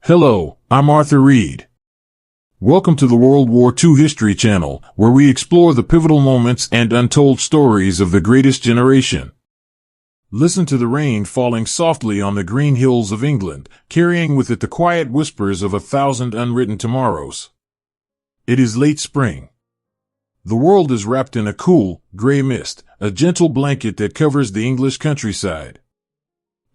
Hello, I'm Arthur Reed. Welcome to the World War II History Channel, where we explore the pivotal moments and untold stories of the greatest generation. Listen to the rain falling softly on the green hills of England, carrying with it the quiet whispers of 1,000 unwritten tomorrows. It is late spring. The world is wrapped in a cool, gray mist, a gentle blanket that covers the English countryside.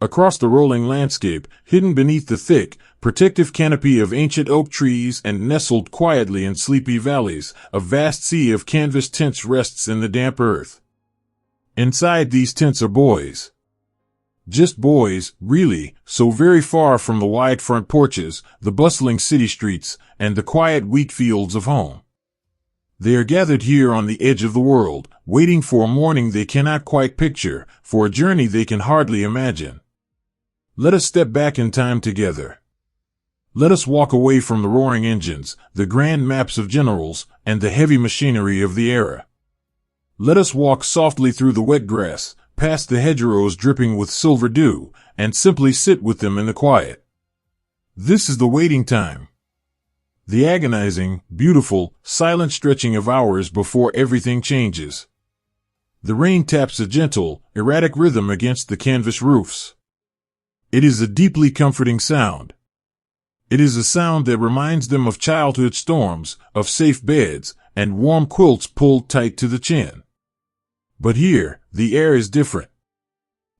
Across the rolling landscape, hidden beneath the thick, protective canopy of ancient oak trees and nestled quietly in sleepy valleys, a vast sea of canvas tents rests in the damp earth. Inside these tents are boys. Just boys, really, so very far from the wide front porches, the bustling city streets, and the quiet wheat fields of home. They are gathered here on the edge of the world, waiting for a morning they cannot quite picture, for a journey they can hardly imagine. Let us step back in time together. Let us walk away from the roaring engines, the grand maps of generals, and the heavy machinery of the era. Let us walk softly through the wet grass, past the hedgerows dripping with silver dew, and simply sit with them in the quiet. This is the waiting time. The agonizing, beautiful, silent stretching of hours before everything changes. The rain taps a gentle, erratic rhythm against the canvas roofs. It is a deeply comforting sound. It is a sound that reminds them of childhood storms, of safe beds, and warm quilts pulled tight to the chin. But here, the air is different.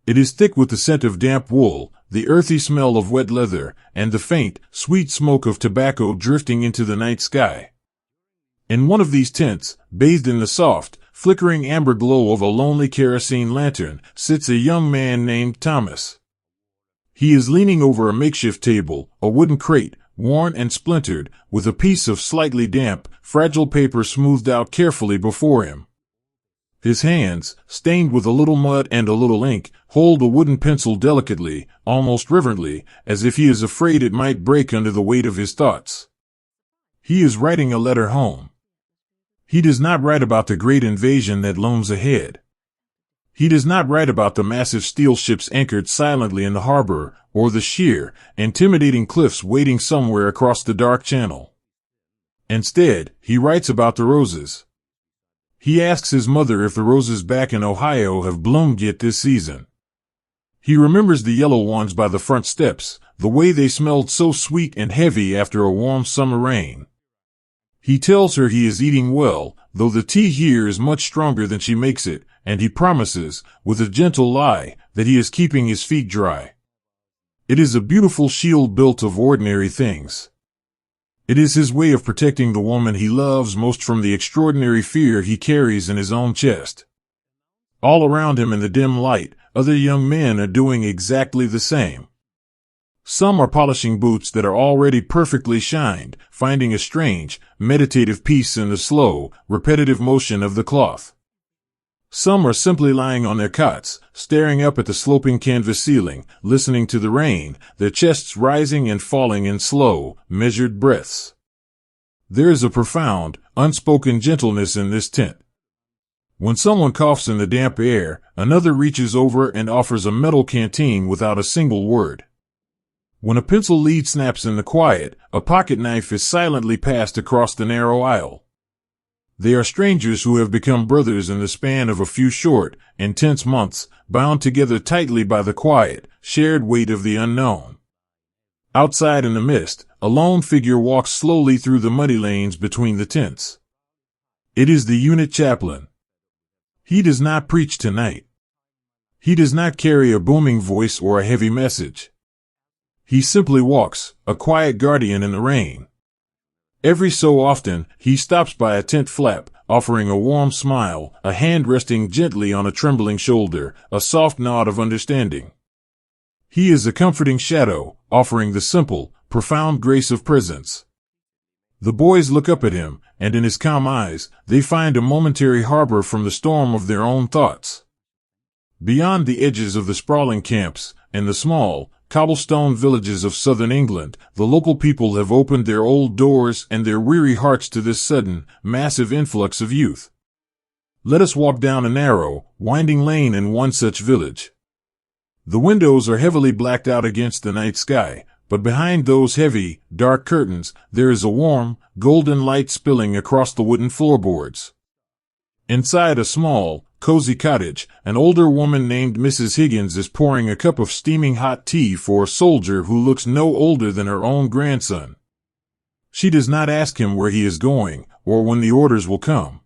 It is thick with the scent of damp wool, the earthy smell of wet leather, and the faint, sweet smoke of tobacco drifting into the night sky. In one of these tents, bathed in the soft, flickering amber glow of a lonely kerosene lantern, sits a young man named Thomas. He is leaning over a makeshift table, a wooden crate, worn and splintered, with a piece of slightly damp, fragile paper smoothed out carefully before him. His hands, stained with a little mud and a little ink, hold a wooden pencil delicately, almost reverently, as if he is afraid it might break under the weight of his thoughts. He is writing a letter home. He does not write about the great invasion that looms ahead. He does not write about the massive steel ships anchored silently in the harbor, or the sheer, intimidating cliffs waiting somewhere across the dark channel. Instead, he writes about the roses. He asks his mother if the roses back in Ohio have bloomed yet this season. He remembers the yellow ones by the front steps, the way they smelled so sweet and heavy after a warm summer rain. He tells her he is eating well, though the tea here is much stronger than she makes it, and he promises, with a gentle lie, that he is keeping his feet dry. It is a beautiful shield built of ordinary things. It is his way of protecting the woman he loves most from the extraordinary fear he carries in his own chest. All around him in the dim light, other young men are doing exactly the same. Some are polishing boots that are already perfectly shined, finding a strange, meditative peace in the slow, repetitive motion of the cloth. Some are simply lying on their cots, staring up at the sloping canvas ceiling, listening to the rain, their chests rising and falling in slow, measured breaths. There is a profound, unspoken gentleness in this tent. When someone coughs in the damp air, another reaches over and offers a metal canteen without a single word. When a pencil lead snaps in the quiet, a pocket knife is silently passed across the narrow aisle. They are strangers who have become brothers in the span of a few short, intense months, bound together tightly by the quiet, shared weight of the unknown. Outside in the mist, a lone figure walks slowly through the muddy lanes between the tents. It is the unit chaplain. He does not preach tonight. He does not carry a booming voice or a heavy message. He simply walks, a quiet guardian in the rain. Every so often, he stops by a tent flap, offering a warm smile, a hand resting gently on a trembling shoulder, a soft nod of understanding. He is a comforting shadow, offering the simple, profound grace of presence. The boys look up at him, and in his calm eyes, they find a momentary harbor from the storm of their own thoughts. Beyond the edges of the sprawling camps, and the small, cobblestone villages of southern England, the local people have opened their old doors and their weary hearts to this sudden, massive influx of youth. Let us walk down a narrow, winding lane in one such village. The windows are heavily blacked out against the night sky, but behind those heavy, dark curtains, there is a warm, golden light spilling across the wooden floorboards. Inside a small, cozy cottage, an older woman named Mrs. Higgins is pouring a cup of steaming hot tea for a soldier who looks no older than her own grandson. She does not ask him where he is going, or when the orders will come.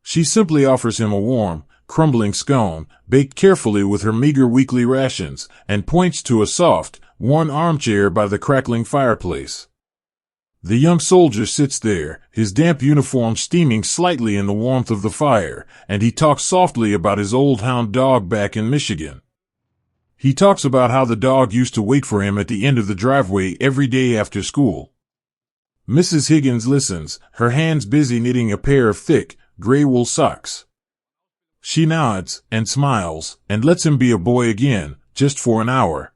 She simply offers him a warm, crumbling scone, baked carefully with her meager weekly rations, and points to a soft, worn armchair by the crackling fireplace. The young soldier sits there, his damp uniform steaming slightly in the warmth of the fire, and he talks softly about his old hound dog back in Michigan. He talks about how the dog used to wait for him at the end of the driveway every day after school. Mrs. Higgins listens, her hands busy knitting a pair of thick, gray wool socks. She nods, and smiles, and lets him be a boy again, just for an hour.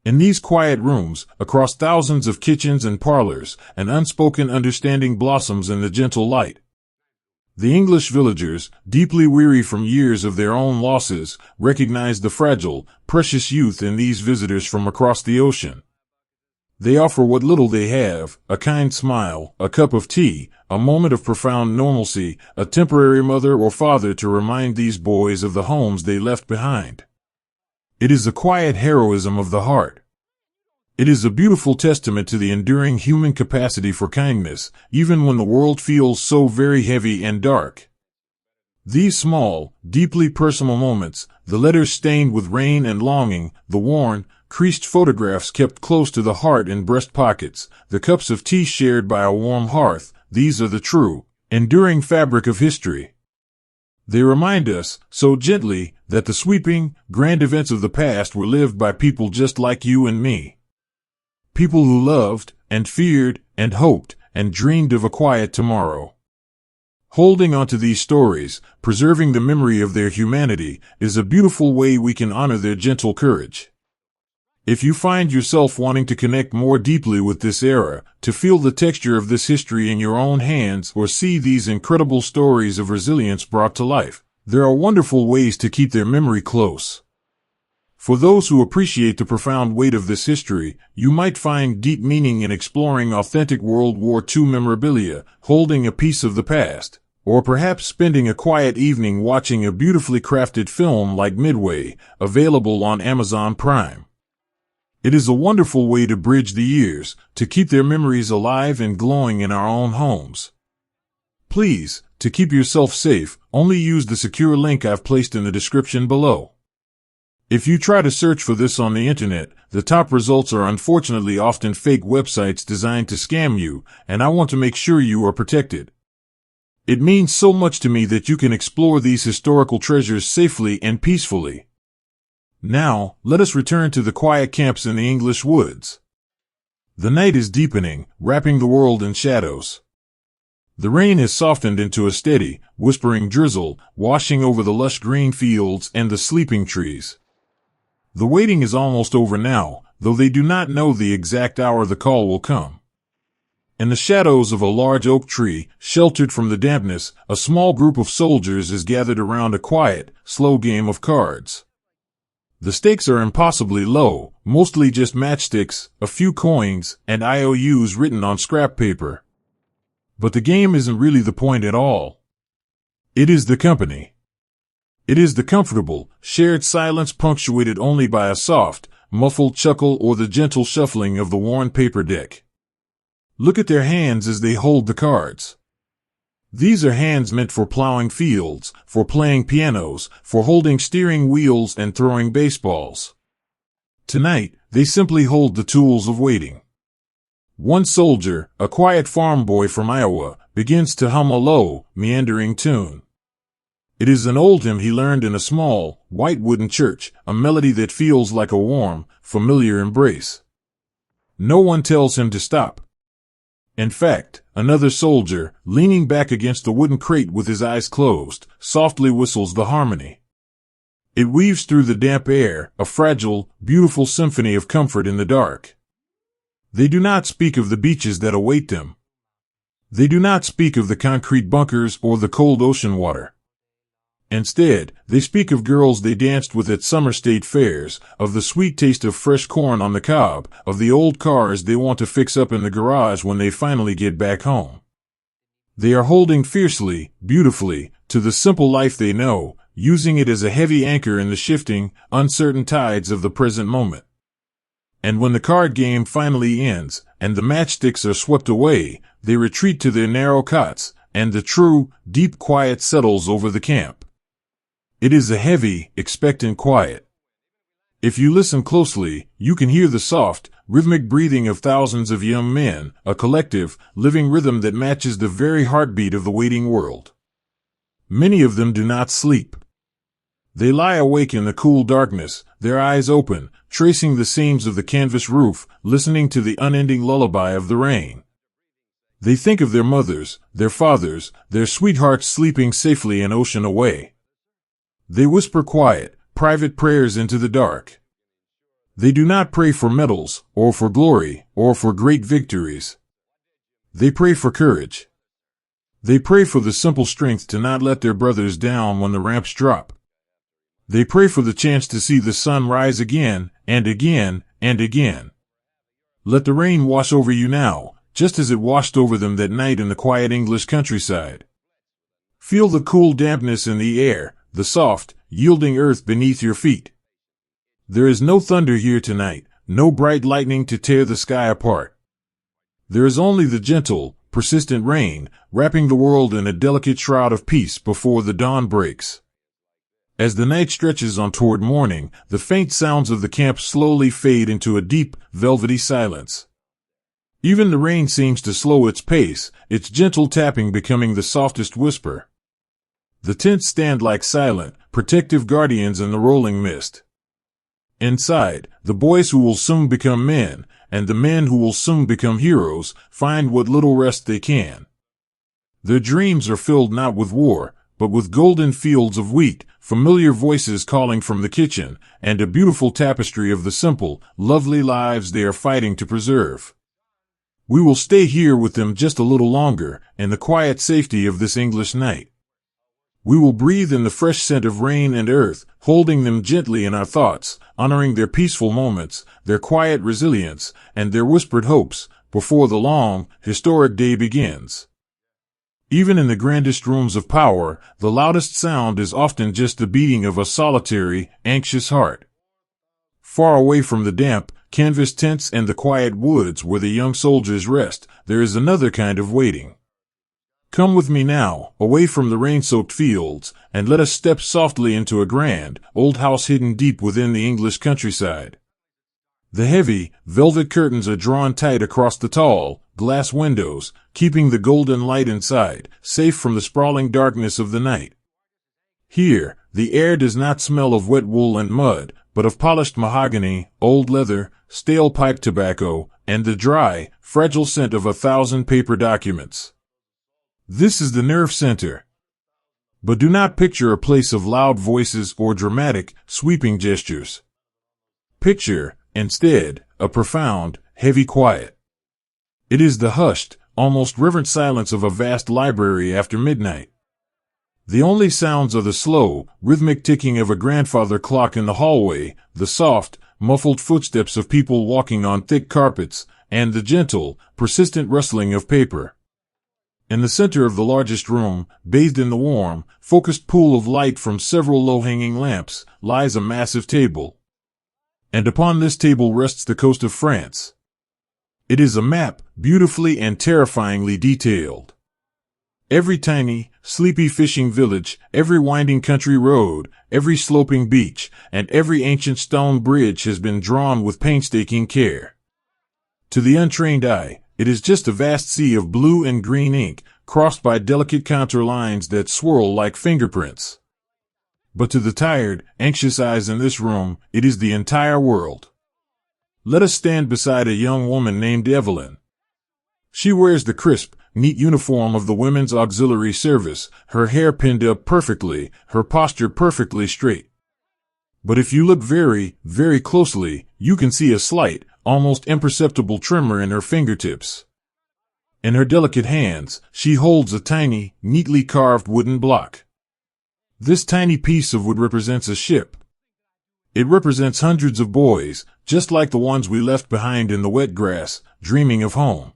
In these quiet rooms, across thousands of kitchens and parlors, an unspoken understanding blossoms in the gentle light. The English villagers, deeply weary from years of their own losses, recognize the fragile, precious youth in these visitors from across the ocean. They offer what little they have, a kind smile, a cup of tea, a moment of profound normalcy, a temporary mother or father to remind these boys of the homes they left behind. It is a quiet heroism of the heart. It is a beautiful testament to the enduring human capacity for kindness, even when the world feels so very heavy and dark. These small, deeply personal moments, the letters stained with rain and longing, the worn, creased photographs kept close to the heart in breast pockets, the cups of tea shared by a warm hearth, these are the true, enduring fabric of history. They remind us, so gently, that the sweeping, grand events of the past were lived by people just like you and me. People who loved, and feared, and hoped, and dreamed of a quiet tomorrow. Holding on to these stories, preserving the memory of their humanity, is a beautiful way we can honor their gentle courage. If you find yourself wanting to connect more deeply with this era, to feel the texture of this history in your own hands, or see these incredible stories of resilience brought to life, there are wonderful ways to keep their memory close. For those who appreciate the profound weight of this history, you might find deep meaning in exploring authentic World War II memorabilia, holding a piece of the past, or perhaps spending a quiet evening watching a beautifully crafted film like Midway, available on Amazon Prime. It is a wonderful way to bridge the years, to keep their memories alive and glowing in our own homes. Please, to keep yourself safe, only use the secure link I've placed in the description below. If you try to search for this on the internet, the top results are unfortunately often fake websites designed to scam you, and I want to make sure you are protected. It means so much to me that you can explore these historical treasures safely and peacefully. Now, let us return to the quiet camps in the English woods. The night is deepening, wrapping the world in shadows. The rain has softened into a steady, whispering drizzle, washing over the lush green fields and the sleeping trees. The waiting is almost over now, though they do not know the exact hour the call will come. In the shadows of a large oak tree, sheltered from the dampness, a small group of soldiers is gathered around a quiet, slow game of cards. The stakes are impossibly low, mostly just matchsticks, a few coins, and IOUs written on scrap paper. But the game isn't really the point at all. It is the company. It is the comfortable, shared silence punctuated only by a soft, muffled chuckle or the gentle shuffling of the worn paper deck. Look at their hands as they hold the cards. These are hands meant for plowing fields, for playing pianos, for holding steering wheels and throwing baseballs. Tonight, they simply hold the tools of waiting. One soldier, a quiet farm boy from Iowa, begins to hum a low, meandering tune. It is an old hymn he learned in a small, white wooden church, a melody that feels like a warm, familiar embrace. No one tells him to stop. In fact, another soldier, leaning back against the wooden crate with his eyes closed, softly whistles the harmony. It weaves through the damp air, a fragile, beautiful symphony of comfort in the dark. They do not speak of the beaches that await them. They do not speak of the concrete bunkers or the cold ocean water. Instead, they speak of girls they danced with at summer state fairs, of the sweet taste of fresh corn on the cob, of the old cars they want to fix up in the garage when they finally get back home. They are holding fiercely, beautifully, to the simple life they know, using it as a heavy anchor in the shifting, uncertain tides of the present moment. And when the card game finally ends, and the matchsticks are swept away, they retreat to their narrow cots, and the true, deep quiet settles over the camp. It is a heavy, expectant quiet. If you listen closely, you can hear the soft, rhythmic breathing of thousands of young men, a collective, living rhythm that matches the very heartbeat of the waiting world. Many of them do not sleep. They lie awake in the cool darkness, their eyes open, tracing the seams of the canvas roof, listening to the unending lullaby of the rain. They think of their mothers, their fathers, their sweethearts sleeping safely an ocean away. They whisper quiet, private prayers into the dark. They do not pray for medals, or for glory, or for great victories. They pray for courage. They pray for the simple strength to not let their brothers down when the ramps drop. They pray for the chance to see the sun rise again, and again, and again. Let the rain wash over you now, just as it washed over them that night in the quiet English countryside. Feel the cool dampness in the air, the soft, yielding earth beneath your feet. There is no thunder here tonight, no bright lightning to tear the sky apart. There is only the gentle, persistent rain, wrapping the world in a delicate shroud of peace before the dawn breaks. As the night stretches on toward morning, the faint sounds of the camp slowly fade into a deep, velvety silence. Even the rain seems to slow its pace, its gentle tapping becoming the softest whisper. The tents stand like silent, protective guardians in the rolling mist. Inside, the boys who will soon become men, and the men who will soon become heroes, find what little rest they can. Their dreams are filled not with war, but with golden fields of wheat, familiar voices calling from the kitchen, and a beautiful tapestry of the simple, lovely lives they are fighting to preserve. We will stay here with them just a little longer, in the quiet safety of this English night. We will breathe in the fresh scent of rain and earth, holding them gently in our thoughts, honoring their peaceful moments, their quiet resilience, and their whispered hopes, before the long, historic day begins. Even in the grandest rooms of power, the loudest sound is often just the beating of a solitary, anxious heart. Far away from the damp, canvas tents and the quiet woods where the young soldiers rest, there is another kind of waiting. Come with me now, away from the rain-soaked fields, and let us step softly into a grand, old house hidden deep within the English countryside. The heavy, velvet curtains are drawn tight across the tall, glass windows, keeping the golden light inside, safe from the sprawling darkness of the night. Here, the air does not smell of wet wool and mud, but of polished mahogany, old leather, stale pipe tobacco, and the dry, fragile scent of 1,000 paper documents. This is the nerve center. But do not picture a place of loud voices or dramatic, sweeping gestures. Picture, instead, a profound, heavy quiet. It is the hushed, almost reverent silence of a vast library after midnight. The only sounds are the slow, rhythmic ticking of a grandfather clock in the hallway, the soft, muffled footsteps of people walking on thick carpets, and the gentle, persistent rustling of paper. In the center of the largest room, bathed in the warm, focused pool of light from several low-hanging lamps, lies a massive table. And upon this table rests the coast of France. It is a map, beautifully and terrifyingly detailed. Every tiny, sleepy fishing village, every winding country road, every sloping beach, and every ancient stone bridge has been drawn with painstaking care. To the untrained eye, it is just a vast sea of blue and green ink, crossed by delicate contour lines that swirl like fingerprints. But to the tired, anxious eyes in this room, it is the entire world. Let us stand beside a young woman named Evelyn. She wears the crisp, neat uniform of the Women's Auxiliary Service, her hair pinned up perfectly, her posture perfectly straight. But if you look very, very closely, you can see a slight, almost imperceptible tremor in her fingertips. In her delicate hands, she holds a tiny, neatly carved wooden block. This tiny piece of wood represents a ship. It represents hundreds of boys, just like the ones we left behind in the wet grass, dreaming of home.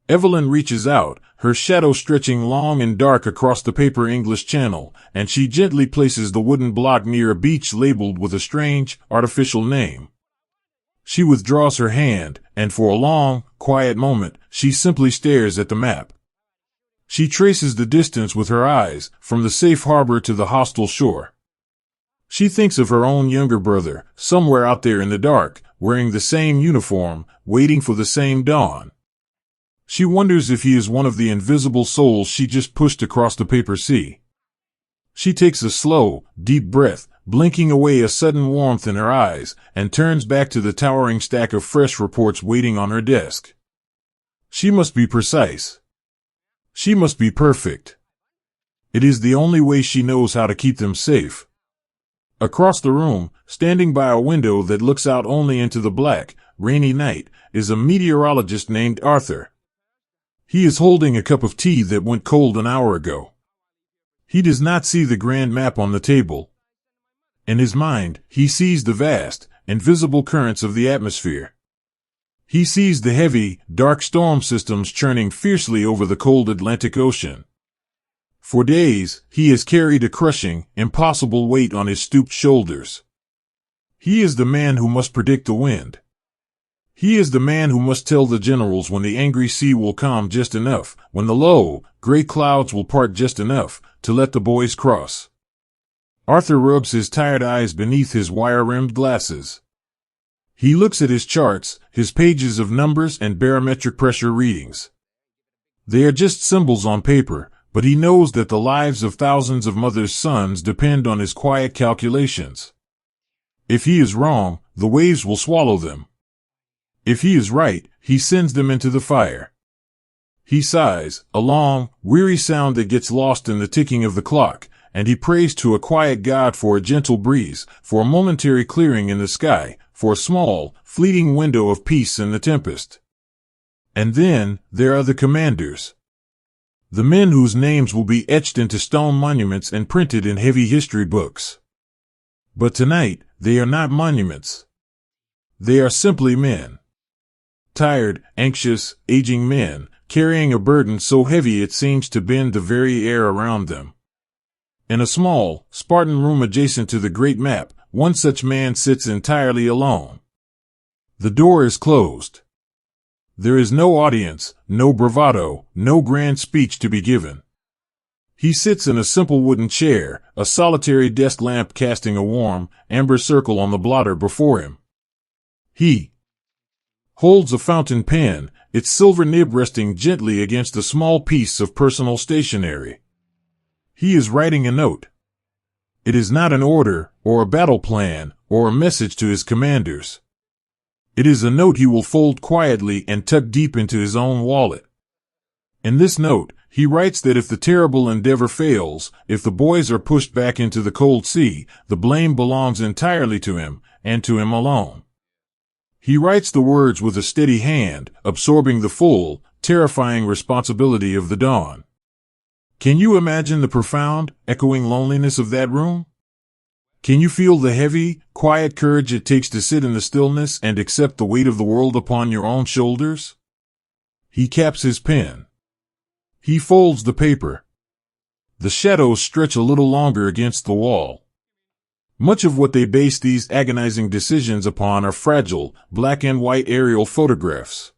Evelyn reaches out, her shadow stretching long and dark across the paper English Channel, and she gently places the wooden block near a beach labeled with a strange, artificial name. She withdraws her hand, and for a long, quiet moment, she simply stares at the map. She traces the distance with her eyes, from the safe harbor to the hostile shore. She thinks of her own younger brother, somewhere out there in the dark, wearing the same uniform, waiting for the same dawn. She wonders if he is one of the invisible souls she just pushed across the paper sea. She takes a slow, deep breath, blinking away a sudden warmth in her eyes, and turns back to the towering stack of fresh reports waiting on her desk. She must be precise. She must be perfect. It is the only way she knows how to keep them safe. Across the room, standing by a window that looks out only into the black, rainy night, is a meteorologist named Arthur. He is holding a cup of tea that went cold an hour ago. He does not see the grand map on the table. In his mind, he sees the vast, invisible currents of the atmosphere. He sees the heavy, dark storm systems churning fiercely over the cold Atlantic Ocean. For days, he has carried a crushing, impossible weight on his stooped shoulders. He is the man who must predict the wind. He is the man who must tell the generals when the angry sea will calm just enough, when the low, gray clouds will part just enough, to let the boys cross. Arthur rubs his tired eyes beneath his wire-rimmed glasses. He looks at his charts, his pages of numbers and barometric pressure readings. They are just symbols on paper, but he knows that the lives of thousands of mothers' sons depend on his quiet calculations. If he is wrong, the waves will swallow them. If he is right, he sends them into the fire. He sighs, a long, weary sound that gets lost in the ticking of the clock, and he prays to a quiet God for a gentle breeze, for a momentary clearing in the sky, for a small, fleeting window of peace in the tempest. And then, there are the commanders. The men whose names will be etched into stone monuments and printed in heavy history books. But tonight, they are not monuments. They are simply men. Tired, anxious, aging men, carrying a burden so heavy it seems to bend the very air around them. In a small, Spartan room adjacent to the great map, one such man sits entirely alone. The door is closed. There is no audience, no bravado, no grand speech to be given. He sits in a simple wooden chair, a solitary desk lamp casting a warm, amber circle on the blotter before him. He holds a fountain pen, its silver nib resting gently against a small piece of personal stationery. He is writing a note. It is not an order, or a battle plan, or a message to his commanders. It is a note he will fold quietly and tuck deep into his own wallet. In this note, he writes that if the terrible endeavor fails, if the boys are pushed back into the cold sea, the blame belongs entirely to him, and to him alone. He writes the words with a steady hand, absorbing the full, terrifying responsibility of the dawn. Can you imagine the profound, echoing loneliness of that room? Can you feel the heavy, quiet courage it takes to sit in the stillness and accept the weight of the world upon your own shoulders? He caps his pen. He folds the paper. The shadows stretch a little longer against the wall. Much of what they base these agonizing decisions upon are fragile, black and white aerial photographs.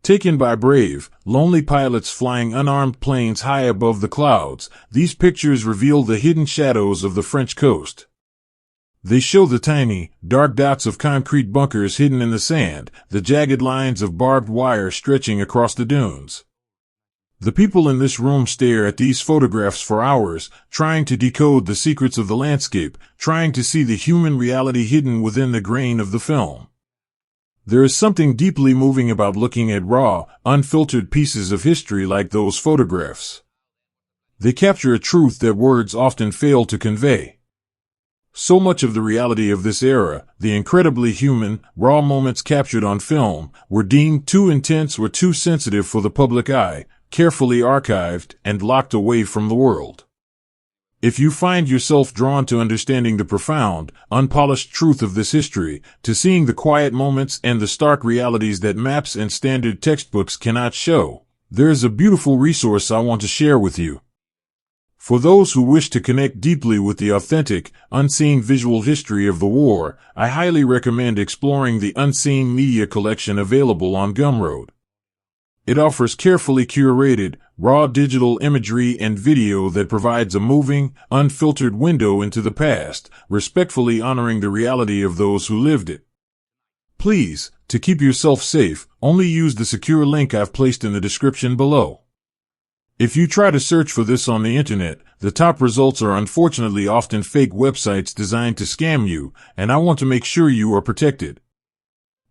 Taken by brave, lonely pilots flying unarmed planes high above the clouds, these pictures reveal the hidden shadows of the French coast. They show the tiny, dark dots of concrete bunkers hidden in the sand, the jagged lines of barbed wire stretching across the dunes. The people in this room stare at these photographs for hours, trying to decode the secrets of the landscape, trying to see the human reality hidden within the grain of the film. There is something deeply moving about looking at raw, unfiltered pieces of history like those photographs. They capture a truth that words often fail to convey. So much of the reality of this era, the incredibly human, raw moments captured on film, were deemed too intense or too sensitive for the public eye, carefully archived and locked away from the world. If you find yourself drawn to understanding the profound, unpolished truth of this history, to seeing the quiet moments and the stark realities that maps and standard textbooks cannot show, there is a beautiful resource I want to share with you. For those who wish to connect deeply with the authentic, unseen visual history of the war, I highly recommend exploring the Unseen Media Collection available on Gumroad. It offers carefully curated, raw digital imagery and video that provides a moving, unfiltered window into the past, respectfully honoring the reality of those who lived it. Please, to keep yourself safe, only use the secure link I've placed in the description below. If you try to search for this on the internet, the top results are unfortunately often fake websites designed to scam you, and I want to make sure you are protected.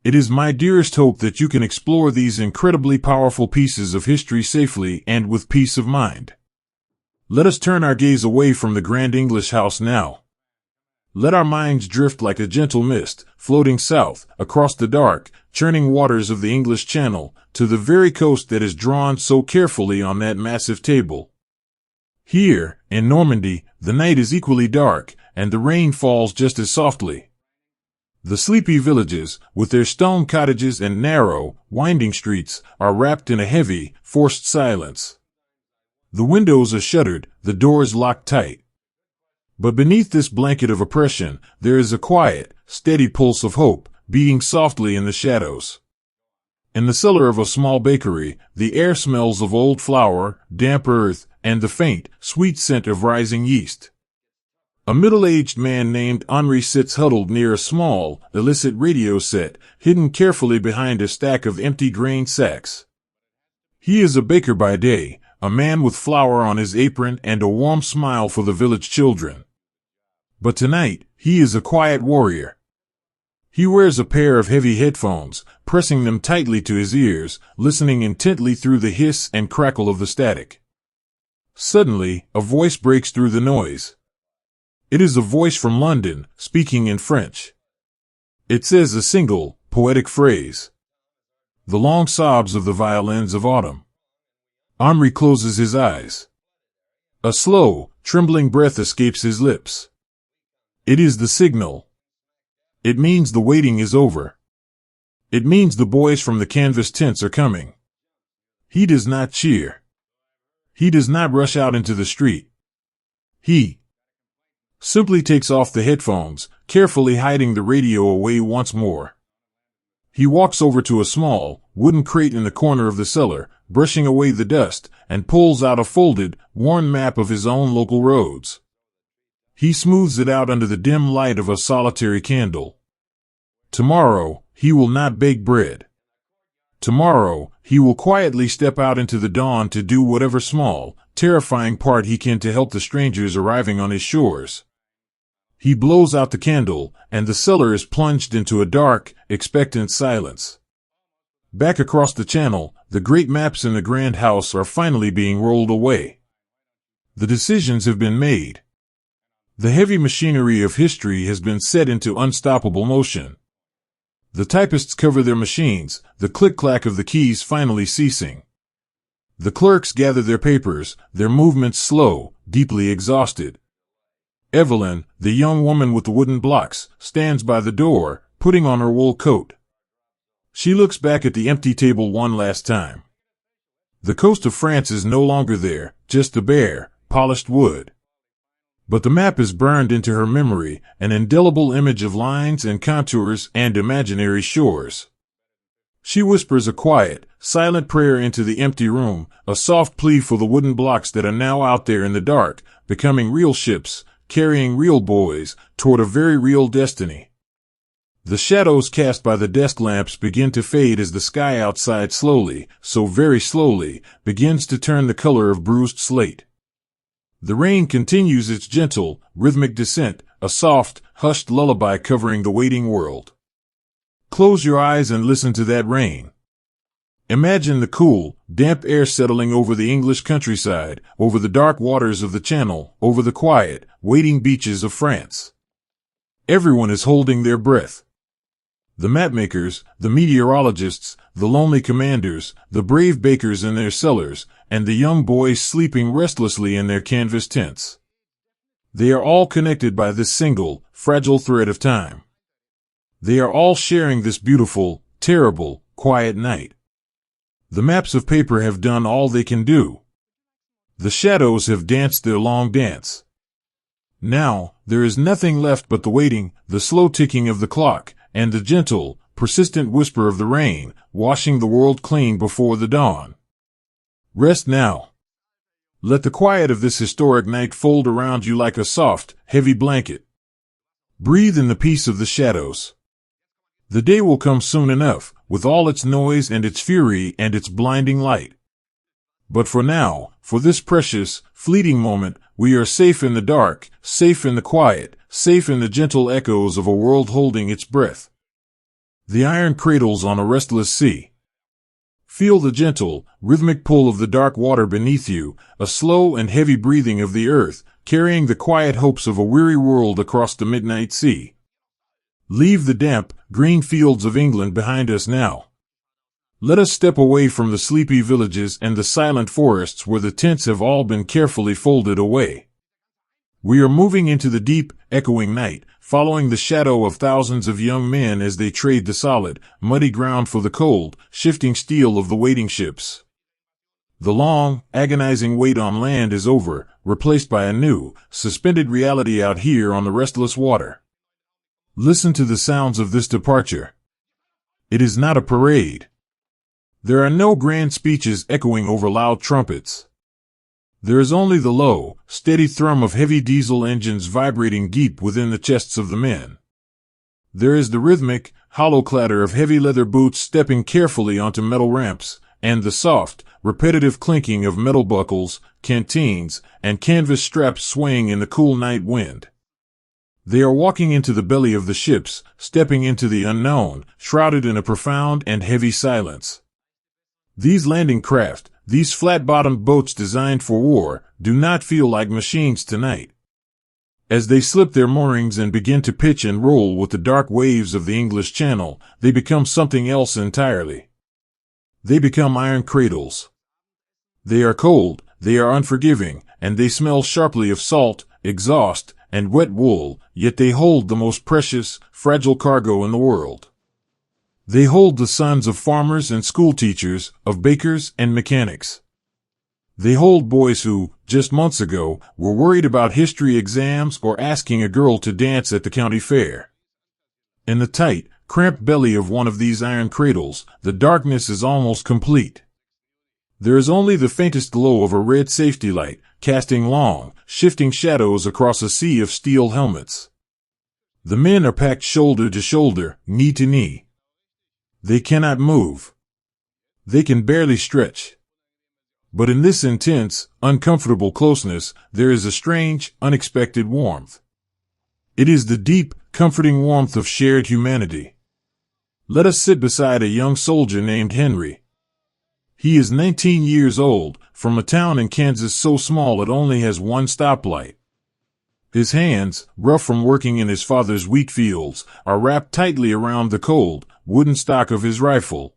It is my dearest hope that you can explore these incredibly powerful pieces of history safely and with peace of mind. Let us turn our gaze away from the Grand English House now. Let our minds drift like a gentle mist, floating south, across the dark, churning waters of the English Channel, to the very coast that is drawn so carefully on that massive table. Here, in Normandy, the night is equally dark, and the rain falls just as softly. The sleepy villages, with their stone cottages and narrow, winding streets, are wrapped in a heavy, forced silence. The windows are shuttered, the doors locked tight. But beneath this blanket of oppression, there is a quiet, steady pulse of hope, beating softly in the shadows. In the cellar of a small bakery, the air smells of old flour, damp earth, and the faint, sweet scent of rising yeast. A middle-aged man named Henri sits huddled near a small, illicit radio set, hidden carefully behind a stack of empty grain sacks. He is a baker by day, a man with flour on his apron and a warm smile for the village children. But tonight, he is a quiet warrior. He wears a pair of heavy headphones, pressing them tightly to his ears, listening intently through the hiss and crackle of the static. Suddenly, a voice breaks through the noise. It is a voice from London, speaking in French. It says a single, poetic phrase. The long sobs of the violins of autumn. Henri closes his eyes. A slow, trembling breath escapes his lips. It is the signal. It means the waiting is over. It means the boys from the canvas tents are coming. He does not cheer. He does not rush out into the street. He simply takes off the headphones, carefully hiding the radio away once more. He walks over to a small, wooden crate in the corner of the cellar, brushing away the dust, and pulls out a folded, worn map of his own local roads. He smooths it out under the dim light of a solitary candle. Tomorrow, he will not bake bread. Tomorrow, he will quietly step out into the dawn to do whatever small, terrifying part he can to help the strangers arriving on his shores. He blows out the candle, and the cellar is plunged into a dark, expectant silence. Back across the channel, the great maps in the grand house are finally being rolled away. The decisions have been made. The heavy machinery of history has been set into unstoppable motion. The typists cover their machines, the click-clack of the keys finally ceasing. The clerks gather their papers, their movements slow, deeply exhausted. Evelyn, the young woman with the wooden blocks, stands by the door, putting on her wool coat. She looks back at the empty table one last time. The coast of France is no longer there, just the bare, polished wood. But the map is burned into her memory, an indelible image of lines and contours and imaginary shores. She whispers a quiet, silent prayer into the empty room, a soft plea for the wooden blocks that are now out there in the dark, becoming real ships, carrying real boys, toward a very real destiny. The shadows cast by the desk lamps begin to fade as the sky outside slowly, so very slowly, begins to turn the color of bruised slate. The rain continues its gentle, rhythmic descent, a soft, hushed lullaby covering the waiting world. Close your eyes and listen to that rain. Imagine the cool, damp air settling over the English countryside, over the dark waters of the Channel, over the quiet, waiting beaches of France. Everyone is holding their breath. The mapmakers, the meteorologists, the lonely commanders, the brave bakers in their cellars, and the young boys sleeping restlessly in their canvas tents. They are all connected by this single, fragile thread of time. They are all sharing this beautiful, terrible, quiet night. The maps of paper have done all they can do. The shadows have danced their long dance. Now, there is nothing left but the waiting, the slow ticking of the clock, and the gentle, persistent whisper of the rain, washing the world clean before the dawn. Rest now. Let the quiet of this historic night fold around you like a soft, heavy blanket. Breathe in the peace of the shadows. The day will come soon enough, with all its noise and its fury and its blinding light. But for now, for this precious, fleeting moment, we are safe in the dark, safe in the quiet, safe in the gentle echoes of a world holding its breath. The iron cradles on a restless sea. Feel the gentle, rhythmic pull of the dark water beneath you, a slow and heavy breathing of the earth, carrying the quiet hopes of a weary world across the midnight sea. Leave the damp, green fields of England behind us now. Let us step away from the sleepy villages and the silent forests where the tents have all been carefully folded away. We are moving into the deep, echoing night, following the shadow of thousands of young men as they trade the solid, muddy ground for the cold, shifting steel of the waiting ships. The long, agonizing wait on land is over, replaced by a new, suspended reality out here on the restless water. Listen to the sounds of this departure. It is not a parade. There are no grand speeches echoing over loud trumpets. There is only the low, steady thrum of heavy diesel engines vibrating deep within the chests of the men. There is the rhythmic, hollow clatter of heavy leather boots stepping carefully onto metal ramps, and the soft, repetitive clinking of metal buckles, canteens, and canvas straps swaying in the cool night wind. They are walking into the belly of the ships, stepping into the unknown, shrouded in a profound and heavy silence. These landing craft, these flat-bottomed boats designed for war, do not feel like machines tonight. As they slip their moorings and begin to pitch and roll with the dark waves of the English Channel, they become something else entirely. They become iron cradles. They are cold, they are unforgiving, and they smell sharply of salt, exhaust, and wet wool, yet they hold the most precious, fragile cargo in the world. They hold the sons of farmers and schoolteachers, of bakers and mechanics. They hold boys who, just months ago, were worried about history exams or asking a girl to dance at the county fair. In the tight, cramped belly of one of these iron cradles, the darkness is almost complete. There is only the faintest glow of a red safety light, casting long, shifting shadows across a sea of steel helmets. The men are packed shoulder to shoulder, knee to knee. They cannot move. They can barely stretch. But in this intense, uncomfortable closeness, there is a strange, unexpected warmth. It is the deep, comforting warmth of shared humanity. Let us sit beside a young soldier named Henry. He is 19 years old, from a town in Kansas so small it only has one stoplight. His hands, rough from working in his father's wheat fields, are wrapped tightly around the cold, wooden stock of his rifle.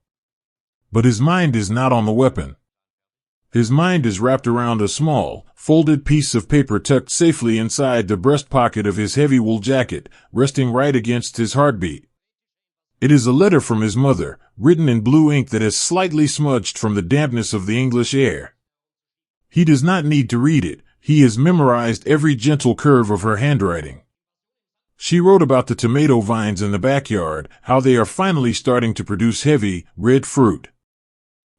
But his mind is not on the weapon. His mind is wrapped around a small, folded piece of paper tucked safely inside the breast pocket of his heavy wool jacket, resting right against his heartbeat. It is a letter from his mother, written in blue ink that has slightly smudged from the dampness of the English air. He does not need to read it. He has memorized every gentle curve of her handwriting. She wrote about the tomato vines in the backyard, how they are finally starting to produce heavy, red fruit.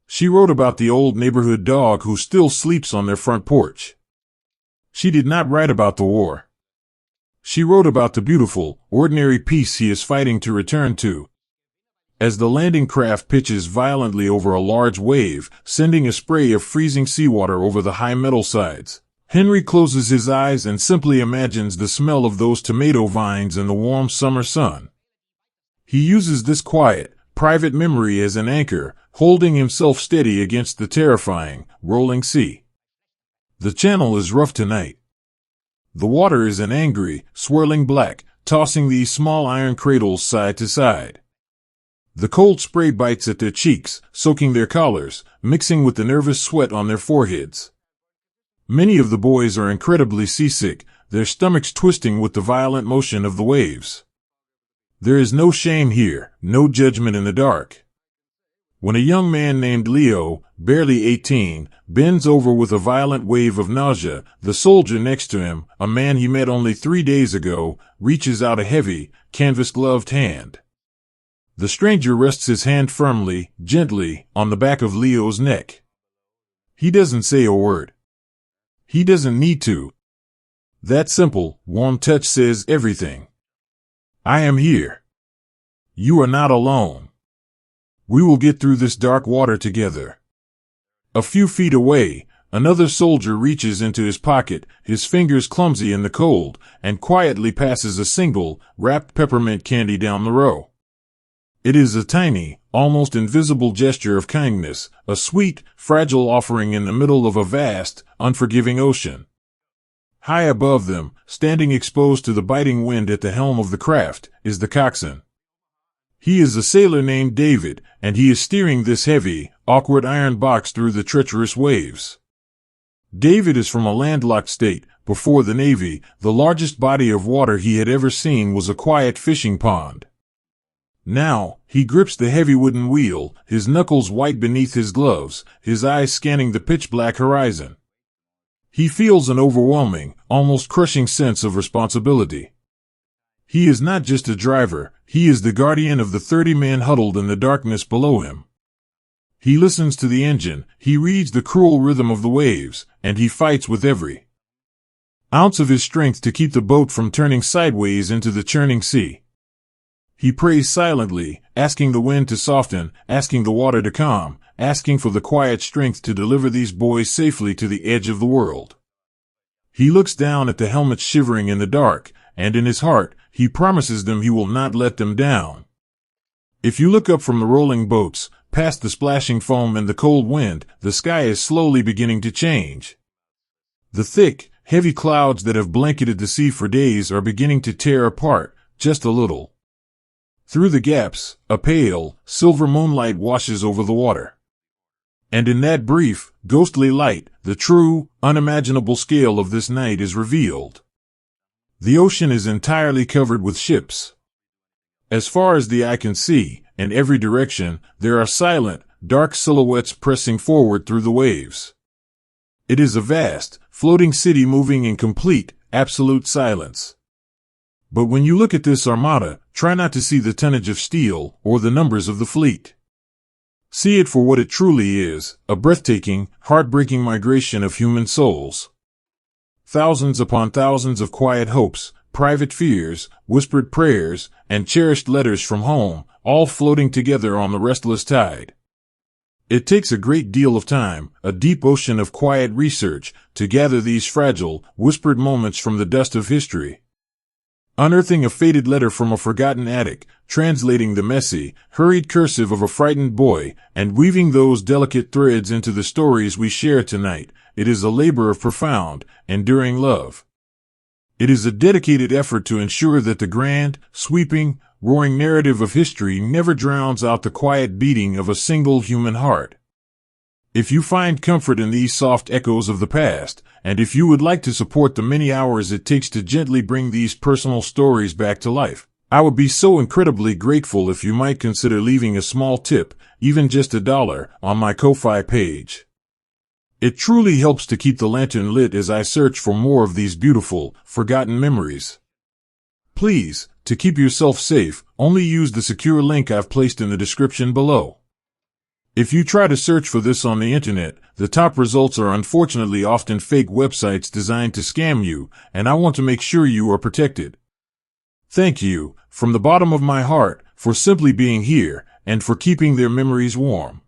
She wrote about the old neighborhood dog who still sleeps on their front porch. She did not write about the war. She wrote about the beautiful, ordinary peace he is fighting to return to. As the landing craft pitches violently over a large wave, sending a spray of freezing seawater over the high metal sides, Henry closes his eyes and simply imagines the smell of those tomato vines in the warm summer sun. He uses this quiet, private memory as an anchor, holding himself steady against the terrifying, rolling sea. The channel is rough tonight. The water is an angry, swirling black, tossing these small iron cradles side to side. The cold spray bites at their cheeks, soaking their collars, mixing with the nervous sweat on their foreheads. Many of the boys are incredibly seasick, their stomachs twisting with the violent motion of the waves. There is no shame here, no judgment in the dark. When a young man named Leo, barely 18, bends over with a violent wave of nausea, the soldier next to him, a man he met only 3 days ago, reaches out a heavy, canvas-gloved hand. The stranger rests his hand firmly, gently, on the back of Leo's neck. He doesn't say a word. He doesn't need to. That simple, warm touch says everything. I am here. You are not alone. We will get through this dark water together. A few feet away, another soldier reaches into his pocket, his fingers clumsy in the cold, and quietly passes a single, wrapped peppermint candy down the row. It is a tiny, almost invisible gesture of kindness, a sweet, fragile offering in the middle of a vast, unforgiving ocean. High above them, standing exposed to the biting wind at the helm of the craft, is the coxswain. He is a sailor named David, and he is steering this heavy, awkward iron box through the treacherous waves. David is from a landlocked state. Before the Navy, the largest body of water he had ever seen was a quiet fishing pond. Now, he grips the heavy wooden wheel, his knuckles white beneath his gloves, his eyes scanning the pitch-black horizon. He feels an overwhelming, almost crushing sense of responsibility. He is not just a driver, he is the guardian of the 30 men huddled in the darkness below him. He listens to the engine, he reads the cruel rhythm of the waves, and he fights with every ounce of his strength to keep the boat from turning sideways into the churning sea. He prays silently, asking the wind to soften, asking the water to calm, asking for the quiet strength to deliver these boys safely to the edge of the world. He looks down at the helmets shivering in the dark, and in his heart, he promises them he will not let them down. If you look up from the rolling boats, past the splashing foam and the cold wind, the sky is slowly beginning to change. The thick, heavy clouds that have blanketed the sea for days are beginning to tear apart, just a little. Through the gaps, a pale, silver moonlight washes over the water. And in that brief, ghostly light, the true, unimaginable scale of this night is revealed. The ocean is entirely covered with ships. As far as the eye can see, in every direction, there are silent, dark silhouettes pressing forward through the waves. It is a vast, floating city moving in complete, absolute silence. But when you look at this armada, try not to see the tonnage of steel or the numbers of the fleet. See it for what it truly is, a breathtaking, heartbreaking migration of human souls. Thousands upon thousands of quiet hopes, private fears, whispered prayers, and cherished letters from home, all floating together on the restless tide. It takes a great deal of time, a deep ocean of quiet research, to gather these fragile, whispered moments from the dust of history. Unearthing a faded letter from a forgotten attic, translating the messy, hurried cursive of a frightened boy, and weaving those delicate threads into the stories we share tonight, it is a labor of profound, enduring love. It is a dedicated effort to ensure that the grand, sweeping, roaring narrative of history never drowns out the quiet beating of a single human heart. If you find comfort in these soft echoes of the past, and if you would like to support the many hours it takes to gently bring these personal stories back to life, I would be so incredibly grateful if you might consider leaving a small tip, even just $1, on my Ko-Fi page. It truly helps to keep the lantern lit as I search for more of these beautiful, forgotten memories. Please, to keep yourself safe, only use the secure link I've placed in the description below. If you try to search for this on the internet, the top results are unfortunately often fake websites designed to scam you, and I want to make sure you are protected. Thank you, from the bottom of my heart, for simply being here, and for keeping their memories warm.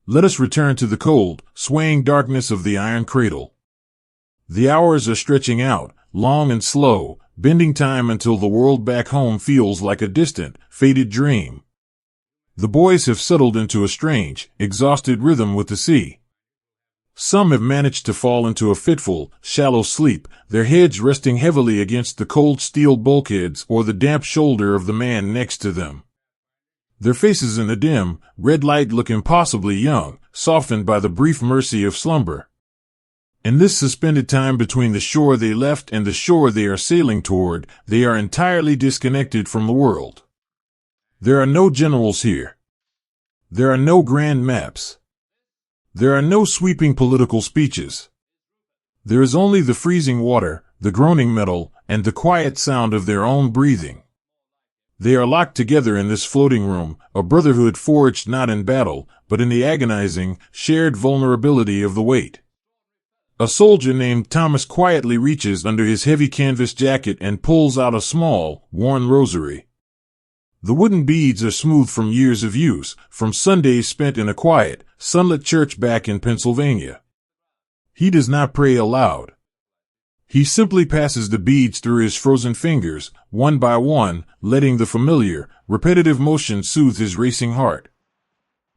Let us return to the cold, swaying darkness of the iron cradle. The hours are stretching out, long and slow, bending time until the world back home feels like a distant, faded dream. The boys have settled into a strange, exhausted rhythm with the sea. Some have managed to fall into a fitful, shallow sleep, their heads resting heavily against the cold steel bulkheads or the damp shoulder of the man next to them. Their faces in the dim, red light look impossibly young, softened by the brief mercy of slumber. In this suspended time between the shore they left and the shore they are sailing toward, they are entirely disconnected from the world. There are no generals here. There are no grand maps. There are no sweeping political speeches. There is only the freezing water, the groaning metal, and the quiet sound of their own breathing. They are locked together in this floating room, a brotherhood forged not in battle, but in the agonizing, shared vulnerability of the weight. A soldier named Thomas quietly reaches under his heavy canvas jacket and pulls out a small, worn rosary. The wooden beads are smooth from years of use, from Sundays spent in a quiet, sunlit church back in Pennsylvania. He does not pray aloud. He simply passes the beads through his frozen fingers, one by one, letting the familiar, repetitive motion soothe his racing heart.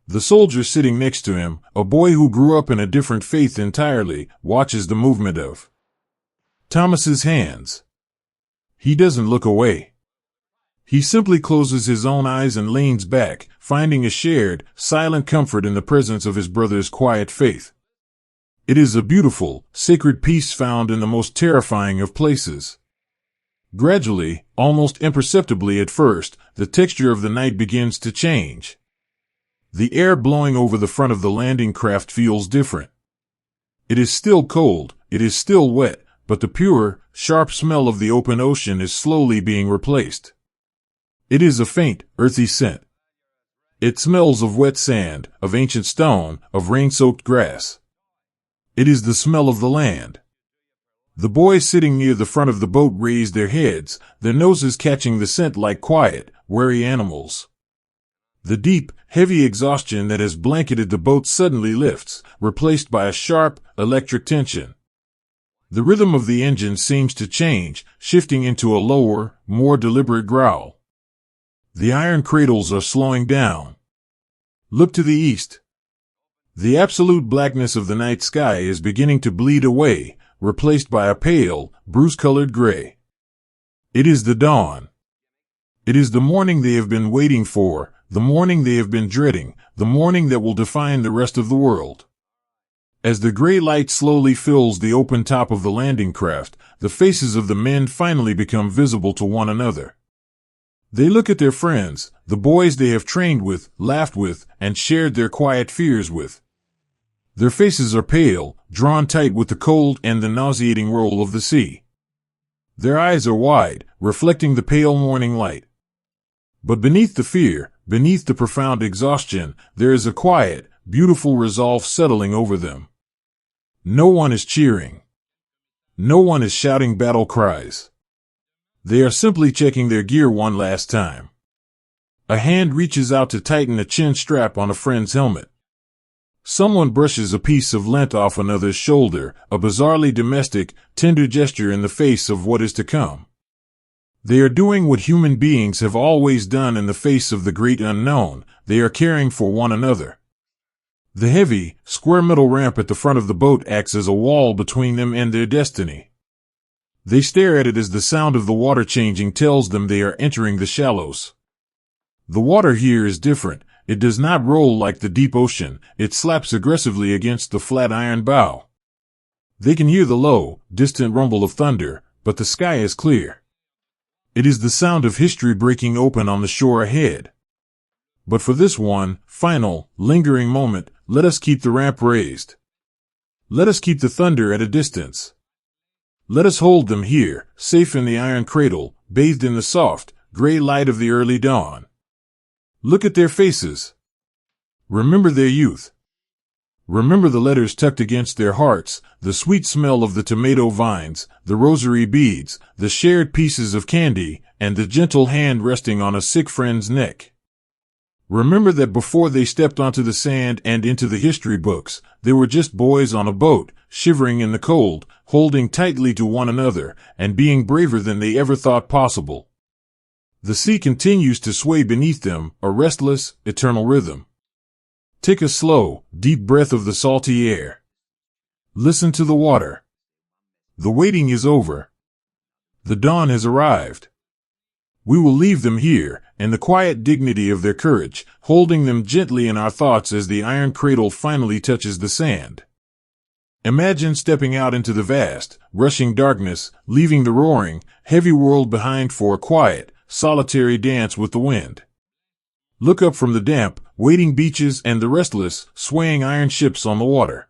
The soldier sitting next to him, a boy who grew up in a different faith entirely, watches the movement of Thomas's hands. He doesn't look away. He simply closes his own eyes and leans back, finding a shared, silent comfort in the presence of his brother's quiet faith. It is a beautiful, sacred peace found in the most terrifying of places. Gradually, almost imperceptibly at first, the texture of the night begins to change. The air blowing over the front of the landing craft feels different. It is still cold, it is still wet, but the pure, sharp smell of the open ocean is slowly being replaced. It is a faint, earthy scent. It smells of wet sand, of ancient stone, of rain-soaked grass. It is the smell of the land. The boys sitting near the front of the boat raise their heads, their noses catching the scent like quiet, wary animals. The deep, heavy exhaustion that has blanketed the boat suddenly lifts, replaced by a sharp, electric tension. The rhythm of the engine seems to change, shifting into a lower, more deliberate growl. The iron cradles are slowing down. Look to the east. The absolute blackness of the night sky is beginning to bleed away, replaced by a pale, bruise-colored gray. It is the dawn. It is the morning they have been waiting for, the morning they have been dreading, the morning that will define the rest of the world. As the gray light slowly fills the open top of the landing craft, the faces of the men finally become visible to one another. They look at their friends, the boys they have trained with, laughed with, and shared their quiet fears with. Their faces are pale, drawn tight with the cold and the nauseating roll of the sea. Their eyes are wide, reflecting the pale morning light. But beneath the fear, beneath the profound exhaustion, there is a quiet, beautiful resolve settling over them. No one is cheering. No one is shouting battle cries. They are simply checking their gear one last time. A hand reaches out to tighten a chin strap on a friend's helmet. Someone brushes a piece of lint off another's shoulder, a bizarrely domestic, tender gesture in the face of what is to come. They are doing what human beings have always done in the face of the great unknown. They are caring for one another. The heavy, square metal ramp at the front of the boat acts as a wall between them and their destiny. They stare at it as the sound of the water changing tells them they are entering the shallows. The water here is different. It does not roll like the deep ocean. It slaps aggressively against the flat iron bow. They can hear the low, distant rumble of thunder, but the sky is clear. It is the sound of history breaking open on the shore ahead. But for this one, final, lingering moment, let us keep the ramp raised. Let us keep the thunder at a distance. Let us hold them here, safe in the iron cradle, bathed in the soft, gray light of the early dawn. Look at their faces. Remember their youth. Remember the letters tucked against their hearts, the sweet smell of the tomato vines, the rosary beads, the shared pieces of candy, and the gentle hand resting on a sick friend's neck. Remember that before they stepped onto the sand and into the history books, they were just boys on a boat, shivering in the cold, holding tightly to one another, and being braver than they ever thought possible. The sea continues to sway beneath them, a restless, eternal rhythm. Take a slow, deep breath of the salty air. Listen to the water. The waiting is over. The dawn has arrived. We will leave them here, in the quiet dignity of their courage, holding them gently in our thoughts as the iron cradle finally touches the sand. Imagine stepping out into the vast, rushing darkness, leaving the roaring, heavy world behind for a quiet, solitary dance with the wind. Look up from the damp, waiting beaches and the restless, swaying iron ships on the water.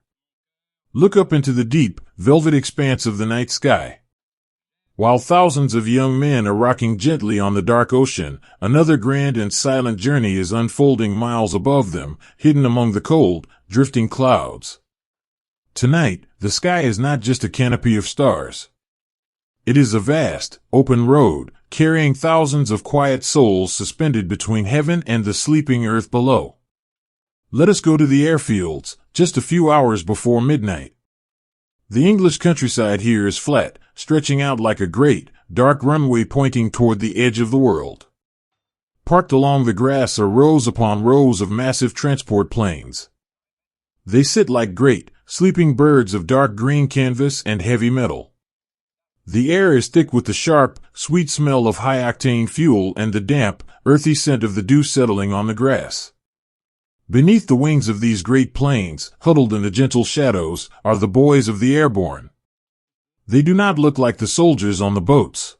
Look up into the deep, velvet expanse of the night sky. While thousands of young men are rocking gently on the dark ocean, another grand and silent journey is unfolding miles above them, hidden among the cold, drifting clouds. Tonight, the sky is not just a canopy of stars. It is a vast, open road, carrying thousands of quiet souls suspended between heaven and the sleeping earth below. Let us go to the airfields, just a few hours before midnight. The English countryside here is flat, stretching out like a great, dark runway pointing toward the edge of the world. Parked along the grass are rows upon rows of massive transport planes. They sit like great, sleeping birds of dark green canvas and heavy metal. The air is thick with the sharp, sweet smell of high-octane fuel and the damp, earthy scent of the dew settling on the grass. Beneath the wings of these great planes, huddled in the gentle shadows, are the boys of the airborne. They do not look like the soldiers on the boats.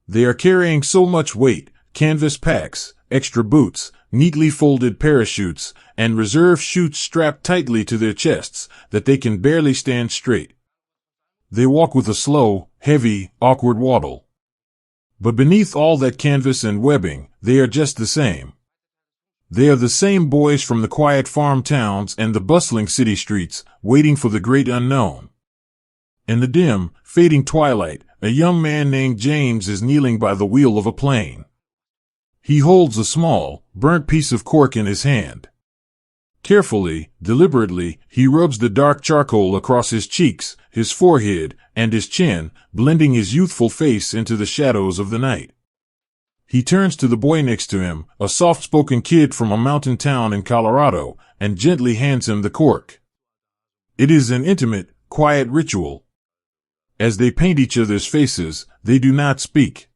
They are carrying so much weight, canvas packs, extra boots, neatly folded parachutes, and reserve chutes strapped tightly to their chests, that they can barely stand straight. They walk with a slow, heavy, awkward waddle. But beneath all that canvas and webbing, they are just the same. They are the same boys from the quiet farm towns and the bustling city streets, waiting for the great unknown. In the dim, fading twilight, a young man named James is kneeling by the wheel of a plane. He holds a small, burnt piece of cork in his hand. Carefully, deliberately, he rubs the dark charcoal across his cheeks, his forehead, and his chin, blending his youthful face into the shadows of the night. He turns to the boy next to him, a soft-spoken kid from a mountain town in Colorado, and gently hands him the cork. It is an intimate, quiet ritual. As they paint each other's faces, they do not speak.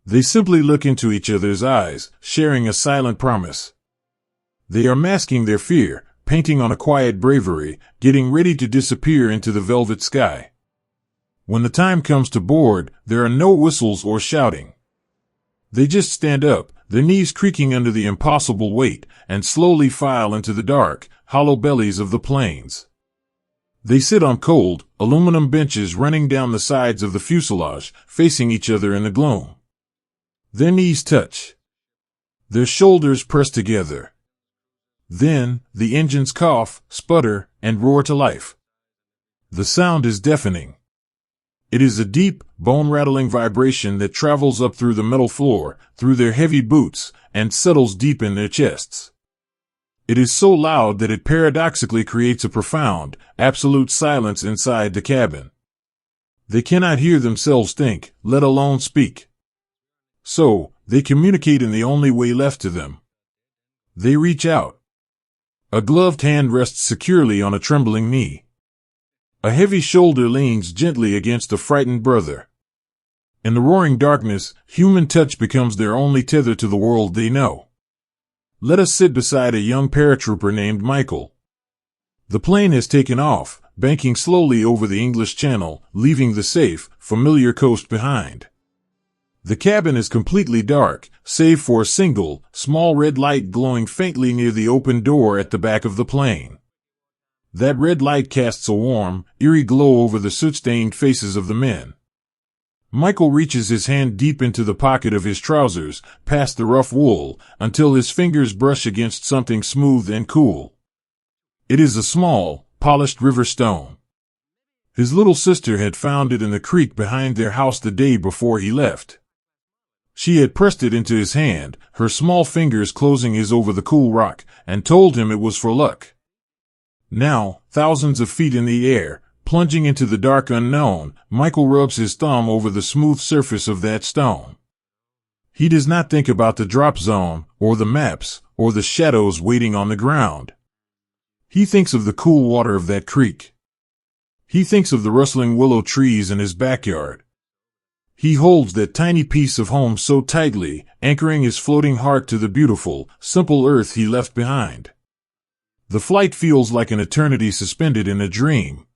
They simply look into each other's eyes, sharing a silent promise. They are masking their fear, painting on a quiet bravery, getting ready to disappear into the velvet sky. When the time comes to board, there are no whistles or shouting. They just stand up, their knees creaking under the impossible weight, and slowly file into the dark, hollow bellies of the planes. They sit on cold, aluminum benches running down the sides of the fuselage, facing each other in the gloom. Their knees touch. Their shoulders press together. Then, the engines cough, sputter, and roar to life. The sound is deafening. It is a deep, bone-rattling vibration that travels up through the metal floor, through their heavy boots, and settles deep in their chests. It is so loud that it paradoxically creates a profound, absolute silence inside the cabin. They cannot hear themselves think, let alone speak. So, they communicate in the only way left to them. They reach out. A gloved hand rests securely on a trembling knee. A heavy shoulder leans gently against a frightened brother. In the roaring darkness, human touch becomes their only tether to the world they know. Let us sit beside a young paratrooper named Michael. The plane has taken off, banking slowly over the English Channel, leaving the safe, familiar coast behind. The cabin is completely dark, save for a single, small red light glowing faintly near the open door at the back of the plane. That red light casts a warm, eerie glow over the soot-stained faces of the men. Michael reaches his hand deep into the pocket of his trousers, past the rough wool, until his fingers brush against something smooth and cool. It is a small, polished river stone. His little sister had found it in the creek behind their house the day before he left. She had pressed it into his hand, her small fingers closing his over the cool rock, and told him it was for luck. Now, thousands of feet in the air, plunging into the dark unknown, Michael rubs his thumb over the smooth surface of that stone. He does not think about the drop zone, or the maps, or the shadows waiting on the ground. He thinks of the cool water of that creek. He thinks of the rustling willow trees in his backyard. He holds that tiny piece of home so tightly, anchoring his floating heart to the beautiful, simple earth he left behind. The flight feels like an eternity suspended in a dream.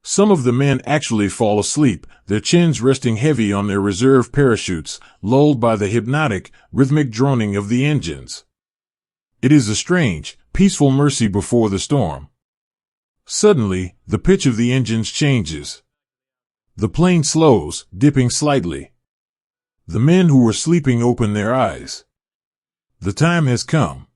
Some of the men actually fall asleep, their chins resting heavy on their reserve parachutes, lulled by the hypnotic, rhythmic droning of the engines. It is a strange, peaceful mercy before the storm. Suddenly, the pitch of the engines changes. The plane slows, dipping slightly. The men who were sleeping open their eyes. The time has come.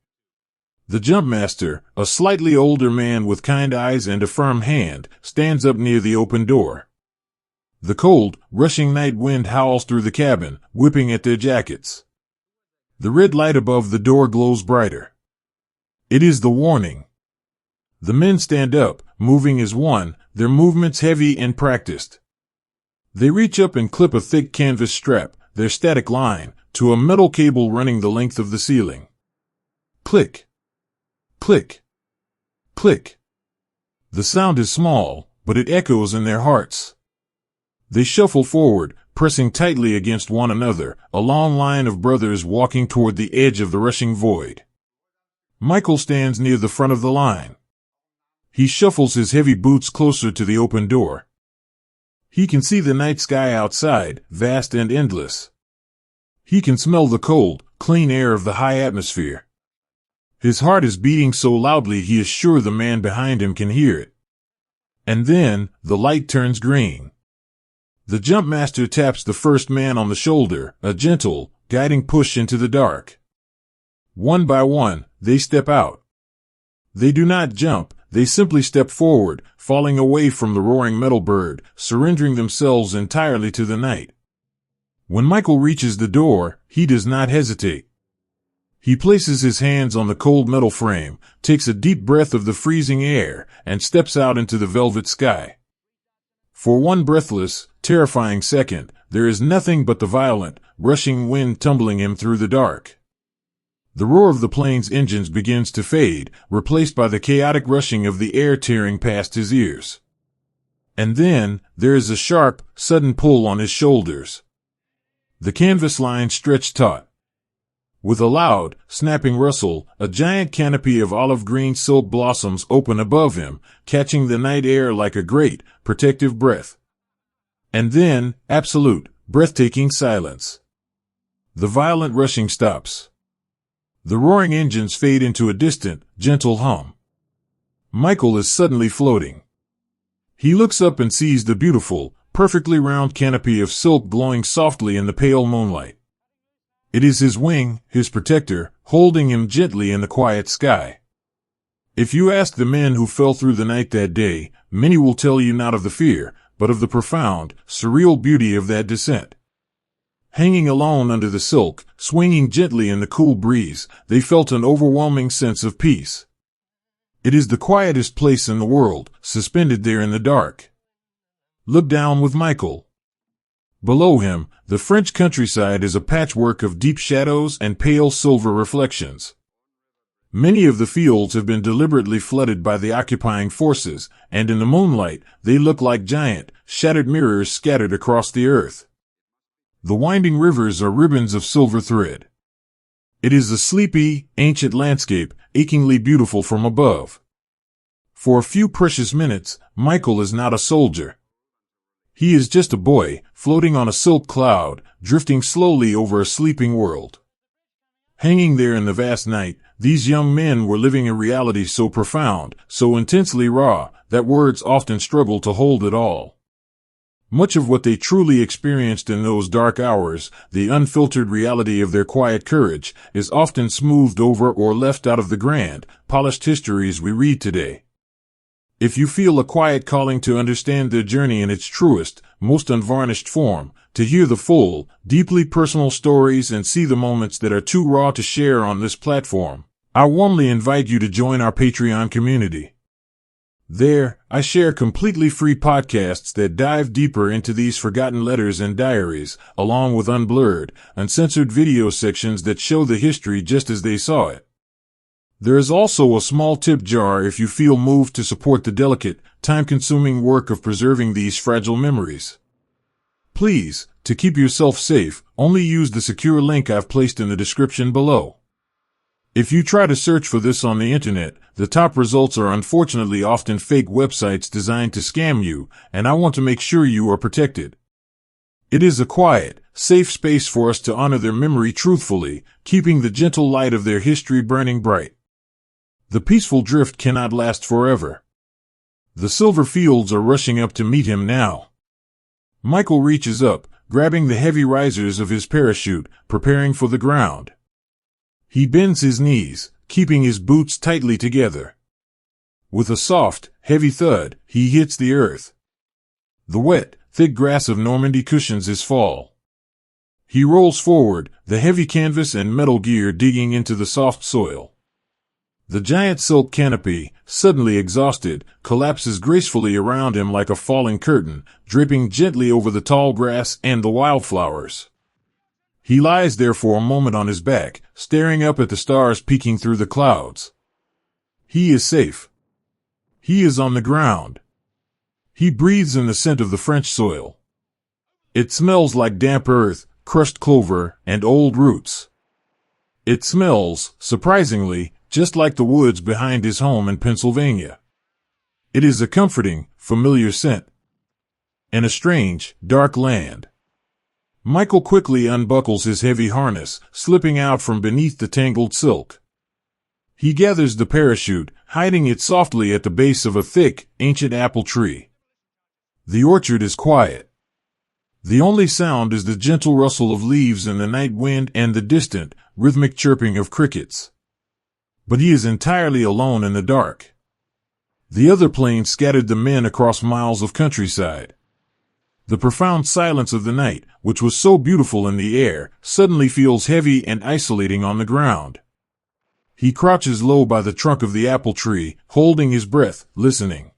The jumpmaster, a slightly older man with kind eyes and a firm hand, stands up near the open door. The cold, rushing night wind howls through the cabin, whipping at their jackets. The red light above the door glows brighter. It is the warning. The men stand up, moving as one, their movements heavy and practiced. They reach up and clip a thick canvas strap, their static line, to a metal cable running the length of the ceiling. Click. Click. Click. The sound is small, but it echoes in their hearts. They shuffle forward, pressing tightly against one another, a long line of brothers walking toward the edge of the rushing void. Michael stands near the front of the line. He shuffles his heavy boots closer to the open door. He can see the night sky outside, vast and endless. He can smell the cold, clean air of the high atmosphere. His heart is beating so loudly he is sure the man behind him can hear it. And then, the light turns green. The jumpmaster taps the first man on the shoulder, a gentle, guiding push into the dark. One by one, they step out. They do not jump, they simply step forward, falling away from the roaring metal bird, surrendering themselves entirely to the night. When Michael reaches the door, he does not hesitate. He places his hands on the cold metal frame, takes a deep breath of the freezing air, and steps out into the velvet sky. For one breathless, terrifying second, there is nothing but the violent, rushing wind tumbling him through the dark. The roar of the plane's engines begins to fade, replaced by the chaotic rushing of the air tearing past his ears. And then, there is a sharp, sudden pull on his shoulders. The canvas lines stretch taut. With a loud, snapping rustle, a giant canopy of olive-green silk blossoms open above him, catching the night air like a great, protective breath. And then, absolute, breathtaking silence. The violent rushing stops. The roaring engines fade into a distant, gentle hum. Michael is suddenly floating. He looks up and sees the beautiful, perfectly round canopy of silk glowing softly in the pale moonlight. It is his wing, his protector, holding him gently in the quiet sky. If you ask the men who fell through the night that day, many will tell you not of the fear, but of the profound, surreal beauty of that descent. Hanging alone under the silk, swinging gently in the cool breeze, they felt an overwhelming sense of peace. It is the quietest place in the world, suspended there in the dark. Look down with Michael. Below him, the French countryside is a patchwork of deep shadows and pale silver reflections. Many of the fields have been deliberately flooded by the occupying forces, and in the moonlight, they look like giant, shattered mirrors scattered across the earth. The winding rivers are ribbons of silver thread. It is a sleepy, ancient landscape, achingly beautiful from above. For a few precious minutes, Michael is not a soldier. He is just a boy, floating on a silk cloud, drifting slowly over a sleeping world. Hanging there in the vast night, these young men were living a reality so profound, so intensely raw, that words often struggle to hold it all. Much of what they truly experienced in those dark hours, the unfiltered reality of their quiet courage, is often smoothed over or left out of the grand, polished histories we read today. If you feel a quiet calling to understand their journey in its truest, most unvarnished form, to hear the full, deeply personal stories and see the moments that are too raw to share on this platform, I warmly invite you to join our Patreon community. There, I share completely free podcasts that dive deeper into these forgotten letters and diaries, along with unblurred, uncensored video sections that show the history just as they saw it. There is also a small tip jar if you feel moved to support the delicate, time-consuming work of preserving these fragile memories. Please, to keep yourself safe, only use the secure link I've placed in the description below. If you try to search for this on the internet, the top results are unfortunately often fake websites designed to scam you, and I want to make sure you are protected. It is a quiet, safe space for us to honor their memory truthfully, keeping the gentle light of their history burning bright. The peaceful drift cannot last forever. The silver fields are rushing up to meet him now. Michael reaches up, grabbing the heavy risers of his parachute, preparing for the ground. He bends his knees, keeping his boots tightly together. With a soft, heavy thud, he hits the earth. The wet, thick grass of Normandy cushions his fall. He rolls forward, the heavy canvas and metal gear digging into the soft soil. The giant silk canopy, suddenly exhausted, collapses gracefully around him like a falling curtain, dripping gently over the tall grass and the wildflowers. He lies there for a moment on his back, staring up at the stars peeking through the clouds. He is safe. He is on the ground. He breathes in the scent of the French soil. It smells like damp earth, crushed clover, and old roots. It smells, surprisingly, just like the woods behind his home in Pennsylvania. It is a comforting, familiar scent. In a strange, dark land. Michael quickly unbuckles his heavy harness, slipping out from beneath the tangled silk. He gathers the parachute, hiding it softly at the base of a thick, ancient apple tree. The orchard is quiet. The only sound is the gentle rustle of leaves in the night wind and the distant, rhythmic chirping of crickets. But he is entirely alone in the dark. The other plane scattered the men across miles of countryside. The profound silence of the night, which was so beautiful in the air, suddenly feels heavy and isolating on the ground. He crouches low by the trunk of the apple tree, holding his breath, listening.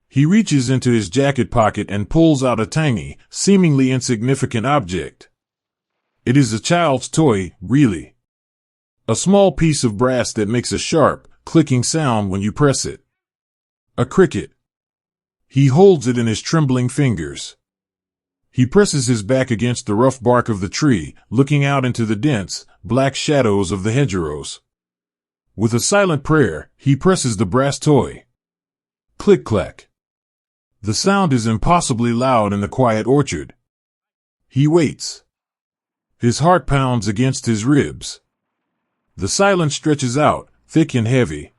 He reaches into his jacket pocket and pulls out a tiny, seemingly insignificant object. It is a child's toy, really. A small piece of brass that makes a sharp, clicking sound when you press it. A cricket. He holds it in his trembling fingers. He presses his back against the rough bark of the tree, looking out into the dense, black shadows of the hedgerows. With a silent prayer, he presses the brass toy. Click-clack. The sound is impossibly loud in the quiet orchard. He waits. His heart pounds against his ribs. The silence stretches out, thick and heavy.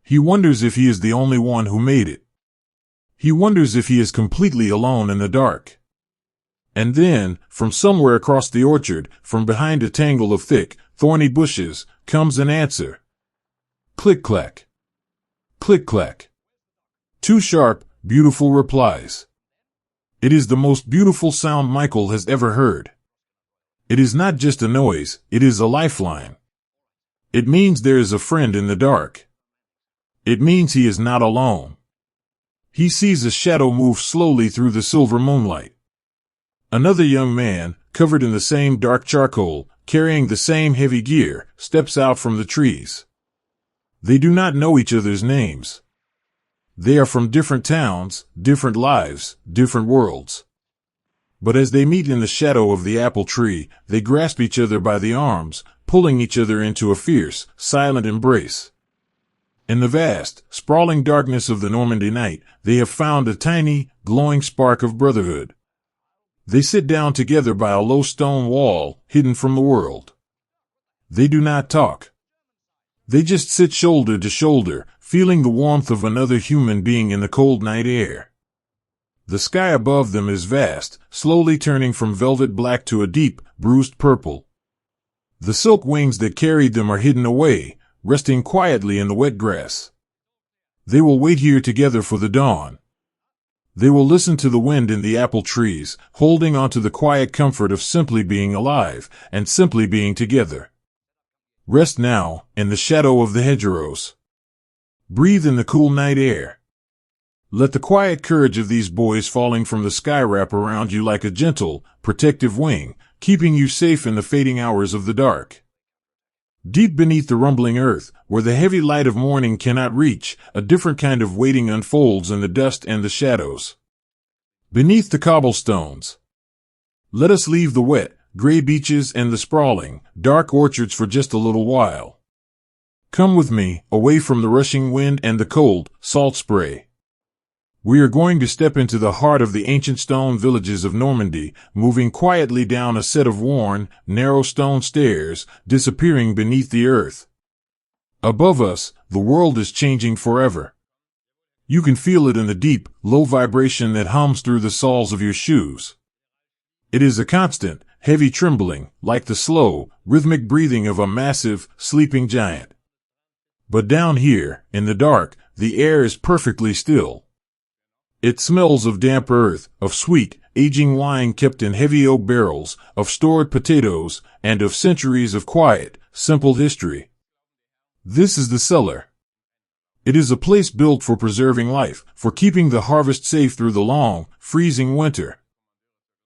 He wonders if he is the only one who made it. He wonders if he is completely alone in the dark. And then, from somewhere across the orchard, from behind a tangle of thick, thorny bushes, comes an answer. Click-clack. Click-clack. Two sharp, beautiful replies. It is the most beautiful sound Michael has ever heard. It is not just a noise, it is a lifeline. It means there is a friend in the dark. It means he is not alone. He sees a shadow move slowly through the silver moonlight. Another young man, covered in the same dark charcoal, carrying the same heavy gear, steps out from the trees. They do not know each other's names. They are from different towns, different lives, different worlds. But as they meet in the shadow of the apple tree, they grasp each other by the arms, pulling each other into a fierce, silent embrace. In the vast, sprawling darkness of the Normandy night, they have found a tiny, glowing spark of brotherhood. They sit down together by a low stone wall, hidden from the world. They do not talk. They just sit shoulder to shoulder, feeling the warmth of another human being in the cold night air. The sky above them is vast, slowly turning from velvet black to a deep, bruised purple. The silk wings that carried them are hidden away, resting quietly in the wet grass. They will wait here together for the dawn. They will listen to the wind in the apple trees, holding on to the quiet comfort of simply being alive, and simply being together. Rest now, in the shadow of the hedgerows. Breathe in the cool night air. Let the quiet courage of these boys falling from the sky wrap around you like a gentle, protective wing, keeping you safe in the fading hours of the dark. Deep beneath the rumbling earth, where the heavy light of morning cannot reach, a different kind of waiting unfolds in the dust and the shadows. Beneath the cobblestones. Let us leave the wet, gray beaches and the sprawling, dark orchards for just a little while. Come with me, away from the rushing wind and the cold, salt spray. We are going to step into the heart of the ancient stone villages of Normandy, moving quietly down a set of worn, narrow stone stairs, disappearing beneath the earth. Above us, the world is changing forever. You can feel it in the deep, low vibration that hums through the soles of your shoes. It is a constant, heavy trembling, like the slow, rhythmic breathing of a massive, sleeping giant. But down here, in the dark, the air is perfectly still. It smells of damp earth, of sweet, aging wine kept in heavy oak barrels, of stored potatoes, and of centuries of quiet, simple history. This is the cellar. It is a place built for preserving life, for keeping the harvest safe through the long, freezing winter.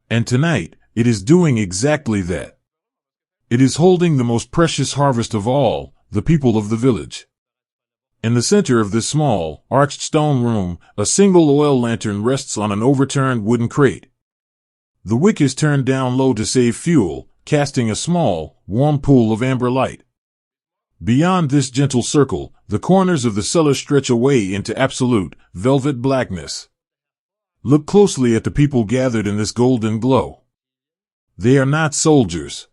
And tonight, it is doing exactly that. It is holding the most precious harvest of all, the people of the village. In the center of this small, arched stone room, a single oil lantern rests on an overturned wooden crate. The wick is turned down low to save fuel, casting a small, warm pool of amber light. Beyond this gentle circle, the corners of the cellar stretch away into absolute, velvet blackness. Look closely at the people gathered in this golden glow. They are not soldiers.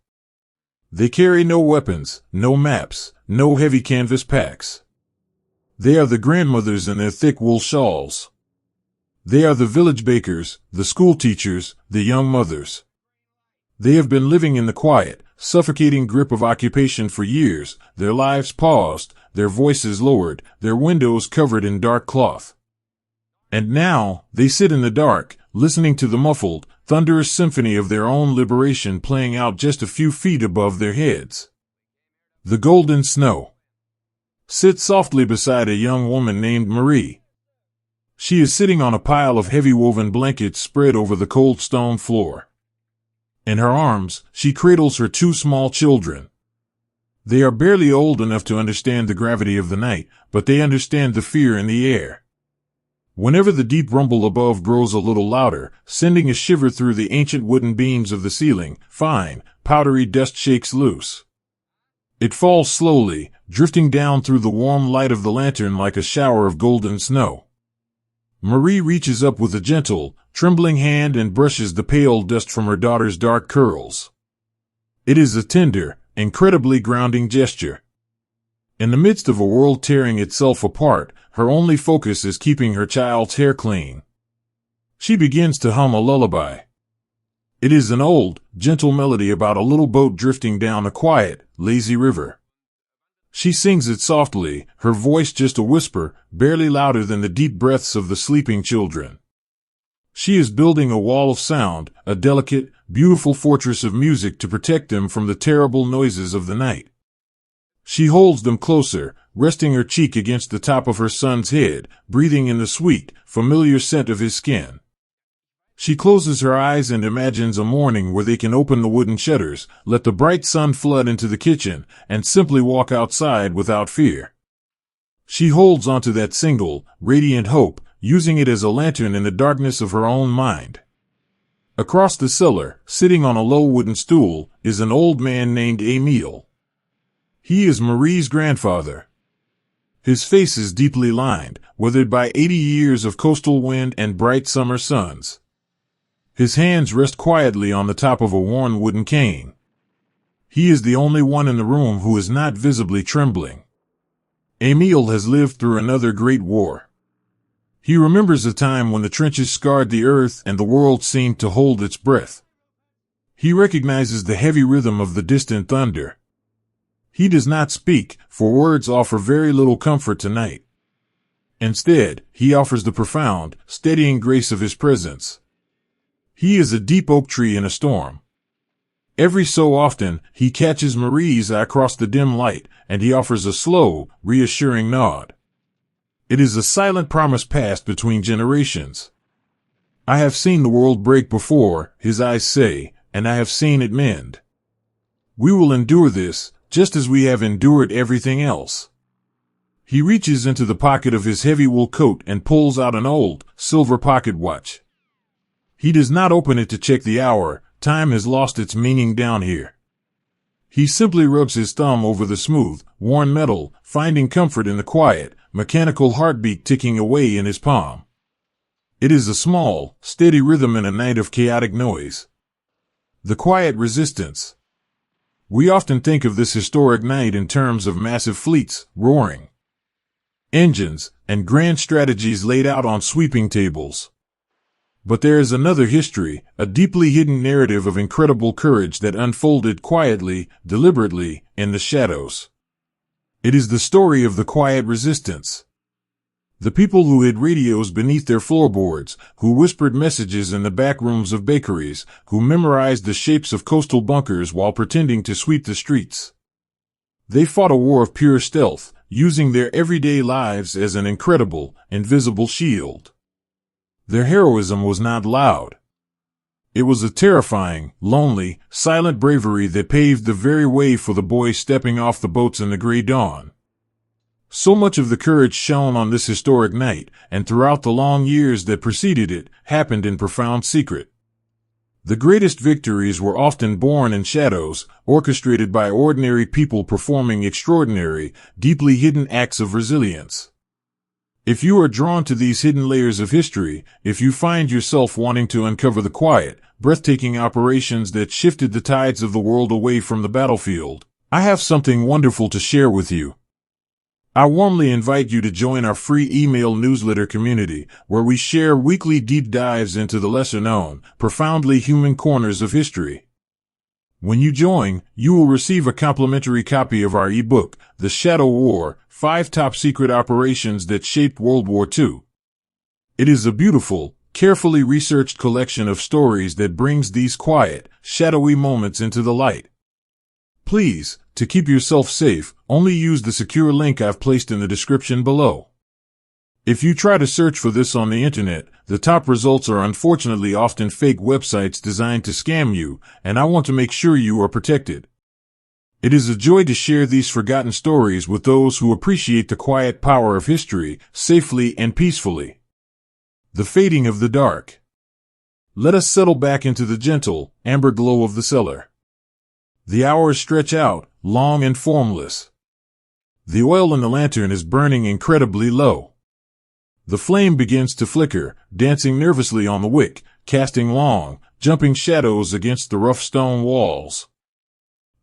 They carry no weapons, no maps, no heavy canvas packs. They are the grandmothers in their thick wool shawls. They are the village bakers, the school teachers, the young mothers. They have been living in the quiet, suffocating grip of occupation for years, their lives paused, their voices lowered, their windows covered in dark cloth. And now, they sit in the dark, listening to the muffled, thunderous symphony of their own liberation playing out just a few feet above their heads. The golden snow sits softly beside a young woman named Marie. She is sitting on a pile of heavy woven blankets spread over the cold stone floor. In her arms, she cradles her two small children. They are barely old enough to understand the gravity of the night, but they understand the fear in the air. Whenever the deep rumble above grows a little louder, sending a shiver through the ancient wooden beams of the ceiling, fine, powdery dust shakes loose. It falls slowly, drifting down through the warm light of the lantern like a shower of golden snow. Marie reaches up with a gentle, trembling hand and brushes the pale dust from her daughter's dark curls. It is a tender, incredibly grounding gesture. In the midst of a world tearing itself apart, her only focus is keeping her child's hair clean. She begins to hum a lullaby. It is an old, gentle melody about a little boat drifting down a quiet, lazy river. She sings it softly, her voice just a whisper, barely louder than the deep breaths of the sleeping children. She is building a wall of sound, a delicate, beautiful fortress of music to protect them from the terrible noises of the night. She holds them closer, resting her cheek against the top of her son's head, breathing in the sweet, familiar scent of his skin. She closes her eyes and imagines a morning where they can open the wooden shutters, let the bright sun flood into the kitchen, and simply walk outside without fear. She holds onto that single, radiant hope, using it as a lantern in the darkness of her own mind. Across the cellar, sitting on a low wooden stool, is an old man named Emile. He is Marie's grandfather. His face is deeply lined, weathered by 80 years of coastal wind and bright summer suns. His hands rest quietly on the top of a worn wooden cane. He is the only one in the room who is not visibly trembling. Emile has lived through another great war. He remembers a time when the trenches scarred the earth and the world seemed to hold its breath. He recognizes the heavy rhythm of the distant thunder. He does not speak, for words offer very little comfort tonight. Instead, he offers the profound, steadying grace of his presence. He is a deep oak tree in a storm. Every so often, he catches Marie's eye across the dim light, and he offers a slow, reassuring nod. It is a silent promise passed between generations. I have seen the world break before, his eyes say, and I have seen it mend. We will endure this, just as we have endured everything else. He reaches into the pocket of his heavy wool coat and pulls out an old, silver pocket watch. He does not open it to check the hour, time has lost its meaning down here. He simply rubs his thumb over the smooth, worn metal, finding comfort in the quiet, mechanical heartbeat ticking away in his palm. It is a small, steady rhythm in a night of chaotic noise. The quiet resistance. We often think of this historic night in terms of massive fleets, roaring engines, and grand strategies laid out on sweeping tables. But there is another history, a deeply hidden narrative of incredible courage that unfolded quietly, deliberately, in the shadows. It is the story of the quiet resistance. The people who hid radios beneath their floorboards, who whispered messages in the back rooms of bakeries, who memorized the shapes of coastal bunkers while pretending to sweep the streets. They fought a war of pure stealth, using their everyday lives as an incredible, invisible shield. Their heroism was not loud. It was a terrifying, lonely, silent bravery that paved the very way for the boys stepping off the boats in the gray dawn. So much of the courage shown on this historic night, and throughout the long years that preceded it, happened in profound secret. The greatest victories were often born in shadows, orchestrated by ordinary people performing extraordinary, deeply hidden acts of resilience. If you are drawn to these hidden layers of history, if you find yourself wanting to uncover the quiet, breathtaking operations that shifted the tides of the world away from the battlefield, I have something wonderful to share with you. I warmly invite you to join our free email newsletter community, where we share weekly deep dives into the lesser-known, profoundly human corners of history. When you join, you will receive a complimentary copy of our ebook, The Shadow War: 5 Top Secret Operations That Shaped World War II. It is a beautiful, carefully researched collection of stories that brings these quiet, shadowy moments into the light. Please, to keep yourself safe, only use the secure link I've placed in the description below. If you try to search for this on the internet, the top results are unfortunately often fake websites designed to scam you, and I want to make sure you are protected. It is a joy to share these forgotten stories with those who appreciate the quiet power of history, safely and peacefully. The fading of the dark. Let us settle back into the gentle, amber glow of the cellar. The hours stretch out, long and formless. The oil in the lantern is burning incredibly low. The flame begins to flicker, dancing nervously on the wick, casting long, jumping shadows against the rough stone walls.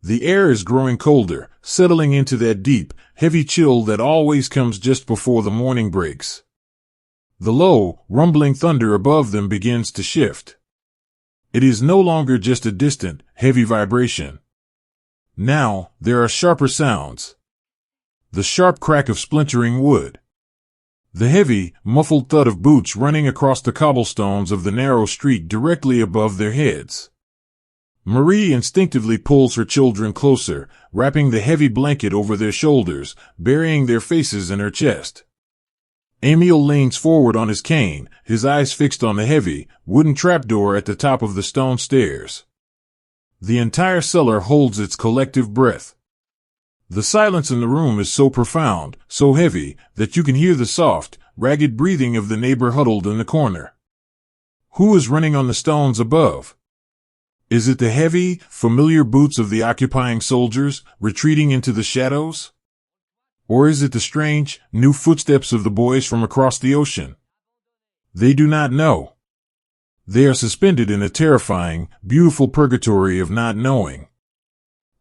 The air is growing colder, settling into that deep, heavy chill that always comes just before the morning breaks. The low, rumbling thunder above them begins to shift. It is no longer just a distant, heavy vibration. Now, there are sharper sounds. The sharp crack of splintering wood. The heavy, muffled thud of boots running across the cobblestones of the narrow street directly above their heads. Marie instinctively pulls her children closer, wrapping the heavy blanket over their shoulders, burying their faces in her chest. Emil leans forward on his cane, his eyes fixed on the heavy, wooden trapdoor at the top of the stone stairs. The entire cellar holds its collective breath. The silence in the room is so profound, so heavy, that you can hear the soft, ragged breathing of the neighbor huddled in the corner. Who is running on the stones above? Is it the heavy, familiar boots of the occupying soldiers, retreating into the shadows? Or is it the strange, new footsteps of the boys from across the ocean? They do not know. They are suspended in a terrifying, beautiful purgatory of not knowing.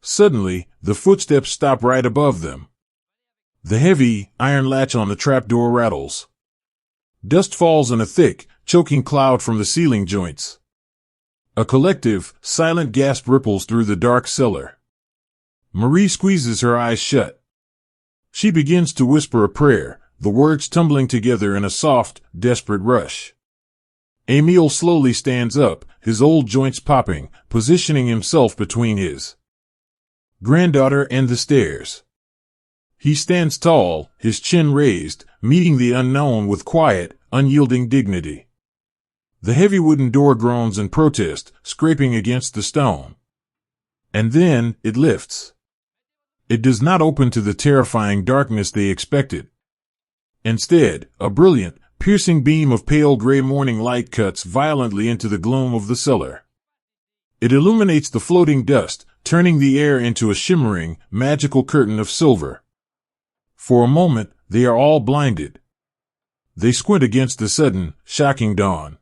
Suddenly, the footsteps stop right above them. The heavy, iron latch on the trapdoor rattles. Dust falls in a thick, choking cloud from the ceiling joints. A collective, silent gasp ripples through the dark cellar. Marie squeezes her eyes shut. She begins to whisper a prayer, the words tumbling together in a soft, desperate rush. Emil slowly stands up, his old joints popping, positioning himself between his granddaughter and the stairs. He stands tall, his chin raised, meeting the unknown with quiet, unyielding dignity. The heavy wooden door groans in protest, scraping against the stone. And then, it lifts. It does not open to the terrifying darkness they expected. Instead, a brilliant, piercing beam of pale gray morning light cuts violently into the gloom of the cellar. It illuminates the floating dust, turning the air into a shimmering, magical curtain of silver. For a moment, they are all blinded. They squint against the sudden, shocking dawn.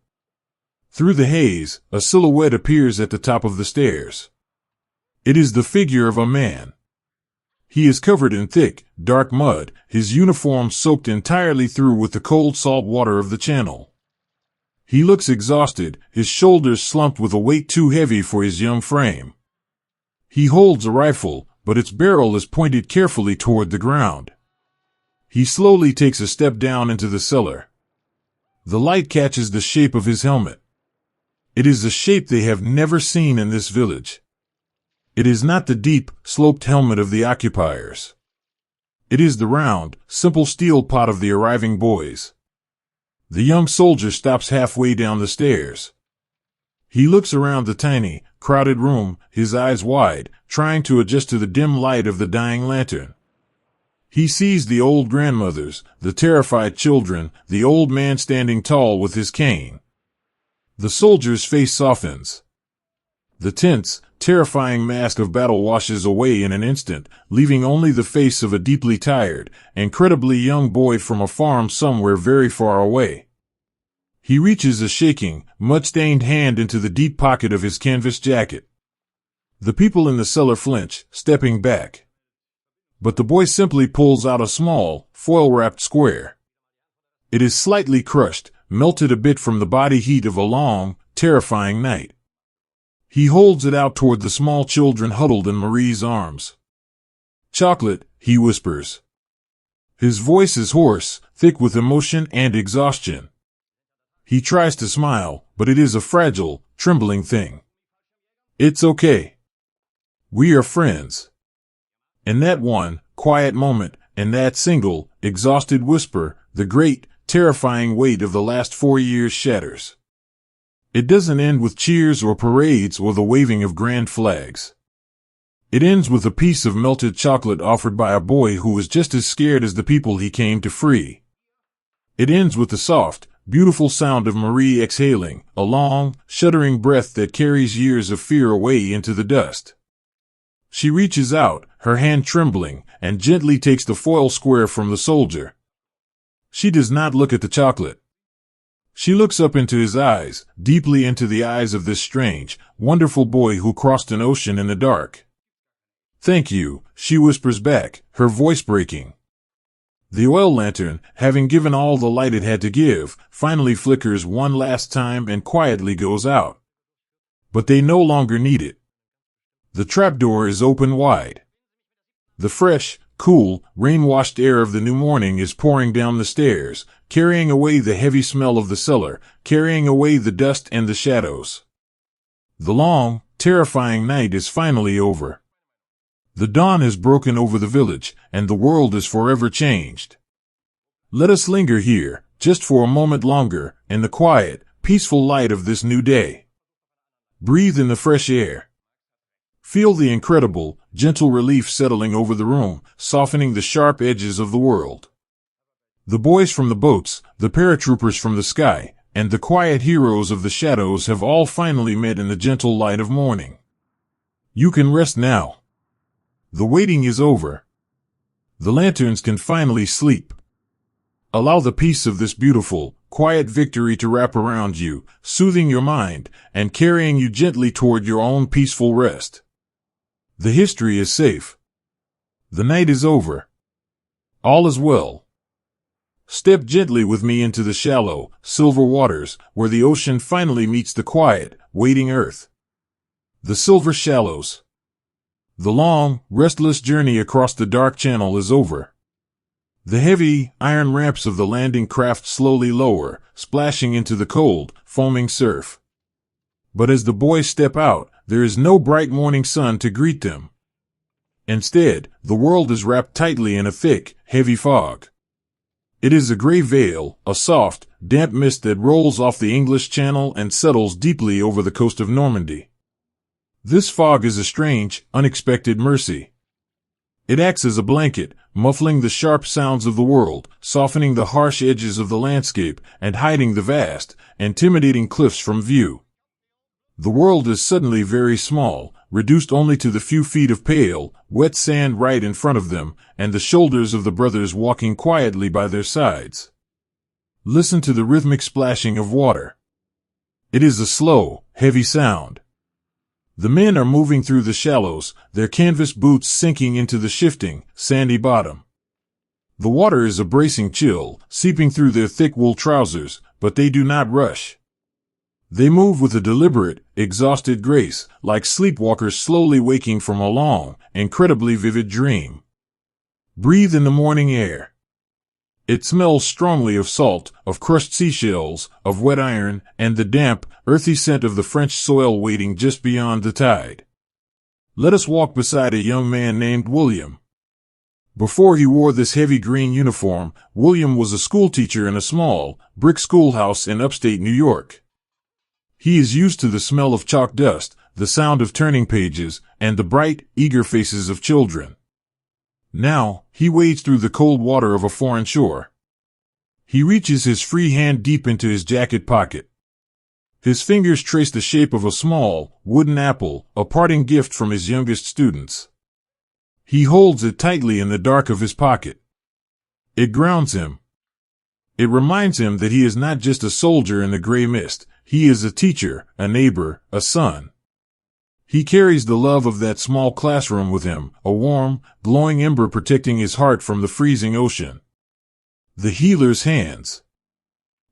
Through the haze, a silhouette appears at the top of the stairs. It is the figure of a man. He is covered in thick, dark mud, his uniform soaked entirely through with the cold salt water of the channel. He looks exhausted, his shoulders slumped with a weight too heavy for his young frame. He holds a rifle, but its barrel is pointed carefully toward the ground. He slowly takes a step down into the cellar. The light catches the shape of his helmet. It is a shape they have never seen in this village. It is not the deep, sloped helmet of the occupiers. It is the round, simple steel pot of the arriving boys. The young soldier stops halfway down the stairs. He looks around the tiny, crowded room, his eyes wide, trying to adjust to the dim light of the dying lantern. He sees the old grandmothers, the terrified children, the old man standing tall with his cane. The soldier's face softens. The tense, terrifying mask of battle washes away in an instant, leaving only the face of a deeply tired, incredibly young boy from a farm somewhere very far away. He reaches a shaking, mud-stained hand into the deep pocket of his canvas jacket. The people in the cellar flinch, stepping back. But the boy simply pulls out a small, foil-wrapped square. It is slightly crushed, melted a bit from the body heat of a long, terrifying night. He holds it out toward the small children huddled in Marie's arms. "Chocolate," he whispers. His voice is hoarse, thick with emotion and exhaustion. He tries to smile, but it is a fragile, trembling thing. "It's okay. We are friends." In that one, quiet moment, in that single, exhausted whisper, the great, terrifying weight of the last 4 years shatters. It doesn't end with cheers or parades or the waving of grand flags. It ends with a piece of melted chocolate offered by a boy who was just as scared as the people he came to free. It ends with the soft, beautiful sound of Marie exhaling, a long, shuddering breath that carries years of fear away into the dust. She reaches out, her hand trembling, and gently takes the foil square from the soldier. She does not look at the chocolate. She looks up into his eyes, deeply into the eyes of this strange, wonderful boy who crossed an ocean in the dark. "Thank you," she whispers back, her voice breaking. The oil lantern, having given all the light it had to give, finally flickers one last time and quietly goes out. But they no longer need it. The trapdoor is open wide. The fresh, cool, rain-washed air of the new morning is pouring down the stairs, carrying away the heavy smell of the cellar, carrying away the dust and the shadows. The long, terrifying night is finally over. The dawn has broken over the village, and the world is forever changed. Let us linger here, just for a moment longer, in the quiet, peaceful light of this new day. Breathe in the fresh air. Feel the incredible, gentle relief settling over the room, softening the sharp edges of the world. The boys from the boats, the paratroopers from the sky, and the quiet heroes of the shadows have all finally met in the gentle light of morning. You can rest now. The waiting is over. The lanterns can finally sleep. Allow the peace of this beautiful, quiet victory to wrap around you, soothing your mind, and carrying you gently toward your own peaceful rest. The history is safe. The night is over. All is well. Step gently with me into the shallow, silver waters, where the ocean finally meets the quiet, waiting earth. The silver shallows. The long, restless journey across the dark channel is over. The heavy, iron ramps of the landing craft slowly lower, splashing into the cold, foaming surf. But as the boys step out, there is no bright morning sun to greet them. Instead, the world is wrapped tightly in a thick, heavy fog. It is a gray veil, a soft, damp mist that rolls off the English Channel and settles deeply over the coast of Normandy. This fog is a strange, unexpected mercy. It acts as a blanket, muffling the sharp sounds of the world, softening the harsh edges of the landscape, and hiding the vast, intimidating cliffs from view. The world is suddenly very small, reduced only to the few feet of pale, wet sand right in front of them, and the shoulders of the brothers walking quietly by their sides. Listen to the rhythmic splashing of water. It is a slow, heavy sound. The men are moving through the shallows, their canvas boots sinking into the shifting, sandy bottom. The water is a bracing chill, seeping through their thick wool trousers, but they do not rush. They move with a deliberate, exhausted grace, like sleepwalkers slowly waking from a long, incredibly vivid dream. Breathe in the morning air. It smells strongly of salt, of crushed seashells, of wet iron, and the damp, earthy scent of the French soil waiting just beyond the tide. Let us walk beside a young man named William. Before he wore this heavy green uniform, William was a schoolteacher in a small, brick schoolhouse in upstate New York. He is used to the smell of chalk dust, the sound of turning pages, and the bright, eager faces of children. Now, he wades through the cold water of a foreign shore. He reaches his free hand deep into his jacket pocket. His fingers trace the shape of a small, wooden apple, a parting gift from his youngest students. He holds it tightly in the dark of his pocket. It grounds him. It reminds him that he is not just a soldier in the gray mist, he is a teacher, a neighbor, a son. He carries the love of that small classroom with him, a warm, glowing ember protecting his heart from the freezing ocean. The healer's hands.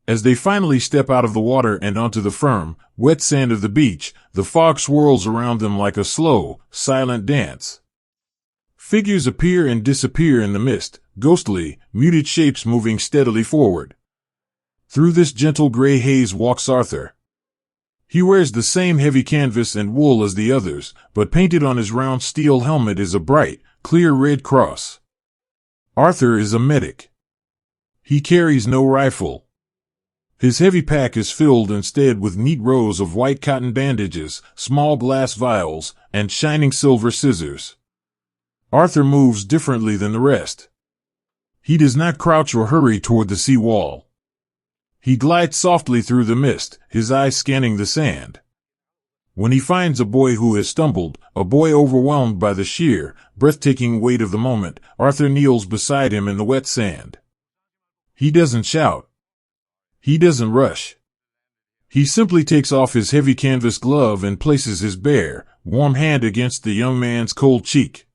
As they finally step out of the water and onto the firm, wet sand of the beach, the fog swirls around them like a slow, silent dance. Figures appear and disappear in the mist, ghostly, muted shapes moving steadily forward. Through this gentle gray haze walks Arthur. He wears the same heavy canvas and wool as the others, but painted on his round steel helmet is a bright, clear red cross. Arthur is a medic. He carries no rifle. His heavy pack is filled instead with neat rows of white cotton bandages, small glass vials, and shining silver scissors. Arthur moves differently than the rest. He does not crouch or hurry toward the sea wall. He glides softly through the mist, his eyes scanning the sand. When he finds a boy who has stumbled, a boy overwhelmed by the sheer, breathtaking weight of the moment, Arthur kneels beside him in the wet sand. He doesn't shout. He doesn't rush. He simply takes off his heavy canvas glove and places his bare, warm hand against the young man's cold cheek.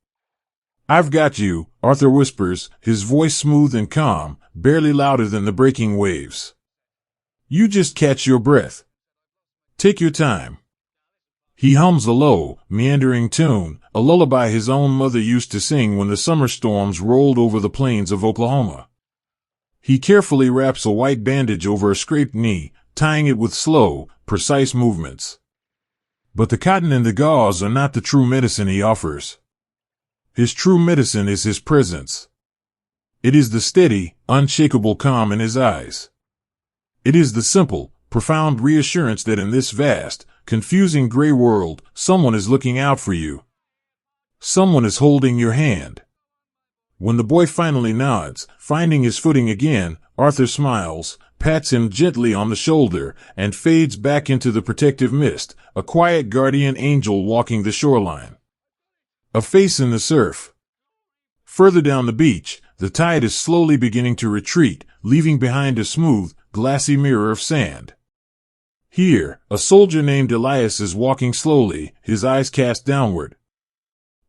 "I've got you," Arthur whispers, his voice smooth and calm, barely louder than the breaking waves. "You just catch your breath. Take your time." He hums a low, meandering tune, a lullaby his own mother used to sing when the summer storms rolled over the plains of Oklahoma. He carefully wraps a white bandage over a scraped knee, tying it with slow, precise movements. But the cotton and the gauze are not the true medicine he offers. His true medicine is his presence. It is the steady, unshakable calm in his eyes. It is the simple, profound reassurance that in this vast, confusing gray world, someone is looking out for you. Someone is holding your hand. When the boy finally nods, finding his footing again, Arthur smiles, pats him gently on the shoulder, and fades back into the protective mist, a quiet guardian angel walking the shoreline. A face in the surf. Further down the beach, the tide is slowly beginning to retreat, leaving behind a smooth, glassy mirror of sand. Here, a soldier named Elias is walking slowly, his eyes cast downward.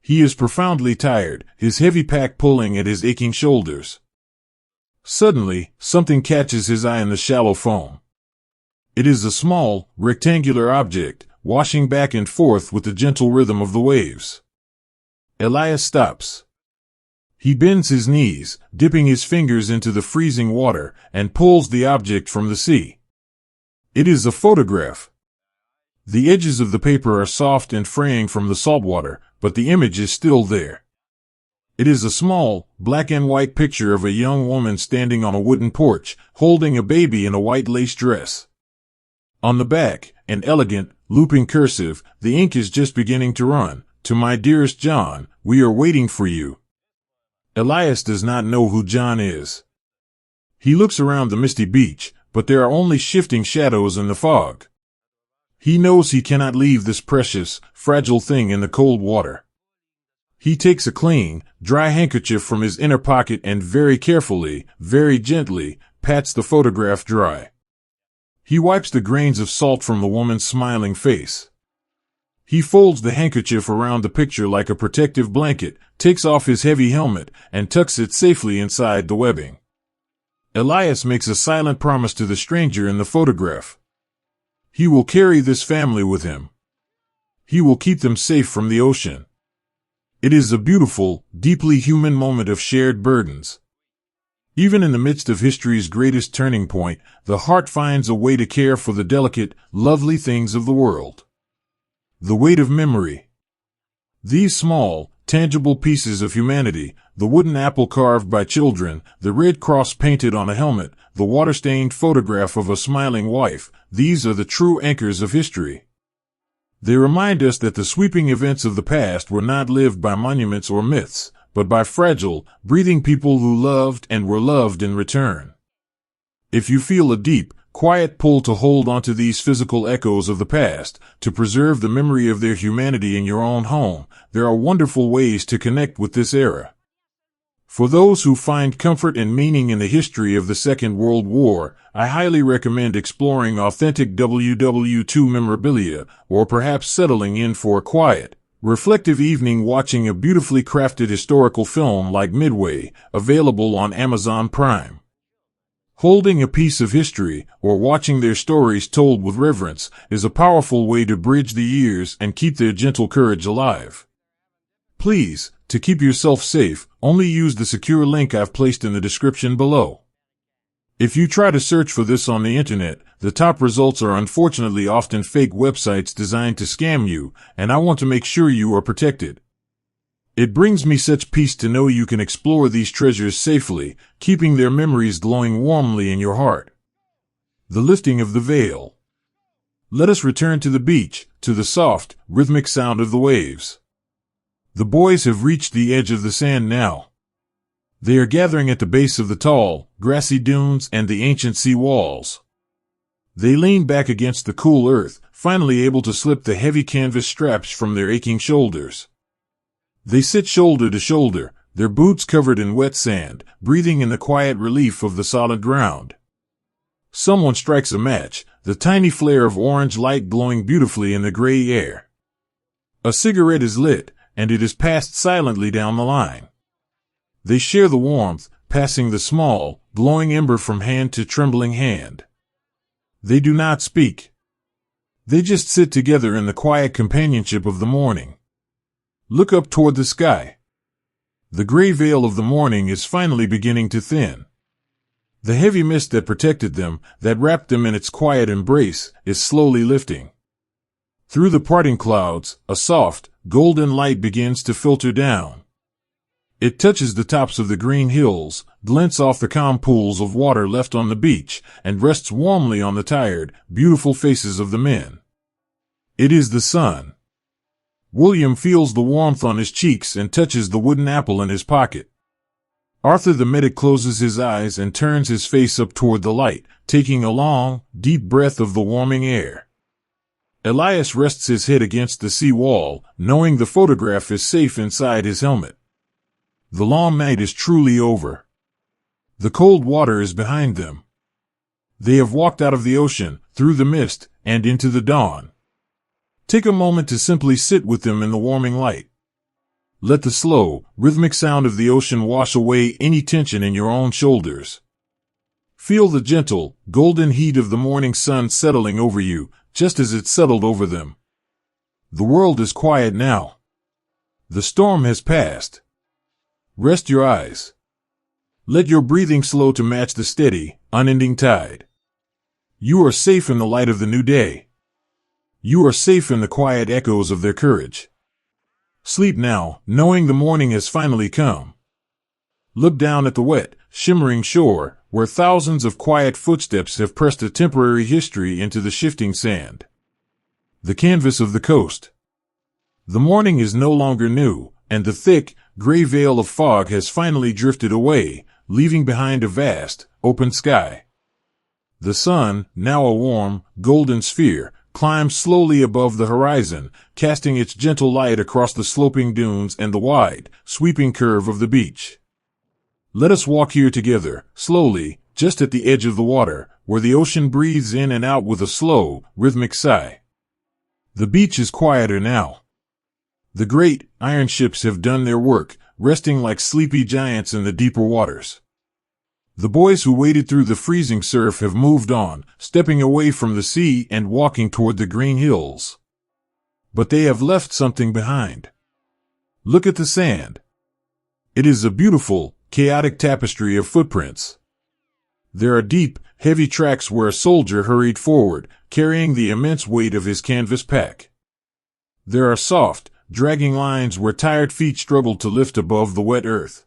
He is profoundly tired, his heavy pack pulling at his aching shoulders. Suddenly, something catches his eye in the shallow foam. It is a small, rectangular object, washing back and forth with the gentle rhythm of the waves. Elias stops. He bends his knees, dipping his fingers into the freezing water, and pulls the object from the sea. It is a photograph. The edges of the paper are soft and fraying from the salt water, but the image is still there. It is a small, black and white picture of a young woman standing on a wooden porch, holding a baby in a white lace dress. On the back, an elegant, looping cursive, the ink is just beginning to run. "To my dearest John, we are waiting for you." Elias does not know who John is. He looks around the misty beach, but there are only shifting shadows in the fog. He knows he cannot leave this precious, fragile thing in the cold water. He takes a clean, dry handkerchief from his inner pocket and very carefully, very gently, pats the photograph dry. He wipes the grains of salt from the woman's smiling face. He folds the handkerchief around the picture like a protective blanket, takes off his heavy helmet, and tucks it safely inside the webbing. Elias makes a silent promise to the stranger in the photograph. He will carry this family with him. He will keep them safe from the ocean. It is a beautiful, deeply human moment of shared burdens. Even in the midst of history's greatest turning point, the heart finds a way to care for the delicate, lovely things of the world. The weight of memory. These small, tangible pieces of humanity, the wooden apple carved by children, the red cross painted on a helmet, the water-stained photograph of a smiling wife, these are the true anchors of history. They remind us that the sweeping events of the past were not lived by monuments or myths, but by fragile, breathing people who loved and were loved in return. If you feel a deep, quiet pull to hold onto these physical echoes of the past, to preserve the memory of their humanity in your own home, there are wonderful ways to connect with this era. For those who find comfort and meaning in the history of the Second World War, I highly recommend exploring authentic WWII memorabilia, or perhaps settling in for a quiet, reflective evening watching a beautifully crafted historical film like Midway, available on Amazon Prime. Holding a piece of history, or watching their stories told with reverence, is a powerful way to bridge the years and keep their gentle courage alive. Please, to keep yourself safe, only use the secure link I've placed in the description below. If you try to search for this on the internet, the top results are unfortunately often fake websites designed to scam you, and I want to make sure you are protected. It brings me such peace to know you can explore these treasures safely, keeping their memories glowing warmly in your heart. The lifting of the veil. Let us return to the beach, to the soft, rhythmic sound of the waves. The boys have reached the edge of the sand now. They are gathering at the base of the tall, grassy dunes and the ancient sea walls. They lean back against the cool earth, finally able to slip the heavy canvas straps from their aching shoulders. They sit shoulder to shoulder, their boots covered in wet sand, breathing in the quiet relief of the solid ground. Someone strikes a match, the tiny flare of orange light glowing beautifully in the gray air. A cigarette is lit, and it is passed silently down the line. They share the warmth, passing the small, glowing ember from hand to trembling hand. They do not speak. They just sit together in the quiet companionship of the morning. Look up toward the sky. The gray veil of the morning is finally beginning to thin. The heavy mist that protected them, that wrapped them in its quiet embrace, is slowly lifting. Through the parting clouds, a soft, golden light begins to filter down. It touches the tops of the green hills, glints off the calm pools of water left on the beach, and rests warmly on the tired, beautiful faces of the men. It is the sun. William feels the warmth on his cheeks and touches the wooden apple in his pocket. Arthur the medic closes his eyes and turns his face up toward the light, taking a long, deep breath of the warming air. Elias rests his head against the sea wall, knowing the photograph is safe inside his helmet. The long night is truly over. The cold water is behind them. They have walked out of the ocean, through the mist, and into the dawn. Take a moment to simply sit with them in the warming light. Let the slow, rhythmic sound of the ocean wash away any tension in your own shoulders. Feel the gentle, golden heat of the morning sun settling over you, just as it settled over them. The world is quiet now. The storm has passed. Rest your eyes. Let your breathing slow to match the steady, unending tide. You are safe in the light of the new day. You are safe in the quiet echoes of their courage. Sleep now, knowing the morning has finally come. Look down at the wet, shimmering shore, where thousands of quiet footsteps have pressed a temporary history into the shifting sand. The canvas of the coast. The morning is no longer new, and the thick, gray veil of fog has finally drifted away, leaving behind a vast, open sky. The sun, now a warm, golden sphere, climbs slowly above the horizon, casting its gentle light across the sloping dunes and the wide, sweeping curve of the beach. Let us walk here together, slowly, just at the edge of the water, where the ocean breathes in and out with a slow, rhythmic sigh. The beach is quieter now. The great, iron ships have done their work, resting like sleepy giants in the deeper waters. The boys who waded through the freezing surf have moved on, stepping away from the sea and walking toward the green hills. But they have left something behind. Look at the sand. It is a beautiful, chaotic tapestry of footprints. There are deep, heavy tracks where a soldier hurried forward, carrying the immense weight of his canvas pack. There are soft, dragging lines where tired feet struggle to lift above the wet earth.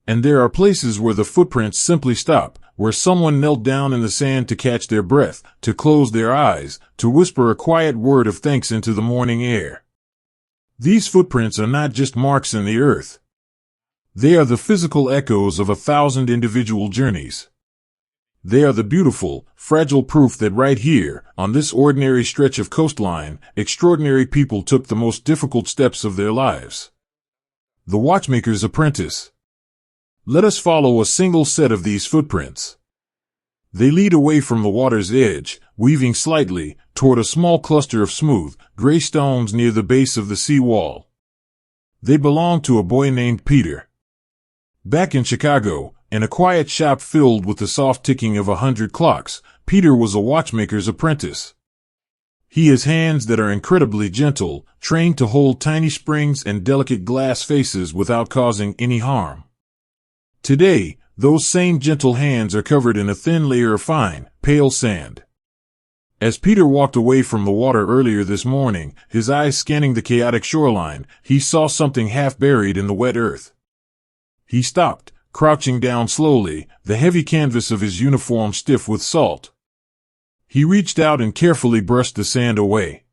And there are places where the footprints simply stop, where someone knelt down in the sand to catch their breath, to close their eyes, to whisper a quiet word of thanks into the morning air. These footprints are not just marks in the earth. They are the physical echoes of 1,000 individual journeys. They are the beautiful, fragile proof that right here, on this ordinary stretch of coastline, extraordinary people took the most difficult steps of their lives. The watchmaker's apprentice. Let us follow a single set of these footprints. They lead away from the water's edge, weaving slightly, toward a small cluster of smooth, gray stones near the base of the sea wall. They belong to a boy named Peter. Back in Chicago, in a quiet shop filled with the soft ticking of 100 clocks, Peter was a watchmaker's apprentice. He has hands that are incredibly gentle, trained to hold tiny springs and delicate glass faces without causing any harm. Today, those same gentle hands are covered in a thin layer of fine, pale sand. As Peter walked away from the water earlier this morning, his eyes scanning the chaotic shoreline, he saw something half buried in the wet earth. He stopped, crouching down slowly, the heavy canvas of his uniform stiff with salt. He reached out and carefully brushed the sand away.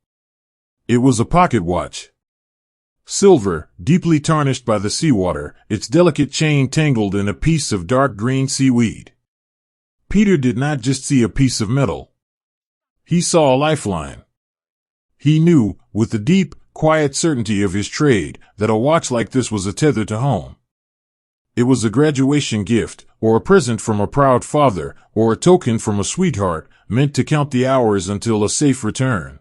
It was a pocket watch. Silver, deeply tarnished by the seawater, its delicate chain tangled in a piece of dark green seaweed. Peter did not just see a piece of metal. He saw a lifeline. He knew, with the deep, quiet certainty of his trade, that a watch like this was a tether to home. It was a graduation gift, or a present from a proud father, or a token from a sweetheart, meant to count the hours until a safe return.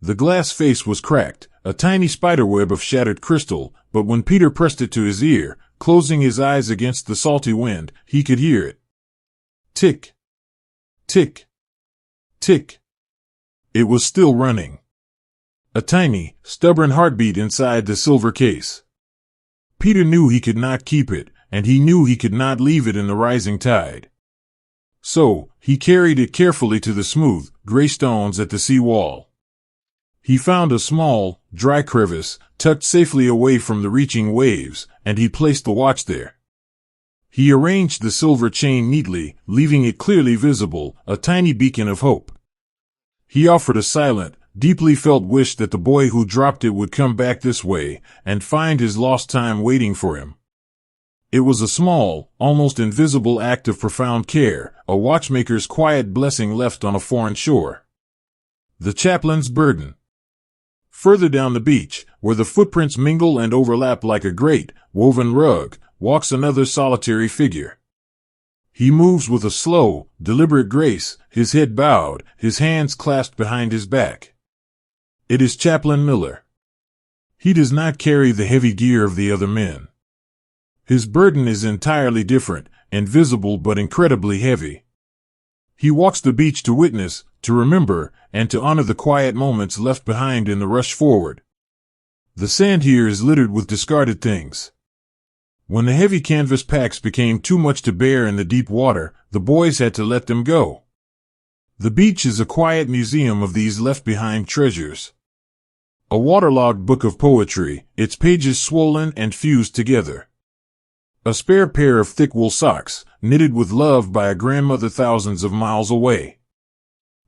The glass face was cracked, a tiny spiderweb of shattered crystal, but when Peter pressed it to his ear, closing his eyes against the salty wind, he could hear it. Tick. Tick. Tick. It was still running. A tiny, stubborn heartbeat inside the silver case. Peter knew he could not keep it, and he knew he could not leave it in the rising tide. So, he carried it carefully to the smooth, gray stones at the sea wall. He found a small, dry crevice, tucked safely away from the reaching waves, and he placed the watch there. He arranged the silver chain neatly, leaving it clearly visible, a tiny beacon of hope. He offered a silent, deeply felt wish that the boy who dropped it would come back this way, and find his lost time waiting for him. It was a small, almost invisible act of profound care, a watchmaker's quiet blessing left on a foreign shore. The chaplain's burden. Further down the beach, where the footprints mingle and overlap like a great, woven rug, walks another solitary figure. He moves with a slow, deliberate grace, his head bowed, his hands clasped behind his back. It is Chaplain Miller. He does not carry the heavy gear of the other men. His burden is entirely different, invisible but incredibly heavy. He walks the beach to witness, to remember, and to honor the quiet moments left behind in the rush forward. The sand here is littered with discarded things. When the heavy canvas packs became too much to bear in the deep water, the boys had to let them go. The beach is a quiet museum of these left-behind treasures. A waterlogged book of poetry, its pages swollen and fused together. A spare pair of thick wool socks, knitted with love by a grandmother thousands of miles away.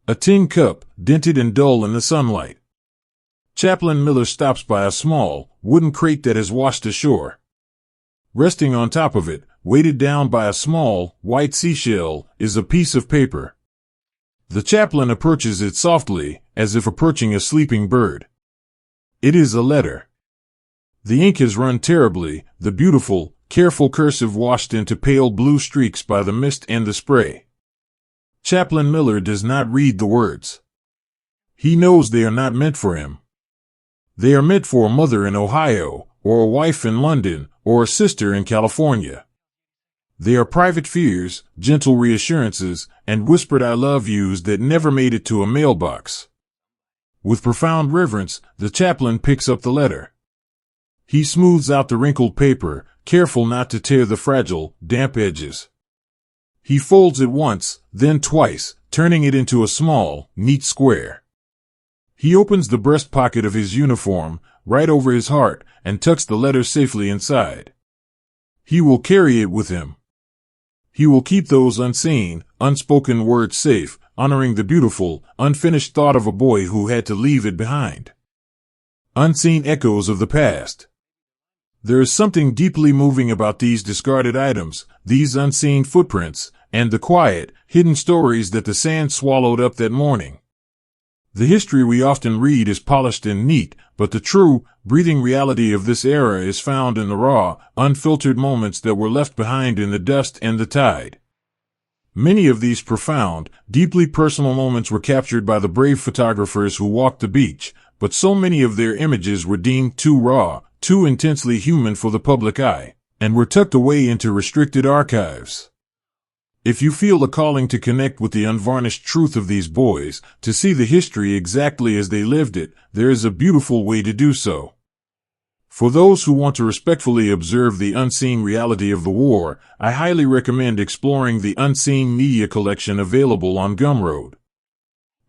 A tin cup, dented and dull in the sunlight. Chaplain Miller stops by a small, wooden crate that has washed ashore. Resting on top of it, weighted down by a small, white seashell, is a piece of paper. The chaplain approaches it softly, as if approaching a sleeping bird. It is a letter. The ink has run terribly, the beautiful, careful cursive washed into pale blue streaks by the mist and the spray. Chaplain Miller does not read the words. He knows they are not meant for him. They are meant for a mother in Ohio, or a wife in London, or a sister in California. They are private fears, gentle reassurances, and whispered I love yous that never made it to a mailbox. With profound reverence, the chaplain picks up the letter. He smooths out the wrinkled paper, careful not to tear the fragile, damp edges. He folds it once, then twice, turning it into a small, neat square. He opens the breast pocket of his uniform, right over his heart, and tucks the letter safely inside. He will carry it with him. He will keep those unseen, unspoken words safe, honoring the beautiful, unfinished thought of a boy who had to leave it behind. Unseen echoes of the past. There is something deeply moving about these discarded items, these unseen footprints, and the quiet, hidden stories that the sand swallowed up that morning. The history we often read is polished and neat, but the true, breathing reality of this era is found in the raw, unfiltered moments that were left behind in the dust and the tide. Many of these profound, deeply personal moments were captured by the brave photographers who walked the beach, but so many of their images were deemed too raw, too intensely human for the public eye, and were tucked away into restricted archives. If you feel a calling to connect with the unvarnished truth of these boys, to see the history exactly as they lived it, there is a beautiful way to do so. For those who want to respectfully observe the unseen reality of the war, I highly recommend exploring the Unseen Media Collection available on Gumroad.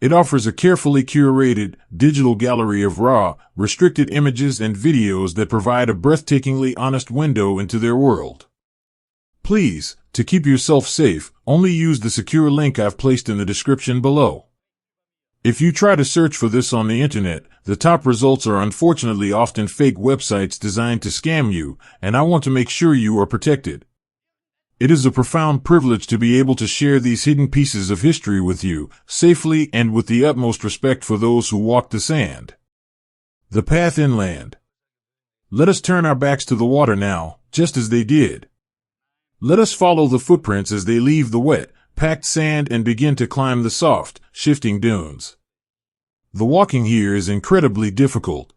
It offers a carefully curated, digital gallery of raw, restricted images and videos that provide a breathtakingly honest window into their world. Please, to keep yourself safe, only use the secure link I've placed in the description below. If you try to search for this on the internet, the top results are unfortunately often fake websites designed to scam you, and I want to make sure you are protected. It is a profound privilege to be able to share these hidden pieces of history with you, safely and with the utmost respect for those who walk the sand. The path inland. Let us turn our backs to the water now, just as they did. Let us follow the footprints as they leave the wet, packed sand and begin to climb the soft, shifting dunes. The walking here is incredibly difficult.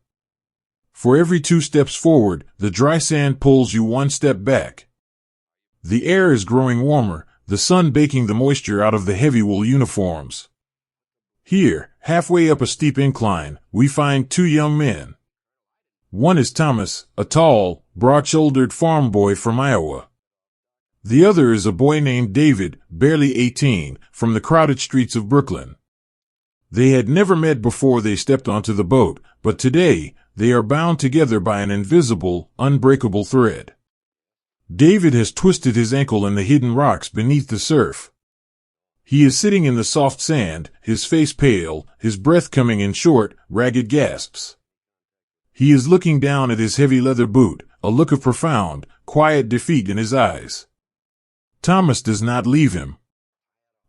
For every 2 steps forward, the dry sand pulls you 1 step back. The air is growing warmer, the sun baking the moisture out of the heavy wool uniforms. Here, halfway up a steep incline, we find 2 young men. One is Thomas, a tall, broad-shouldered farm boy from Iowa. The other is a boy named David, barely 18, from the crowded streets of Brooklyn. They had never met before they stepped onto the boat, but today, they are bound together by an invisible, unbreakable thread. David has twisted his ankle in the hidden rocks beneath the surf. He is sitting in the soft sand, his face pale, his breath coming in short, ragged gasps. He is looking down at his heavy leather boot, a look of profound, quiet defeat in his eyes. Thomas does not leave him.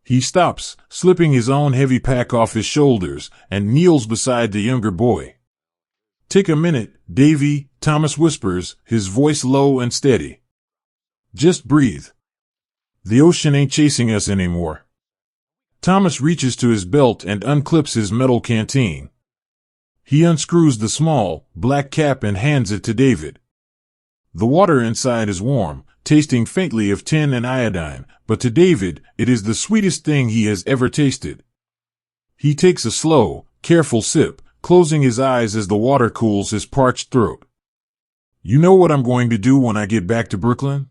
He stops, slipping his own heavy pack off his shoulders, and kneels beside the younger boy. "Take a minute, Davy," Thomas whispers, his voice low and steady. "Just breathe. The ocean ain't chasing us anymore." Thomas reaches to his belt and unclips his metal canteen. He unscrews the small, black cap and hands it to David. The water inside is warm, tasting faintly of tin and iodine, but to David, it is the sweetest thing he has ever tasted. He takes a slow, careful sip, closing his eyes as the water cools his parched throat. "You know what I'm going to do when I get back to Brooklyn?"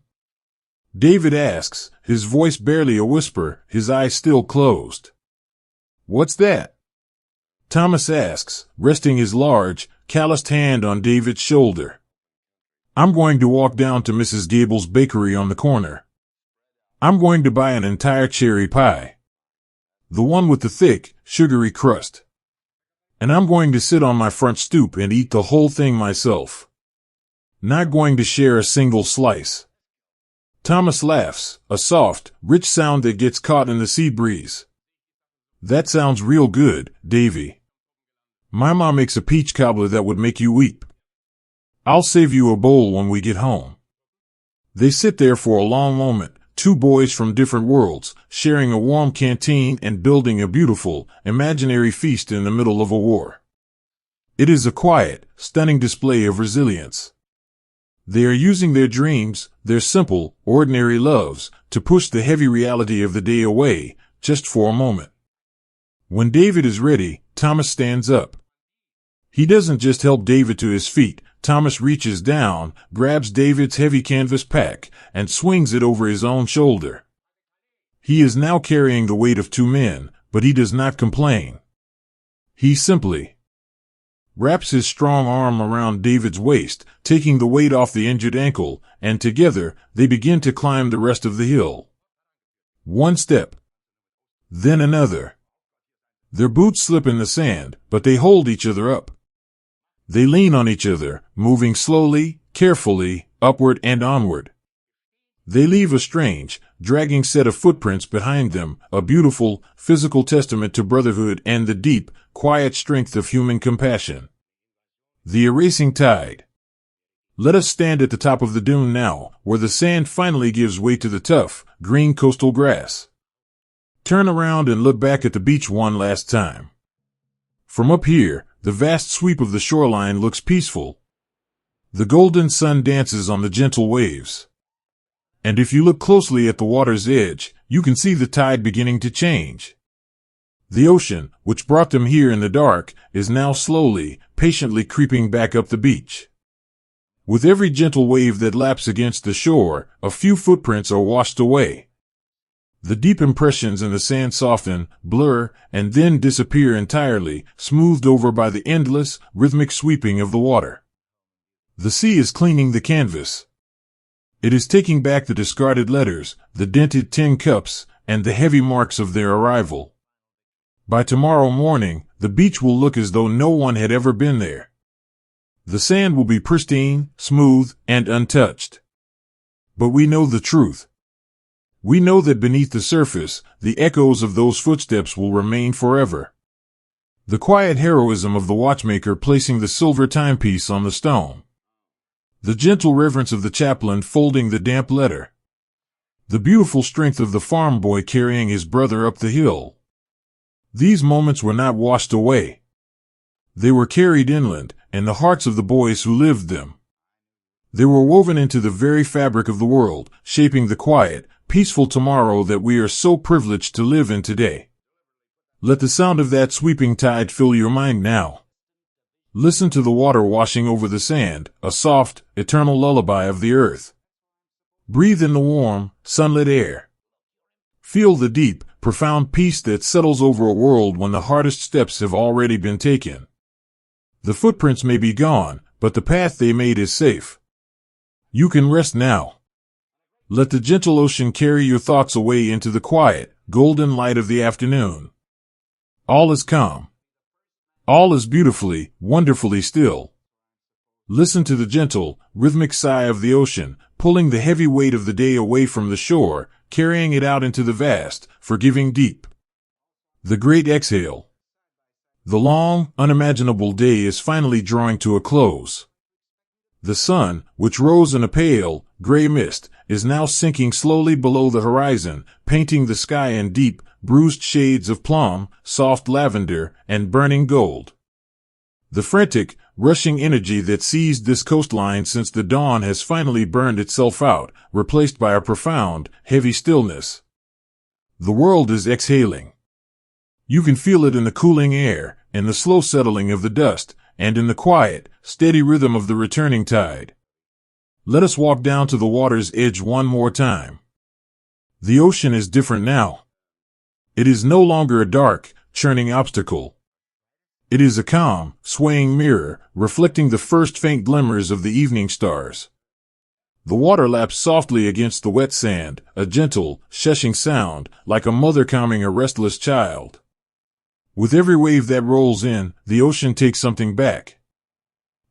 David asks, his voice barely a whisper, his eyes still closed. "What's that?" Thomas asks, resting his large, calloused hand on David's shoulder. "I'm going to walk down to Mrs. Gable's bakery on the corner. I'm going to buy an entire cherry pie. The one with the thick, sugary crust. And I'm going to sit on my front stoop and eat the whole thing myself. Not going to share a single slice." Thomas laughs, a soft, rich sound that gets caught in the sea breeze. That sounds real good, Davy. My mom makes a peach cobbler that would make you weep. I'll save you a bowl when we get home. They sit there for a long moment, two boys from different worlds, sharing a warm canteen and building a beautiful, imaginary feast in the middle of a war. It is a quiet, stunning display of resilience. They are using their dreams, their simple, ordinary loves, to push the heavy reality of the day away, just for a moment. When David is ready, Thomas stands up. He doesn't just help David to his feet. Thomas reaches down, grabs David's heavy canvas pack, and swings it over his own shoulder. He is now carrying the weight of two men, but he does not complain. He simply wraps his strong arm around David's waist, taking the weight off the injured ankle, and together they begin to climb the rest of the hill. One step, then another. Their boots slip in the sand, but they hold each other up. They lean on each other, moving slowly, carefully, upward and onward. They leave a strange, dragging set of footprints behind them, a beautiful, physical testament to brotherhood and the deep, quiet strength of human compassion. The erasing tide. Let us stand at the top of the dune now, where the sand finally gives way to the tough, green coastal grass. Turn around and look back at the beach one last time. From up here, the vast sweep of the shoreline looks peaceful. The golden sun dances on the gentle waves. And if you look closely at the water's edge, you can see the tide beginning to change. The ocean, which brought them here in the dark, is now slowly, patiently creeping back up the beach. With every gentle wave that laps against the shore, a few footprints are washed away. The deep impressions in the sand soften, blur, and then disappear entirely, smoothed over by the endless, rhythmic sweeping of the water. The sea is cleaning the canvas. It is taking back the discarded letters, the dented tin cups, and the heavy marks of their arrival. By tomorrow morning, the beach will look as though no one had ever been there. The sand will be pristine, smooth, and untouched. But we know the truth. We know that beneath the surface, the echoes of those footsteps will remain forever. The quiet heroism of the watchmaker placing the silver timepiece on the stone. The gentle reverence of the chaplain folding the damp letter. The beautiful strength of the farm boy carrying his brother up the hill. These moments were not washed away. They were carried inland, in the hearts of the boys who lived them. They were woven into the very fabric of the world, shaping the quiet, peaceful tomorrow that we are so privileged to live in today. Let the sound of that sweeping tide fill your mind now. Listen to the water washing over the sand, a soft, eternal lullaby of the earth. Breathe in the warm, sunlit air. Feel the deep, profound peace that settles over a world when the hardest steps have already been taken. The footprints may be gone, but the path they made is safe. You can rest now. Let the gentle ocean carry your thoughts away into the quiet, golden light of the afternoon. All is calm. All is beautifully, wonderfully still. Listen to the gentle, rhythmic sigh of the ocean, pulling the heavy weight of the day away from the shore, carrying it out into the vast, forgiving deep. The great exhale. The long, unimaginable day is finally drawing to a close. The sun, which rose in a pale, gray mist, is now sinking slowly below the horizon, painting the sky in deep, bruised shades of plum, soft lavender, and burning gold. The frantic, rushing energy that seized this coastline since the dawn has finally burned itself out, replaced by a profound, heavy stillness. The world is exhaling. You can feel it in the cooling air, in the slow settling of the dust, and in the quiet, steady rhythm of the returning tide. Let us walk down to the water's edge one more time. The ocean is different now. It is no longer a dark, churning obstacle. It is a calm, swaying mirror, reflecting the first faint glimmers of the evening stars. The water laps softly against the wet sand, a gentle, shushing sound, like a mother calming a restless child. With every wave that rolls in, the ocean takes something back.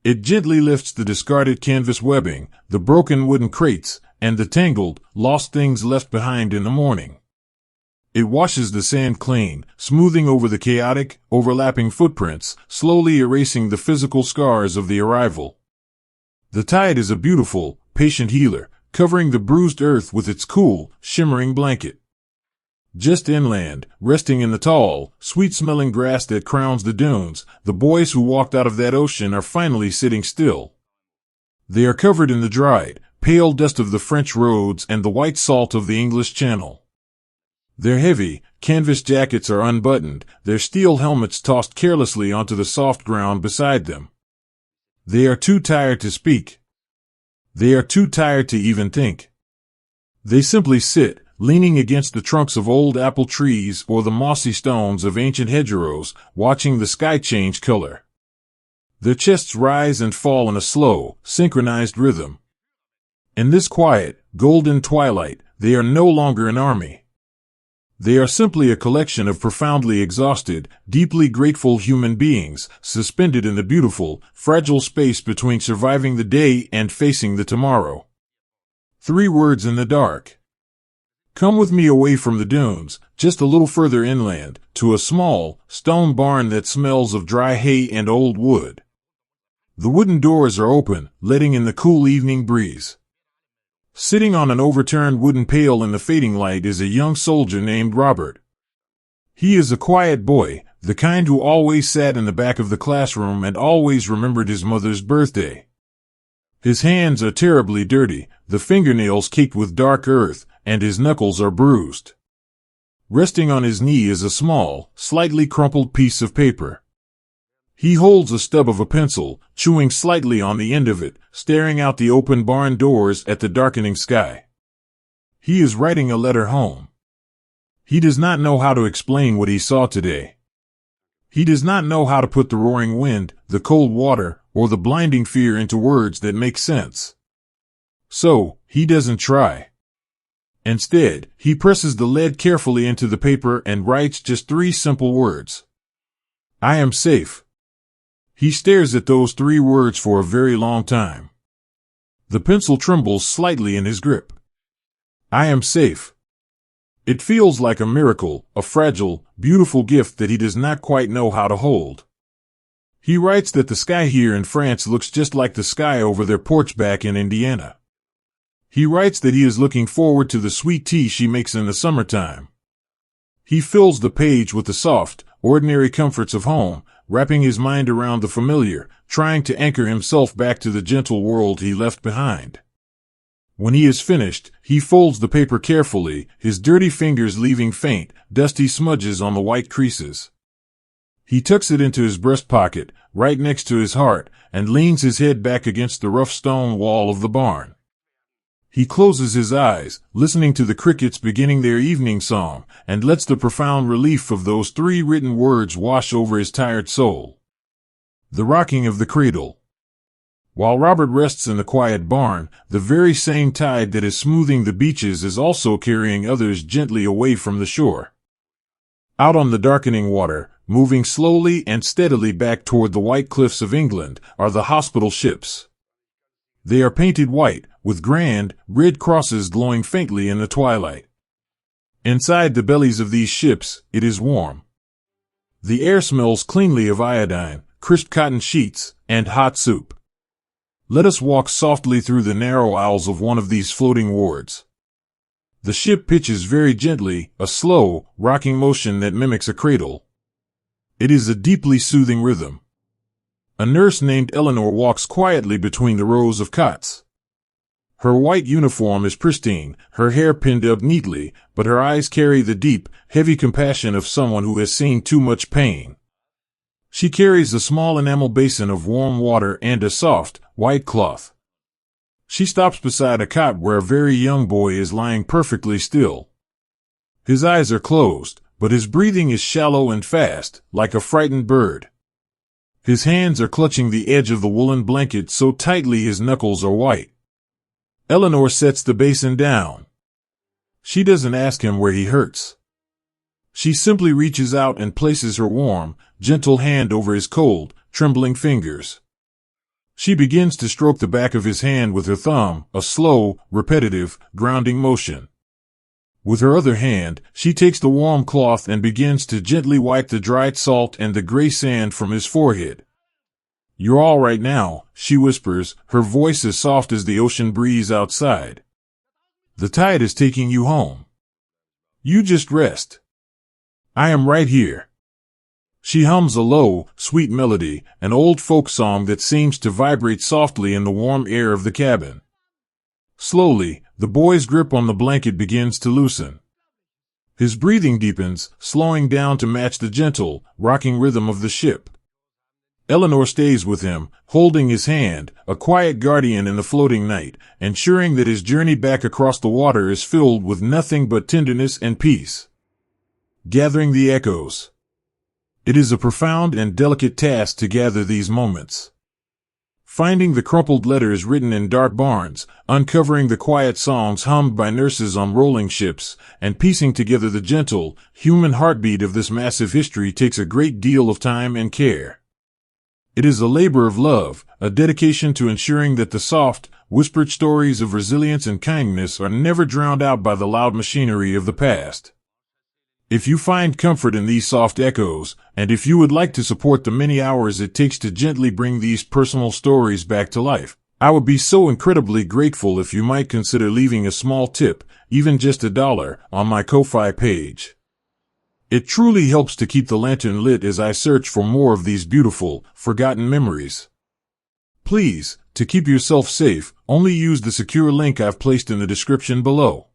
It gently lifts the discarded canvas webbing, the broken wooden crates, and the tangled, lost things left behind in the morning. It washes the sand clean, smoothing over the chaotic, overlapping footprints, slowly erasing the physical scars of the arrival. The tide is a beautiful, patient healer, covering the bruised earth with its cool, shimmering blanket. Just inland, resting in the tall, sweet-smelling grass that crowns the dunes, the boys who walked out of that ocean are finally sitting still. They are covered in the dried, pale dust of the French roads and the white salt of the English Channel. Their heavy, canvas jackets are unbuttoned, their steel helmets tossed carelessly onto the soft ground beside them. They are too tired to speak. They are too tired to even think. They simply sit, leaning against the trunks of old apple trees or the mossy stones of ancient hedgerows, watching the sky change color. Their chests rise and fall in a slow, synchronized rhythm. In this quiet, golden twilight, they are no longer an army. They are simply a collection of profoundly exhausted, deeply grateful human beings, suspended in the beautiful, fragile space between surviving the day and facing the tomorrow. 3 words in the dark. Come with me away from the dunes, just a little further inland, to a small, stone barn that smells of dry hay and old wood. The wooden doors are open, letting in the cool evening breeze. Sitting on an overturned wooden pail in the fading light is a young soldier named Robert. He is a quiet boy, the kind who always sat in the back of the classroom and always remembered his mother's birthday. His hands are terribly dirty, the fingernails caked with dark earth, and his knuckles are bruised. Resting on his knee is a small, slightly crumpled piece of paper. He holds a stub of a pencil, chewing slightly on the end of it, staring out the open barn doors at the darkening sky. He is writing a letter home. He does not know how to explain what he saw today. He does not know how to put the roaring wind, the cold water, or the blinding fear into words that make sense. So, he doesn't try. Instead, he presses the lead carefully into the paper and writes just 3 simple words. I am safe. He stares at those 3 words for a very long time. The pencil trembles slightly in his grip. I am safe. It feels like a miracle, a fragile, beautiful gift that he does not quite know how to hold. He writes that the sky here in France looks just like the sky over their porch back in Indiana. He writes that he is looking forward to the sweet tea she makes in the summertime. He fills the page with the soft, ordinary comforts of home, wrapping his mind around the familiar, trying to anchor himself back to the gentle world he left behind. When he is finished, he folds the paper carefully, his dirty fingers leaving faint, dusty smudges on the white creases. He tucks it into his breast pocket, right next to his heart, and leans his head back against the rough stone wall of the barn. He closes his eyes, listening to the crickets beginning their evening song, and lets the profound relief of those 3 written words wash over his tired soul. The rocking of the cradle. While Robert rests in the quiet barn, the very same tide that is smoothing the beaches is also carrying others gently away from the shore. Out on the darkening water, moving slowly and steadily back toward the white cliffs of England, are the hospital ships. They are painted white, with grand, red crosses glowing faintly in the twilight. Inside the bellies of these ships, it is warm. The air smells cleanly of iodine, crisp cotton sheets, and hot soup. Let us walk softly through the narrow aisles of one of these floating wards. The ship pitches very gently, a slow, rocking motion that mimics a cradle. It is a deeply soothing rhythm. A nurse named Eleanor walks quietly between the rows of cots. Her white uniform is pristine, her hair pinned up neatly, but her eyes carry the deep, heavy compassion of someone who has seen too much pain. She carries a small enamel basin of warm water and a soft, white cloth. She stops beside a cot where a very young boy is lying perfectly still. His eyes are closed, but his breathing is shallow and fast, like a frightened bird. His hands are clutching the edge of the woolen blanket so tightly his knuckles are white. Eleanor sets the basin down. She doesn't ask him where he hurts. She simply reaches out and places her warm, gentle hand over his cold, trembling fingers. She begins to stroke the back of his hand with her thumb, a slow, repetitive, grounding motion. With her other hand, she takes the warm cloth and begins to gently wipe the dried salt and the gray sand from his forehead. "You're all right now," she whispers, her voice as soft as the ocean breeze outside. "The tide is taking you home. You just rest. I am right here." She hums a low, sweet melody, an old folk song that seems to vibrate softly in the warm air of the cabin. Slowly, the boy's grip on the blanket begins to loosen. His breathing deepens, slowing down to match the gentle, rocking rhythm of the ship. Eleanor stays with him, holding his hand, a quiet guardian in the floating night, ensuring that his journey back across the water is filled with nothing but tenderness and peace. Gathering the echoes. It is a profound and delicate task to gather these moments. Finding the crumpled letters written in dark barns, uncovering the quiet songs hummed by nurses on rolling ships, and piecing together the gentle, human heartbeat of this massive history takes a great deal of time and care. It is a labor of love, a dedication to ensuring that the soft, whispered stories of resilience and kindness are never drowned out by the loud machinery of the past. If you find comfort in these soft echoes, and if you would like to support the many hours it takes to gently bring these personal stories back to life, I would be so incredibly grateful if you might consider leaving a small tip, even just $1, on my Ko-Fi page. It truly helps to keep the lantern lit as I search for more of these beautiful, forgotten memories. Please, to keep yourself safe, only use the secure link I've placed in the description below.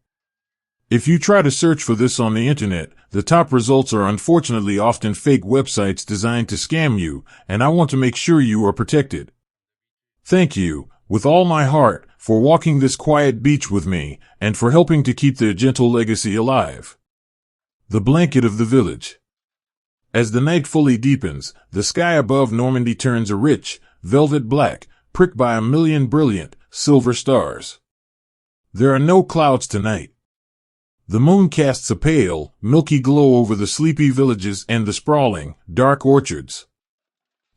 If you try to search for this on the internet, the top results are unfortunately often fake websites designed to scam you, and I want to make sure you are protected. Thank you, with all my heart, for walking this quiet beach with me, and for helping to keep their gentle legacy alive. The blanket of the village. As the night fully deepens, the sky above Normandy turns a rich, velvet black, pricked by a million brilliant, silver stars. There are no clouds tonight. The moon casts a pale, milky glow over the sleepy villages and the sprawling, dark orchards.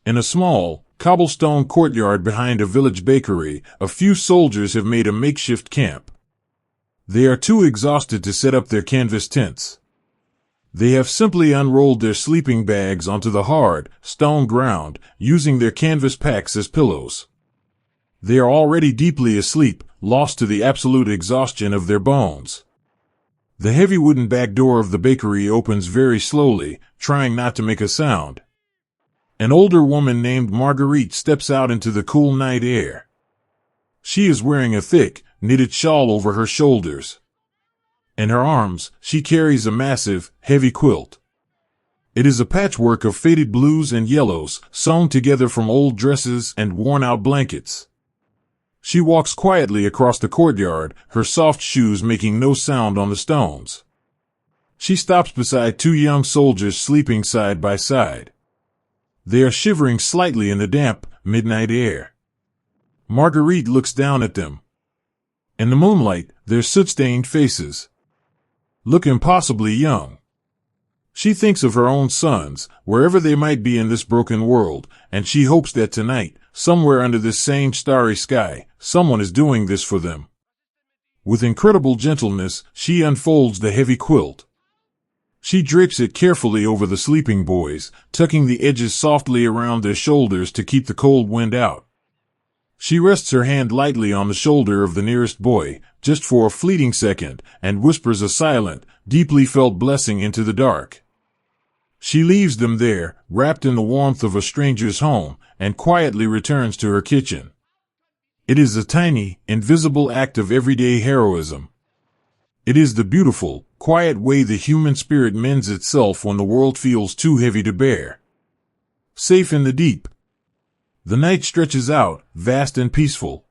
In a small, cobblestone courtyard behind a village bakery, a few soldiers have made a makeshift camp. They are too exhausted to set up their canvas tents. They have simply unrolled their sleeping bags onto the hard, stone ground, using their canvas packs as pillows. They are already deeply asleep, lost to the absolute exhaustion of their bones. The heavy wooden back door of the bakery opens very slowly, trying not to make a sound. An older woman named Marguerite steps out into the cool night air. She is wearing a thick, knitted shawl over her shoulders. In her arms, she carries a massive, heavy quilt. It is a patchwork of faded blues and yellows, sewn together from old dresses and worn-out blankets. She walks quietly across the courtyard, her soft shoes making no sound on the stones. She stops beside two young soldiers sleeping side by side. They are shivering slightly in the damp, midnight air. Marguerite looks down at them. In the moonlight, their soot-stained faces look impossibly young. She thinks of her own sons, wherever they might be in this broken world, and she hopes that tonight, somewhere under this same starry sky, someone is doing this for them. With incredible gentleness, she unfolds the heavy quilt. She drapes it carefully over the sleeping boys, tucking the edges softly around their shoulders to keep the cold wind out. She rests her hand lightly on the shoulder of the nearest boy, just for a fleeting second, and whispers a silent, deeply felt blessing into the dark. She leaves them there, wrapped in the warmth of a stranger's home, and quietly returns to her kitchen. It is a tiny, invisible act of everyday heroism. It is the beautiful, quiet way the human spirit mends itself when the world feels too heavy to bear. Safe in the deep. The night stretches out, vast and peaceful.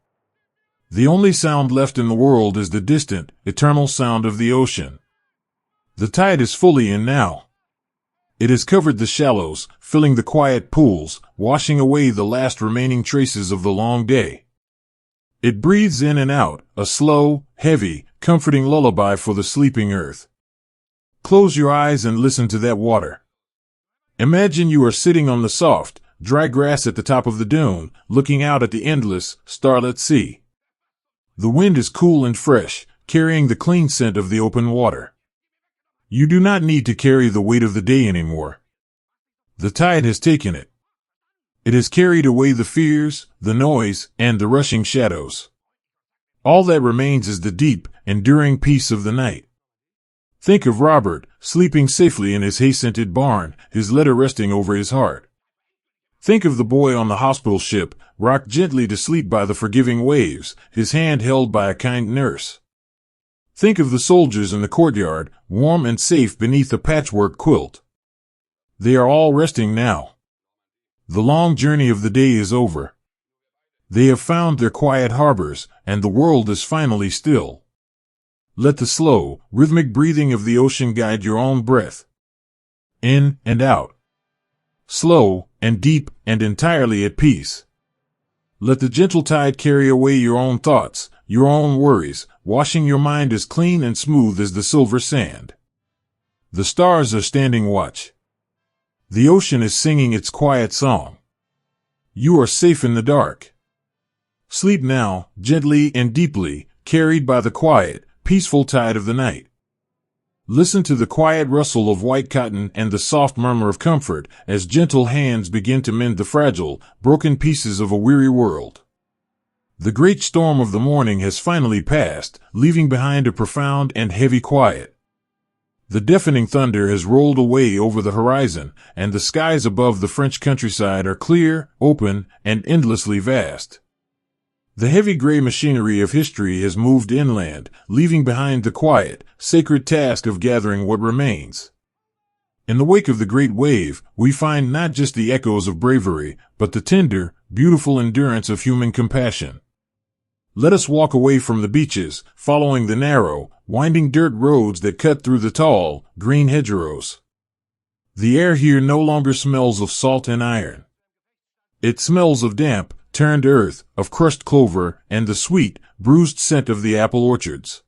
The only sound left in the world is the distant, eternal sound of the ocean. The tide is fully in now. It has covered the shallows, filling the quiet pools, washing away the last remaining traces of the long day. It breathes in and out, a slow, heavy, comforting lullaby for the sleeping earth. Close your eyes and listen to that water. Imagine you are sitting on the soft, dry grass at the top of the dune, looking out at the endless, starlit sea. The wind is cool and fresh, carrying the clean scent of the open water. You do not need to carry the weight of the day anymore. The tide has taken it. It has carried away the fears, the noise, and the rushing shadows. All that remains is the deep, enduring peace of the night. Think of Robert, sleeping safely in his hay-scented barn, his letter resting over his heart. Think of the boy on the hospital ship, rocked gently to sleep by the forgiving waves, his hand held by a kind nurse. Think of the soldiers in the courtyard, warm and safe beneath a patchwork quilt. They are all resting now. The long journey of the day is over. They have found their quiet harbors, and the world is finally still. Let the slow, rhythmic breathing of the ocean guide your own breath. In and out. Slow, and deep, and entirely at peace. Let the gentle tide carry away your own thoughts, your own worries, washing your mind as clean and smooth as the silver sand. The stars are standing watch. The ocean is singing its quiet song. You are safe in the dark. Sleep now, gently and deeply, carried by the quiet, peaceful tide of the night. Listen to the quiet rustle of white cotton and the soft murmur of comfort as gentle hands begin to mend the fragile, broken pieces of a weary world. The great storm of the morning has finally passed, leaving behind a profound and heavy quiet. The deafening thunder has rolled away over the horizon, and the skies above the French countryside are clear, open, and endlessly vast. The heavy gray machinery of history has moved inland, leaving behind the quiet, sacred task of gathering what remains. In the wake of the great wave, we find not just the echoes of bravery, but the tender, beautiful endurance of human compassion. Let us walk away from the beaches, following the narrow, winding dirt roads that cut through the tall, green hedgerows. The air here no longer smells of salt and iron. It smells of damp, turned earth, of crushed clover, and the sweet, bruised scent of the apple orchards.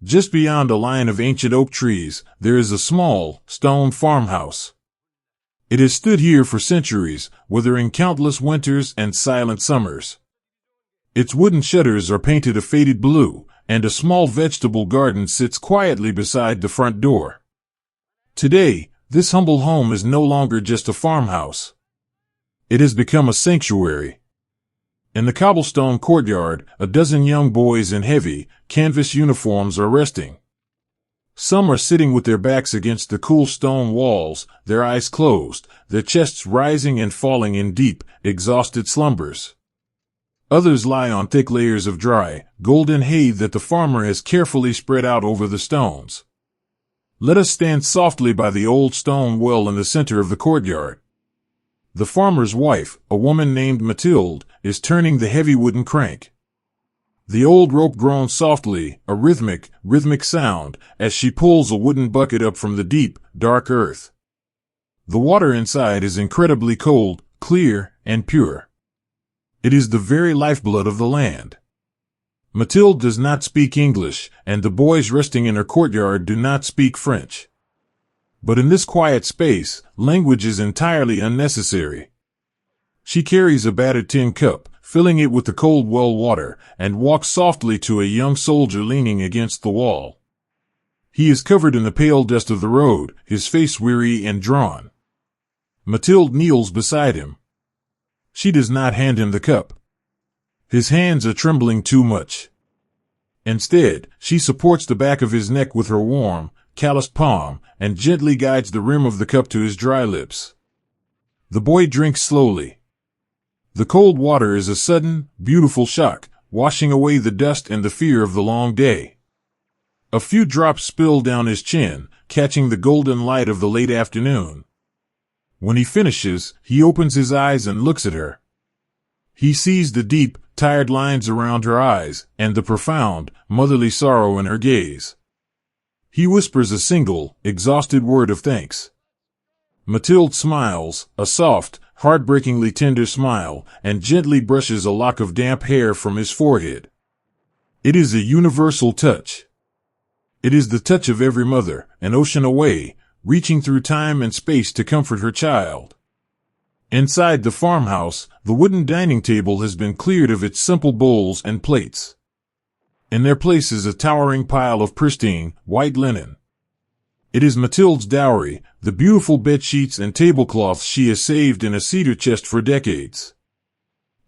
Just beyond a line of ancient oak trees, there is a small, stone farmhouse. It has stood here for centuries, weathering countless winters and silent summers. Its wooden shutters are painted a faded blue, and a small vegetable garden sits quietly beside the front door. Today, this humble home is no longer just a farmhouse. It has become a sanctuary. In the cobblestone courtyard, a dozen young boys in heavy, canvas uniforms are resting. Some are sitting with their backs against the cool stone walls, their eyes closed, their chests rising and falling in deep, exhausted slumbers. Others lie on thick layers of dry, golden hay that the farmer has carefully spread out over the stones. Let us stand softly by the old stone well in the center of the courtyard. The farmer's wife, a woman named Mathilde, is turning the heavy wooden crank. The old rope groans softly, a rhythmic sound, as she pulls a wooden bucket up from the deep, dark earth. The water inside is incredibly cold, clear, and pure. It is the very lifeblood of the land. Mathilde does not speak English, and the boys resting in her courtyard do not speak French. But in this quiet space, language is entirely unnecessary. She carries a battered tin cup, filling it with the cold well water, and walks softly to a young soldier leaning against the wall. He is covered in the pale dust of the road, his face weary and drawn. Mathilde kneels beside him. She does not hand him the cup. His hands are trembling too much. Instead, she supports the back of his neck with her warm, calloused palm, and gently guides the rim of the cup to his dry lips. The boy drinks slowly. The cold water is a sudden, beautiful shock, washing away the dust and the fear of the long day. A few drops spill down his chin, catching the golden light of the late afternoon. When he finishes, he opens his eyes and looks at her. He sees the deep, tired lines around her eyes, and the profound, motherly sorrow in her gaze. He whispers a single, exhausted word of thanks. Mathilde smiles, a soft, heartbreakingly tender smile, and gently brushes a lock of damp hair from his forehead. It is a universal touch. It is the touch of every mother, an ocean away, reaching through time and space to comfort her child. Inside the farmhouse, the wooden dining table has been cleared of its simple bowls and plates. In their place is a towering pile of pristine, white linen. It is Mathilde's dowry, the beautiful bedsheets and tablecloths she has saved in a cedar chest for decades.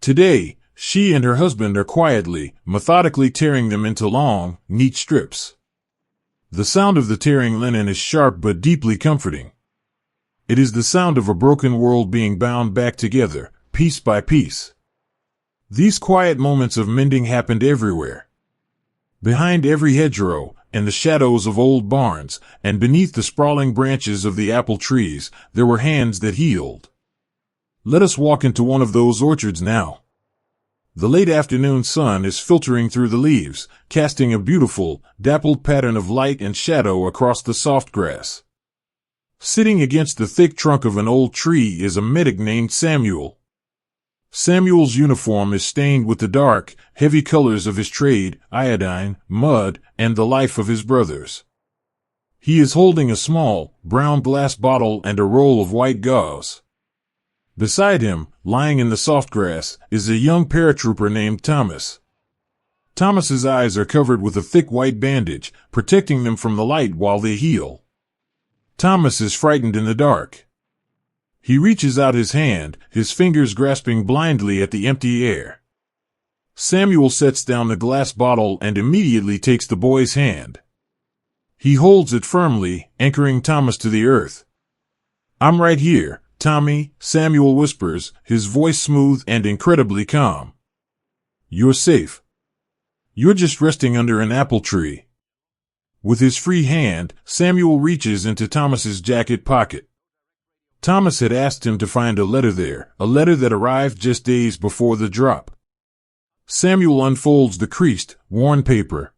Today, she and her husband are quietly, methodically tearing them into long, neat strips. The sound of the tearing linen is sharp but deeply comforting. It is the sound of a broken world being bound back together, piece by piece. These quiet moments of mending happened everywhere. Behind every hedgerow, in the shadows of old barns, and beneath the sprawling branches of the apple trees, there were hands that healed. Let us walk into one of those orchards now. The late afternoon sun is filtering through the leaves, casting a beautiful, dappled pattern of light and shadow across the soft grass. Sitting against the thick trunk of an old tree is a medic named Samuel. Samuel's uniform is stained with the dark, heavy colors of his trade, iodine, mud, and the life of his brothers. He is holding a small, brown glass bottle and a roll of white gauze. Beside him, lying in the soft grass, is a young paratrooper named Thomas. Thomas's eyes are covered with a thick white bandage, protecting them from the light while they heal. Thomas is frightened in the dark. He reaches out his hand, his fingers grasping blindly at the empty air. Samuel sets down the glass bottle and immediately takes the boy's hand. He holds it firmly, anchoring Thomas to the earth. "I'm right here, Tommy," Samuel whispers, his voice smooth and incredibly calm. "You're safe. You're just resting under an apple tree." With his free hand, Samuel reaches into Thomas's jacket pocket. Thomas had asked him to find a letter there, a letter that arrived just days before the drop. Samuel unfolds the creased, worn paper.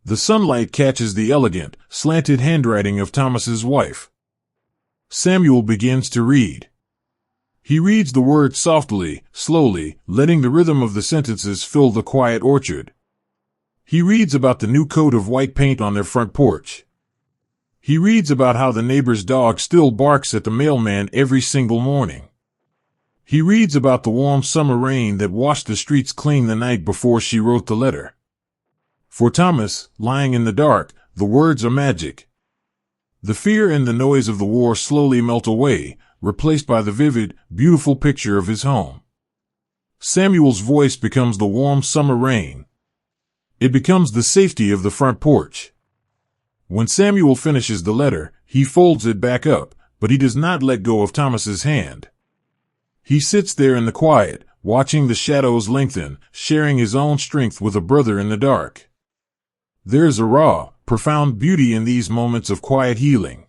The sunlight catches the elegant, slanted handwriting of Thomas's wife. Samuel begins to read. He reads the words softly, slowly, letting the rhythm of the sentences fill the quiet orchard. He reads about the new coat of white paint on their front porch. He reads about how the neighbor's dog still barks at the mailman every single morning. He reads about the warm summer rain that washed the streets clean the night before she wrote the letter. For Thomas, lying in the dark, the words are magic. The fear and the noise of the war slowly melt away, replaced by the vivid, beautiful picture of his home. Samuel's voice becomes the warm summer rain. It becomes the safety of the front porch. When Samuel finishes the letter, he folds it back up, but he does not let go of Thomas's hand. He sits there in the quiet, watching the shadows lengthen, sharing his own strength with a brother in the dark. There is a raw, profound beauty in these moments of quiet healing.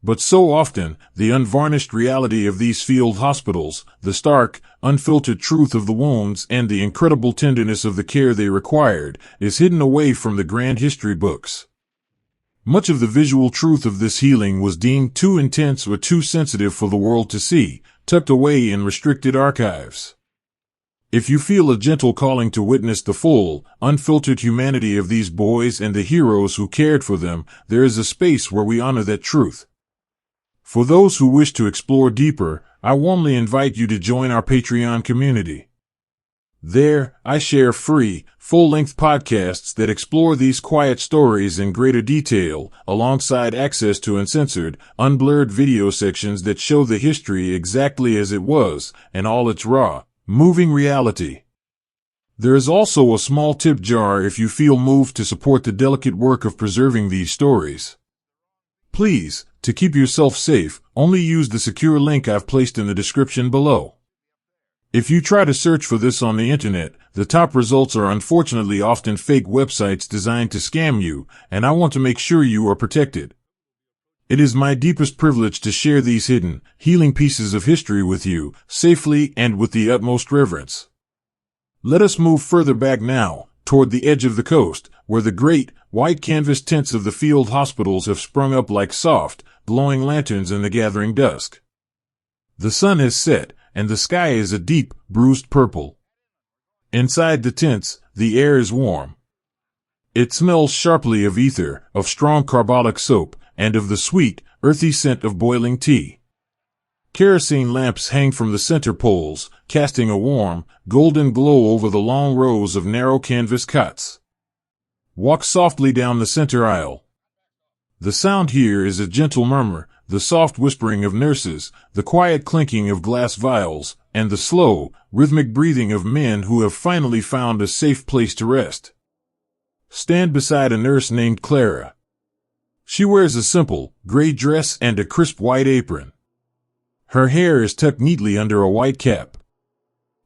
But so often, the unvarnished reality of these field hospitals, the stark, unfiltered truth of the wounds and the incredible tenderness of the care they required, is hidden away from the grand history books. Much of the visual truth of this healing was deemed too intense or too sensitive for the world to see, tucked away in restricted archives. If you feel a gentle calling to witness the full, unfiltered humanity of these boys and the heroes who cared for them, there is a space where we honor that truth. For those who wish to explore deeper, I warmly invite you to join our Patreon community. There, I share free, full-length podcasts that explore these quiet stories in greater detail, alongside access to uncensored, unblurred video sections that show the history exactly as it was, and all its raw, moving reality. There is also a small tip jar if you feel moved to support the delicate work of preserving these stories. Please, to keep yourself safe, only use the secure link I've placed in the description below. If you try to search for this on the internet, the top results are unfortunately often fake websites designed to scam you, and I want to make sure you are protected. It is my deepest privilege to share these hidden, healing pieces of history with you, safely and with the utmost reverence. Let us move further back now, toward the edge of the coast, where the great, white canvas tents of the field hospitals have sprung up like soft, glowing lanterns in the gathering dusk. The sun has set, and the sky is a deep, bruised purple. Inside the tents, the air is warm. It smells sharply of ether, of strong carbolic soap, and of the sweet, earthy scent of boiling tea. Kerosene lamps hang from the center poles, casting a warm, golden glow over the long rows of narrow canvas cots. Walk softly down the center aisle. The sound here is a gentle murmur, the soft whispering of nurses, the quiet clinking of glass vials, and the slow, rhythmic breathing of men who have finally found a safe place to rest. Stand beside a nurse named Clara. She wears a simple, gray dress and a crisp white apron. Her hair is tucked neatly under a white cap.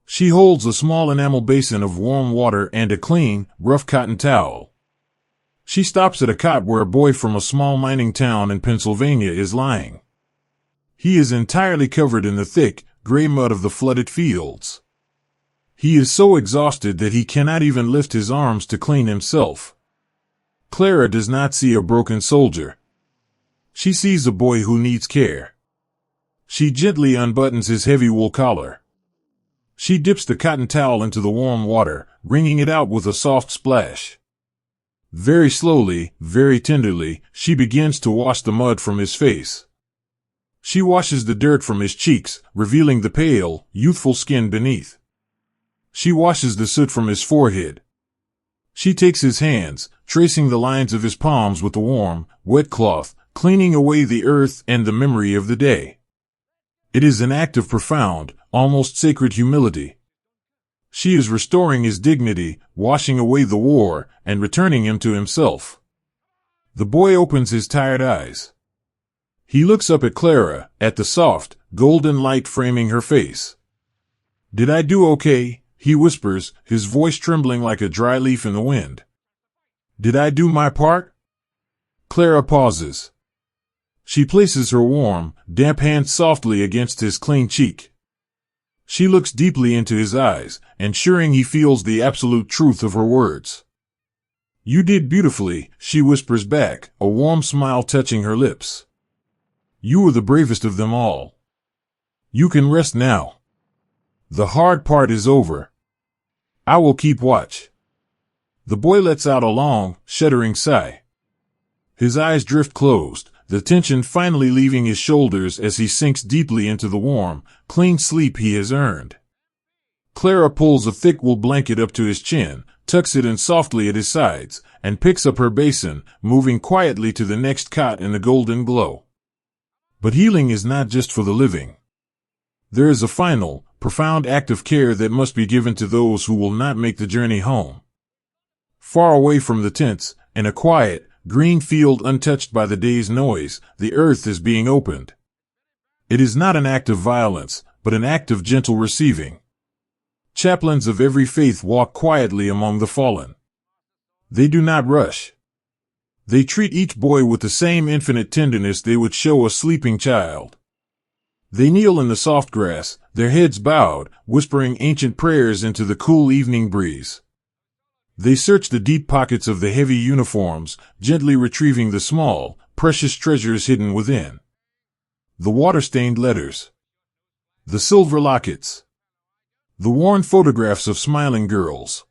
She holds a small enamel basin of warm water and a clean, rough cotton towel. She stops at a cot where a boy from a small mining town in Pennsylvania is lying. He is entirely covered in the thick, gray mud of the flooded fields. He is so exhausted that he cannot even lift his arms to clean himself. Clara does not see a broken soldier. She sees a boy who needs care. She gently unbuttons his heavy wool collar. She dips the cotton towel into the warm water, wringing it out with a soft splash. Very slowly, very tenderly, she begins to wash the mud from his face. She washes the dirt from his cheeks, revealing the pale, youthful skin beneath. She washes the soot from his forehead. She takes his hands, tracing the lines of his palms with the warm, wet cloth, cleaning away the earth and the memory of the day. It is an act of profound, almost sacred humility. She is restoring his dignity, washing away the war, and returning him to himself. The boy opens his tired eyes. He looks up at Clara, at the soft, golden light framing her face. "Did I do okay?" he whispers, his voice trembling like a dry leaf in the wind. "Did I do my part?" Clara pauses. She places her warm, damp hand softly against his clean cheek. She looks deeply into his eyes, ensuring he feels the absolute truth of her words. "You did beautifully," she whispers back, a warm smile touching her lips. "You were the bravest of them all. You can rest now. The hard part is over. I will keep watch." The boy lets out a long, shuddering sigh. His eyes drift closed, the tension finally leaving his shoulders as he sinks deeply into the warm, clean sleep he has earned. Clara pulls a thick wool blanket up to his chin, tucks it in softly at his sides, and picks up her basin, moving quietly to the next cot in the golden glow. But healing is not just for the living. There is a final, profound act of care that must be given to those who will not make the journey home. Far away from the tents, in a quiet, green field untouched by the day's noise, the earth is being opened. It is not an act of violence, but an act of gentle receiving. Chaplains of every faith walk quietly among the fallen. They do not rush. They treat each boy with the same infinite tenderness they would show a sleeping child. They kneel in the soft grass, their heads bowed, whispering ancient prayers into the cool evening breeze. They search the deep pockets of the heavy uniforms, gently retrieving the small, precious treasures hidden within. The water-stained letters. The silver lockets. The worn photographs of smiling girls.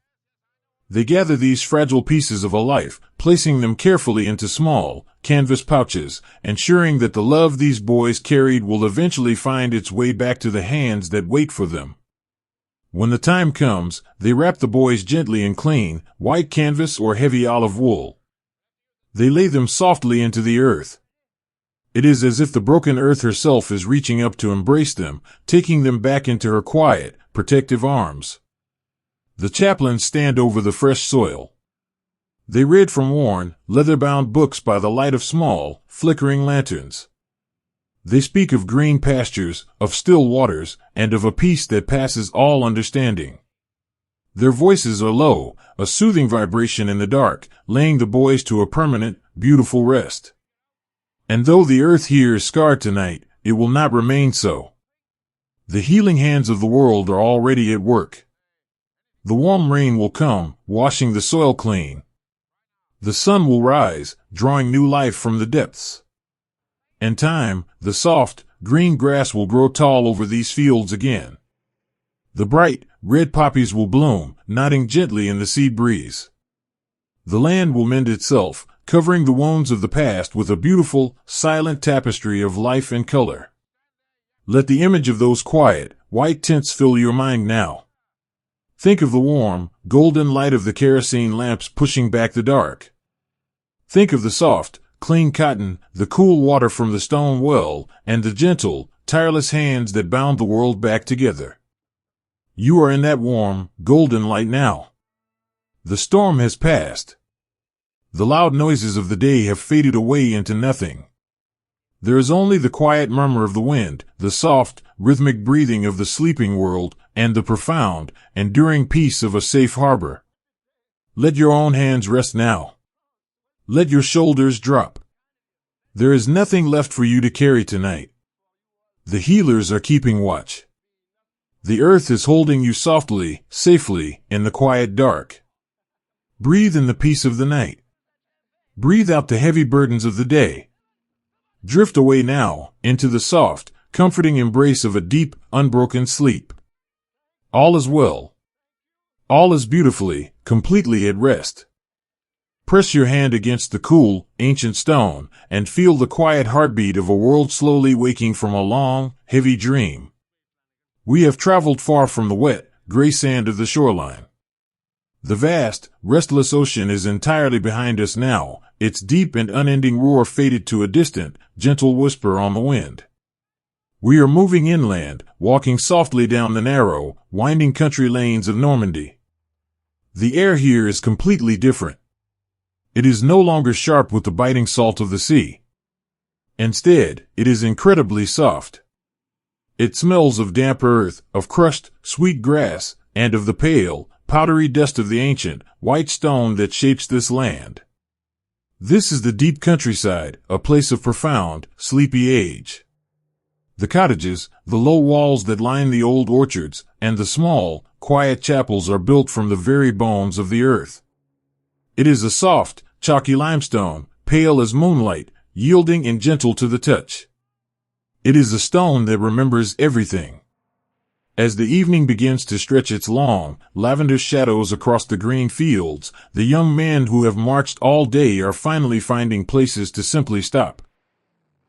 They gather these fragile pieces of a life, placing them carefully into small, canvas pouches, ensuring that the love these boys carried will eventually find its way back to the hands that wait for them. When the time comes, they wrap the boys gently in clean, white canvas or heavy olive wool. They lay them softly into the earth. It is as if the broken earth herself is reaching up to embrace them, taking them back into her quiet, protective arms. The chaplains stand over the fresh soil. They read from worn, leather-bound books by the light of small, flickering lanterns. They speak of green pastures, of still waters, and of a peace that passes all understanding. Their voices are low, a soothing vibration in the dark, laying the boys to a permanent, beautiful rest. And though the earth here is scarred tonight, it will not remain so. The healing hands of the world are already at work. The warm rain will come, washing the soil clean. The sun will rise, drawing new life from the depths. In time, the soft, green grass will grow tall over these fields again. The bright, red poppies will bloom, nodding gently in the sea breeze. The land will mend itself, covering the wounds of the past with a beautiful, silent tapestry of life and color. Let the image of those quiet, white tents fill your mind now. Think of the warm, golden light of the kerosene lamps pushing back the dark. Think of the soft, clean cotton, the cool water from the stone well, and the gentle, tireless hands that bound the world back together. You are in that warm, golden light now. The storm has passed. The loud noises of the day have faded away into nothing. There is only the quiet murmur of the wind, the soft, rhythmic breathing of the sleeping world, and the profound, enduring peace of a safe harbor. Let your own hands rest now. Let your shoulders drop. There is nothing left for you to carry tonight. The healers are keeping watch. The earth is holding you softly, safely, in the quiet dark. Breathe in the peace of the night. Breathe out the heavy burdens of the day. Drift away now, into the soft, comforting embrace of a deep, unbroken sleep. All is well. All is beautifully, completely at rest. Press your hand against the cool, ancient stone, and feel the quiet heartbeat of a world slowly waking from a long, heavy dream. We have traveled far from the wet, gray sand of the shoreline. The vast, restless ocean is entirely behind us now, its deep and unending roar faded to a distant, gentle whisper on the wind. We are moving inland, walking softly down the narrow, winding country lanes of Normandy. The air here is completely different. It is no longer sharp with the biting salt of the sea. Instead, it is incredibly soft. It smells of damp earth, of crushed, sweet grass, and of the pale, powdery dust of the ancient, white stone that shapes this land. This is the deep countryside, a place of profound, sleepy age. The cottages, the low walls that line the old orchards, and the small, quiet chapels are built from the very bones of the earth. It is a soft, chalky limestone, pale as moonlight, yielding and gentle to the touch. It is a stone that remembers everything. As the evening begins to stretch its long, lavender shadows across the green fields, the young men who have marched all day are finally finding places to simply stop.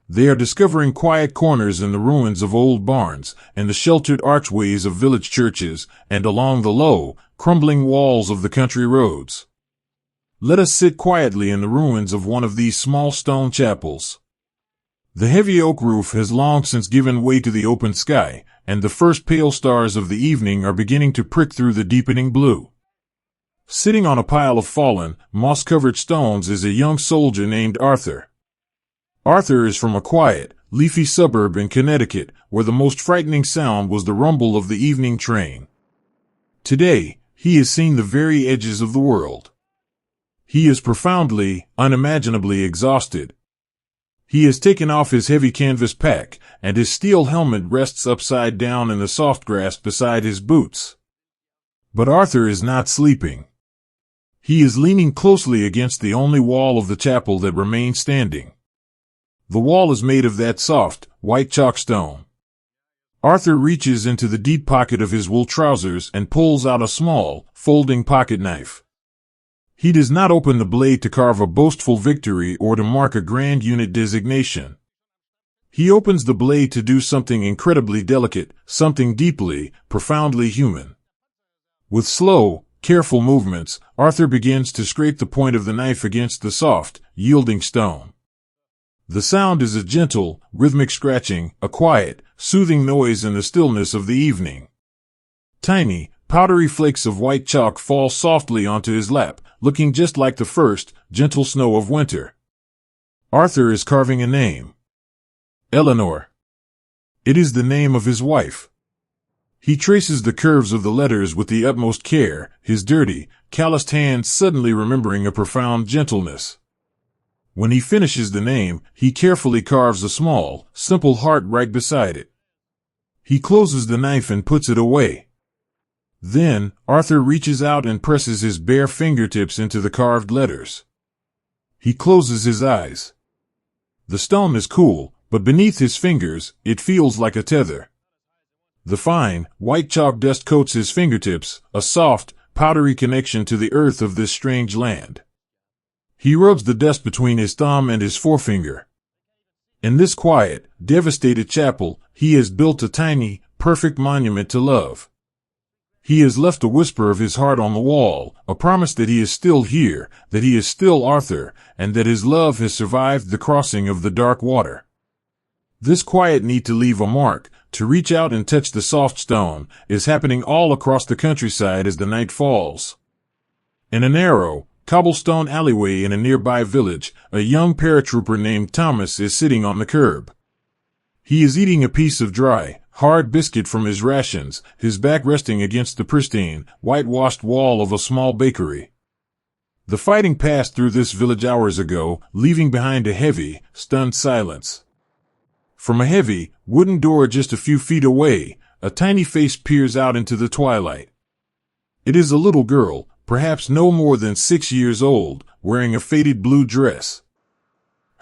They are discovering quiet corners in the ruins of old barns, and the sheltered archways of village churches, and along the low, crumbling walls of the country roads. Let us sit quietly in the ruins of one of these small stone chapels. The heavy oak roof has long since given way to the open sky, and the first pale stars of the evening are beginning to prick through the deepening blue. Sitting on a pile of fallen, moss-covered stones is a young soldier named Arthur. Arthur is from a quiet, leafy suburb in Connecticut, where the most frightening sound was the rumble of the evening train. Today, he has seen the very edges of the world. He is profoundly, unimaginably exhausted. He has taken off his heavy canvas pack, and his steel helmet rests upside down in the soft grass beside his boots. But Arthur is not sleeping. He is leaning closely against the only wall of the chapel that remains standing. The wall is made of that soft, white chalk stone. Arthur reaches into the deep pocket of his wool trousers and pulls out a small, folding pocket knife. He does not open the blade to carve a boastful victory or to mark a grand unit designation. He opens the blade to do something incredibly delicate, something deeply, profoundly human. With slow, careful movements, Arthur begins to scrape the point of the knife against the soft, yielding stone. The sound is a gentle, rhythmic scratching, a quiet, soothing noise in the stillness of the evening. Tiny, powdery flakes of white chalk fall softly onto his lap, looking just like the first, gentle snow of winter. Arthur is carving a name. Eleanor. It is the name of his wife. He traces the curves of the letters with the utmost care, his dirty, calloused hands suddenly remembering a profound gentleness. When he finishes the name, he carefully carves a small, simple heart right beside it. He closes the knife and puts it away. Then, Arthur reaches out and presses his bare fingertips into the carved letters. He closes his eyes. The stone is cool, but beneath his fingers, it feels like a tether. The fine, white chalk dust coats his fingertips, a soft, powdery connection to the earth of this strange land. He rubs the dust between his thumb and his forefinger. In this quiet, devastated chapel, he has built a tiny, perfect monument to love. He has left a whisper of his heart on the wall, a promise that he is still here, that he is still Arthur, and that his love has survived the crossing of the dark water. This quiet need to leave a mark, to reach out and touch the soft stone, is happening all across the countryside as the night falls. In a narrow, cobblestone alleyway in a nearby village, a young paratrooper named Thomas is sitting on the curb. He is eating a piece of dry, hard biscuit from his rations, his back resting against the pristine, whitewashed wall of a small bakery. The fighting passed through this village hours ago, leaving behind a heavy, stunned silence. From a heavy, wooden door just a few feet away, a tiny face peers out into the twilight. It is a little girl, perhaps no more than 6 years old, wearing a faded blue dress.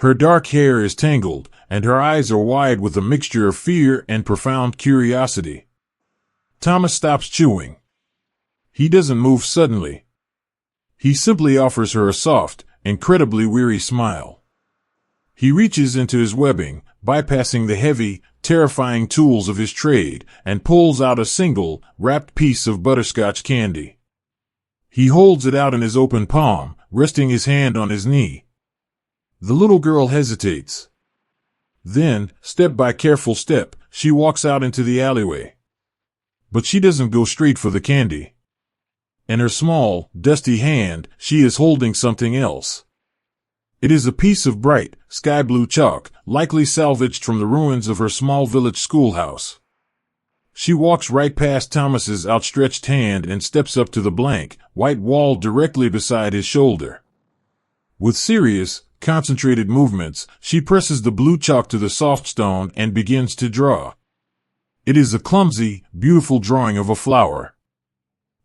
Her dark hair is tangled, and her eyes are wide with a mixture of fear and profound curiosity. Thomas stops chewing. He doesn't move suddenly. He simply offers her a soft, incredibly weary smile. He reaches into his webbing, bypassing the heavy, terrifying tools of his trade, and pulls out a single, wrapped piece of butterscotch candy. He holds it out in his open palm, resting his hand on his knee. The little girl hesitates. Then, step by careful step, she walks out into the alleyway. But she doesn't go straight for the candy. In her small, dusty hand, she is holding something else. It is a piece of bright, sky-blue chalk, likely salvaged from the ruins of her small village schoolhouse. She walks right past Thomas's outstretched hand and steps up to the blank, white wall directly beside his shoulder. With serious, concentrated movements, she presses the blue chalk to the soft stone and begins to draw. It is a clumsy, beautiful drawing of a flower.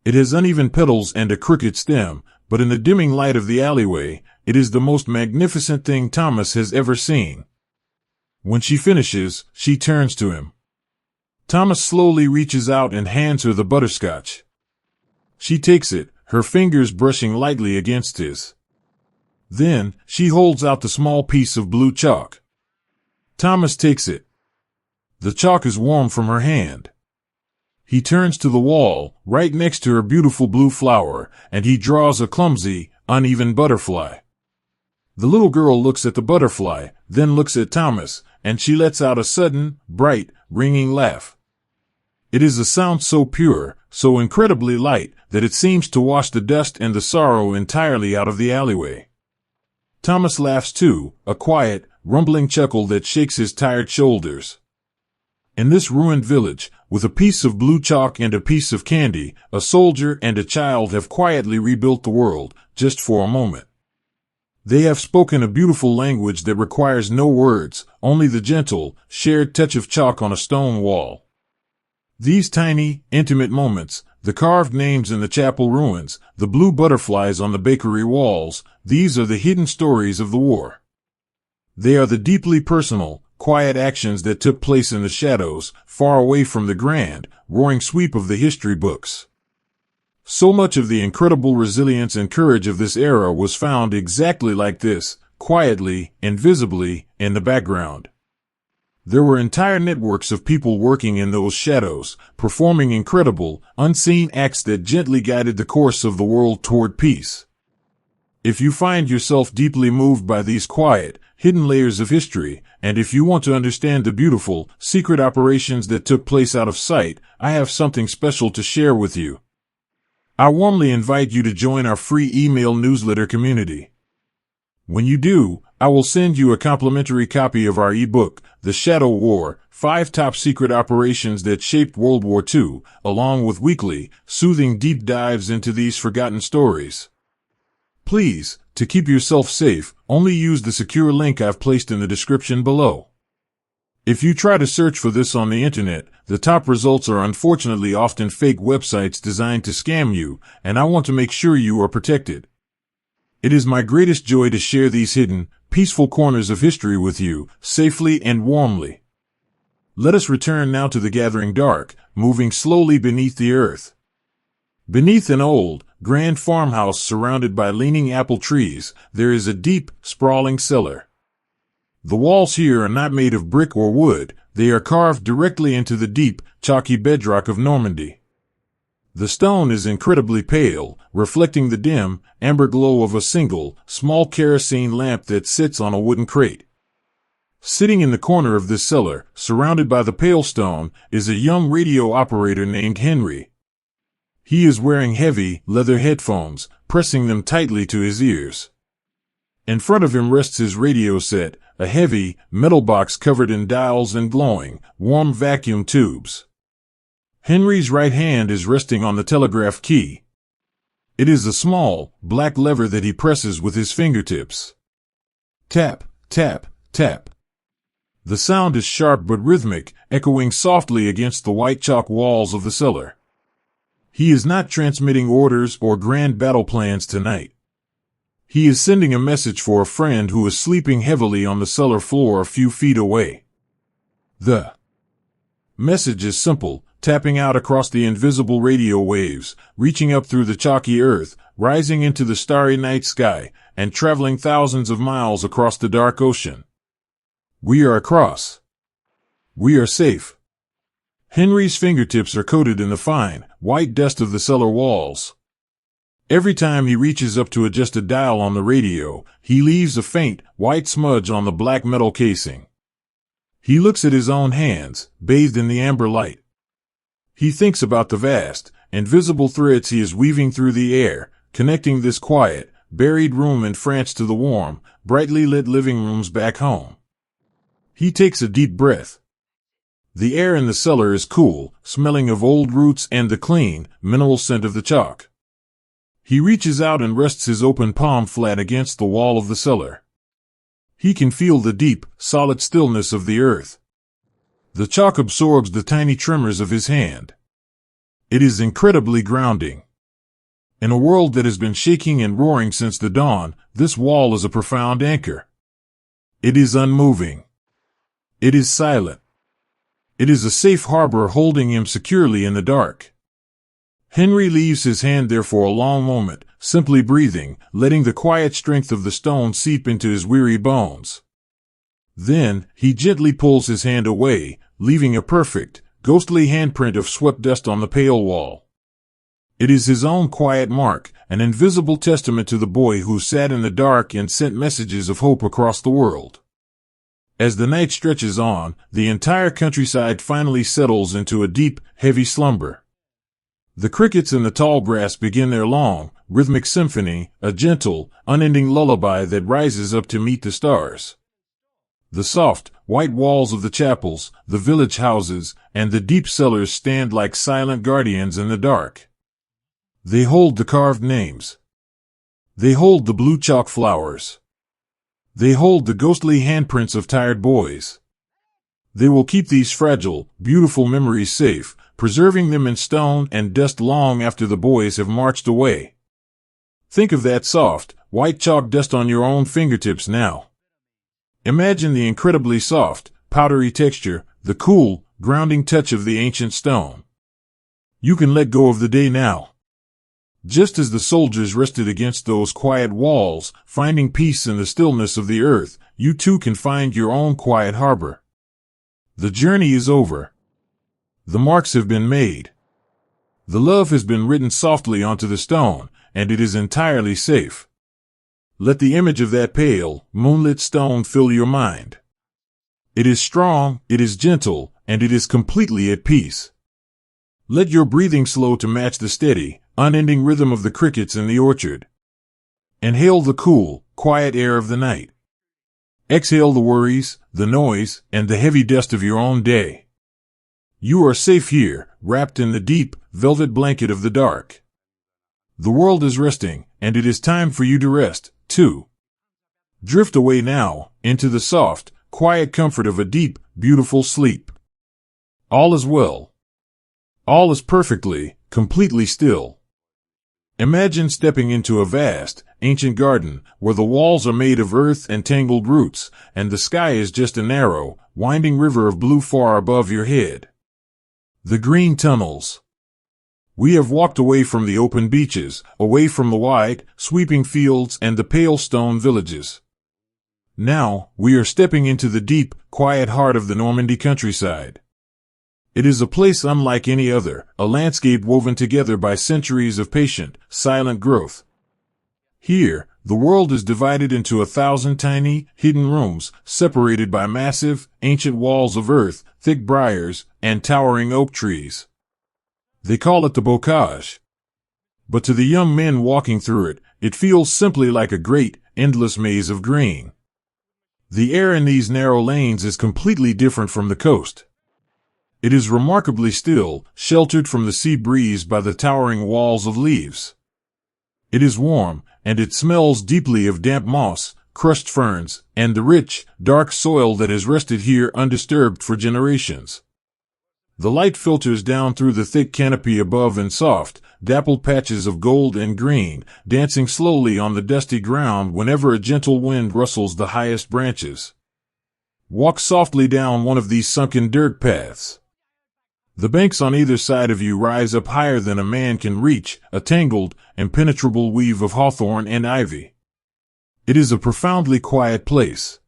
It has uneven petals and a crooked stem, but in the dimming light of the alleyway, it is the most magnificent thing Thomas has ever seen. When she finishes, she turns to him. Thomas slowly reaches out and hands her the butterscotch. She takes it, her fingers brushing lightly against his. Then, she holds out the small piece of blue chalk. Thomas takes it. The chalk is warm from her hand. He turns to the wall, right next to her beautiful blue flower, and he draws a clumsy, uneven butterfly. The little girl looks at the butterfly, then looks at Thomas, and she lets out a sudden, bright, ringing laugh. It is a sound so pure, so incredibly light, that it seems to wash the dust and the sorrow entirely out of the alleyway. Thomas laughs too, a quiet, rumbling chuckle that shakes his tired shoulders. In this ruined village, with a piece of blue chalk and a piece of candy, a soldier and a child have quietly rebuilt the world, just for a moment. They have spoken a beautiful language that requires no words, only the gentle, shared touch of chalk on a stone wall. These tiny, intimate moments, the carved names in the chapel ruins, the blue butterflies on the bakery walls, these are the hidden stories of the war. They are the deeply personal, quiet actions that took place in the shadows, far away from the grand, roaring sweep of the history books. So much of the incredible resilience and courage of this era was found exactly like this, quietly, invisibly, in the background. There were entire networks of people working in those shadows, performing incredible, unseen acts that gently guided the course of the world toward peace. If you find yourself deeply moved by these quiet, hidden layers of history, and if you want to understand the beautiful, secret operations that took place out of sight, I have something special to share with you. I warmly invite you to join our free email newsletter community. When you do, I will send you a complimentary copy of our ebook, The Shadow War, 5 Top Secret Operations That Shaped World War II, along with weekly, soothing deep dives into these forgotten stories. Please, to keep yourself safe, only use the secure link I've placed in the description below. If you try to search for this on the internet, the top results are unfortunately often fake websites designed to scam you, and I want to make sure you are protected. It is my greatest joy to share these hidden, peaceful corners of history with you, safely and warmly. Let us return now to the gathering dark, moving slowly beneath the earth. Beneath an old, grand farmhouse surrounded by leaning apple trees, there is a deep, sprawling cellar. The walls here are not made of brick or wood, they are carved directly into the deep, chalky bedrock of Normandy. The stone is incredibly pale, reflecting the dim, amber glow of a single, small kerosene lamp that sits on a wooden crate. Sitting in the corner of this cellar, surrounded by the pale stone, is a young radio operator named Henry. He is wearing heavy, leather headphones, pressing them tightly to his ears. In front of him rests his radio set, a heavy, metal box covered in dials and glowing, warm vacuum tubes. Henry's right hand is resting on the telegraph key. It is a small, black lever that he presses with his fingertips. Tap, tap, tap. The sound is sharp but rhythmic, echoing softly against the white chalk walls of the cellar. He is not transmitting orders or grand battle plans tonight. He is sending a message for a friend who is sleeping heavily on the cellar floor a few feet away. The message is simple, tapping out across the invisible radio waves, reaching up through the chalky earth, rising into the starry night sky, and traveling thousands of miles across the dark ocean. We are across. We are safe. Henry's fingertips are coated in the fine, white dust of the cellar walls. Every time he reaches up to adjust a dial on the radio, he leaves a faint, white smudge on the black metal casing. He looks at his own hands, bathed in the amber light. He thinks about the vast, invisible threads he is weaving through the air, connecting this quiet, buried room in France to the warm, brightly lit living rooms back home. He takes a deep breath. The air in the cellar is cool, smelling of old roots and the clean, mineral scent of the chalk. He reaches out and rests his open palm flat against the wall of the cellar. He can feel the deep, solid stillness of the earth. The chalk absorbs the tiny tremors of his hand. It is incredibly grounding. In a world that has been shaking and roaring since the dawn, this wall is a profound anchor. It is unmoving. It is silent. It is a safe harbor holding him securely in the dark. Henry leaves his hand there for a long moment, simply breathing, letting the quiet strength of the stone seep into his weary bones. Then, he gently pulls his hand away, leaving a perfect, ghostly handprint of swept dust on the pale wall. It is his own quiet mark, an invisible testament to the boy who sat in the dark and sent messages of hope across the world. As the night stretches on, the entire countryside finally settles into a deep, heavy slumber. The crickets in the tall grass begin their long, rhythmic symphony, a gentle, unending lullaby that rises up to meet the stars. The soft, white walls of the chapels, the village houses, and the deep cellars stand like silent guardians in the dark. They hold the carved names. They hold the blue chalk flowers. They hold the ghostly handprints of tired boys. They will keep these fragile, beautiful memories safe, preserving them in stone and dust long after the boys have marched away. Think of that soft, white chalk dust on your own fingertips now. Imagine the incredibly soft, powdery texture, the cool, grounding touch of the ancient stone. You can let go of the day now. Just as the soldiers rested against those quiet walls, finding peace in the stillness of the earth, you too can find your own quiet harbor. The journey is over. The marks have been made. The love has been written softly onto the stone, and it is entirely safe. Let the image of that pale, moonlit stone fill your mind. It is strong, it is gentle, and it is completely at peace. Let your breathing slow to match the steady, unending rhythm of the crickets in the orchard. Inhale the cool, quiet air of the night. Exhale the worries, the noise, and the heavy dust of your own day. You are safe here, wrapped in the deep, velvet blanket of the dark. The world is resting, and it is time for you to rest, too. Drift away now, into the soft, quiet comfort of a deep, beautiful sleep. All is well. All is perfectly, completely still. Imagine stepping into a vast, ancient garden, where the walls are made of earth and tangled roots, and the sky is just a narrow, winding river of blue far above your head. The green tunnels. We have walked away from the open beaches, away from the wide, sweeping fields and the pale stone villages. Now, we are stepping into the deep, quiet heart of the Normandy countryside. It is a place unlike any other, a landscape woven together by centuries of patient, silent growth. Here, the world is divided into 1,000 tiny, hidden rooms, separated by massive, ancient walls of earth, thick briars, and towering oak trees. They call it the bocage. But to the young men walking through it, it feels simply like a great, endless maze of green. The air in these narrow lanes is completely different from the coast. It is remarkably still, sheltered from the sea breeze by the towering walls of leaves. It is warm, and it smells deeply of damp moss, crushed ferns, and the rich, dark soil that has rested here undisturbed for generations. The light filters down through the thick canopy above in soft, dappled patches of gold and green, dancing slowly on the dusty ground whenever a gentle wind rustles the highest branches. Walk softly down one of these sunken dirt paths. The banks on either side of you rise up higher than a man can reach, a tangled, impenetrable weave of hawthorn and ivy. It is a profoundly quiet place.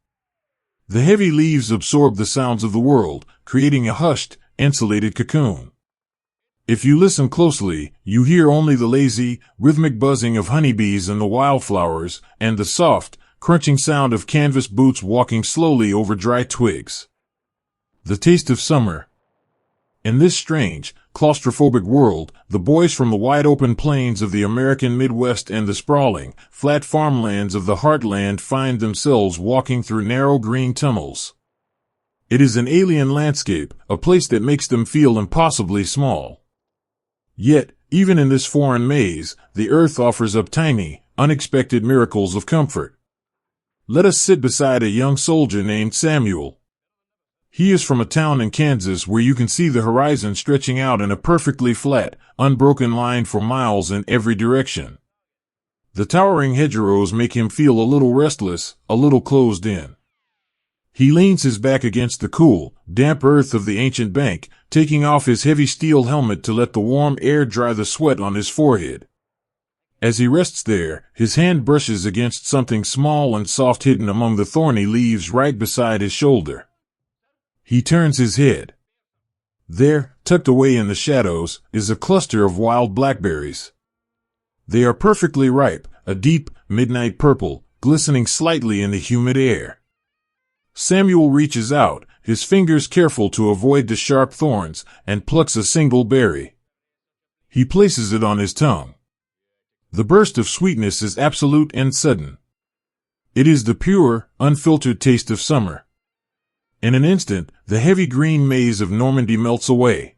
The heavy leaves absorb the sounds of the world, creating a hushed, insulated cocoon. If you listen closely, you hear only the lazy, rhythmic buzzing of honeybees and the wildflowers, and the soft, crunching sound of canvas boots walking slowly over dry twigs. The taste of summer. In this strange, claustrophobic world, the boys from the wide-open plains of the American Midwest and the sprawling, flat farmlands of the heartland find themselves walking through narrow green tunnels. It is an alien landscape, a place that makes them feel impossibly small. Yet, even in this foreign maze, the earth offers up tiny, unexpected miracles of comfort. Let us sit beside a young soldier named Samuel. He is from a town in Kansas where you can see the horizon stretching out in a perfectly flat, unbroken line for miles in every direction. The towering hedgerows make him feel a little restless, a little closed in. He leans his back against the cool, damp earth of the ancient bank, taking off his heavy steel helmet to let the warm air dry the sweat on his forehead. As he rests there, his hand brushes against something small and soft hidden among the thorny leaves right beside his shoulder. He turns his head. There, tucked away in the shadows, is a cluster of wild blackberries. They are perfectly ripe, a deep, midnight purple, glistening slightly in the humid air. Samuel reaches out, his fingers careful to avoid the sharp thorns, and plucks a single berry. He places it on his tongue. The burst of sweetness is absolute and sudden. It is the pure, unfiltered taste of summer. In an instant, the heavy green maze of Normandy melts away.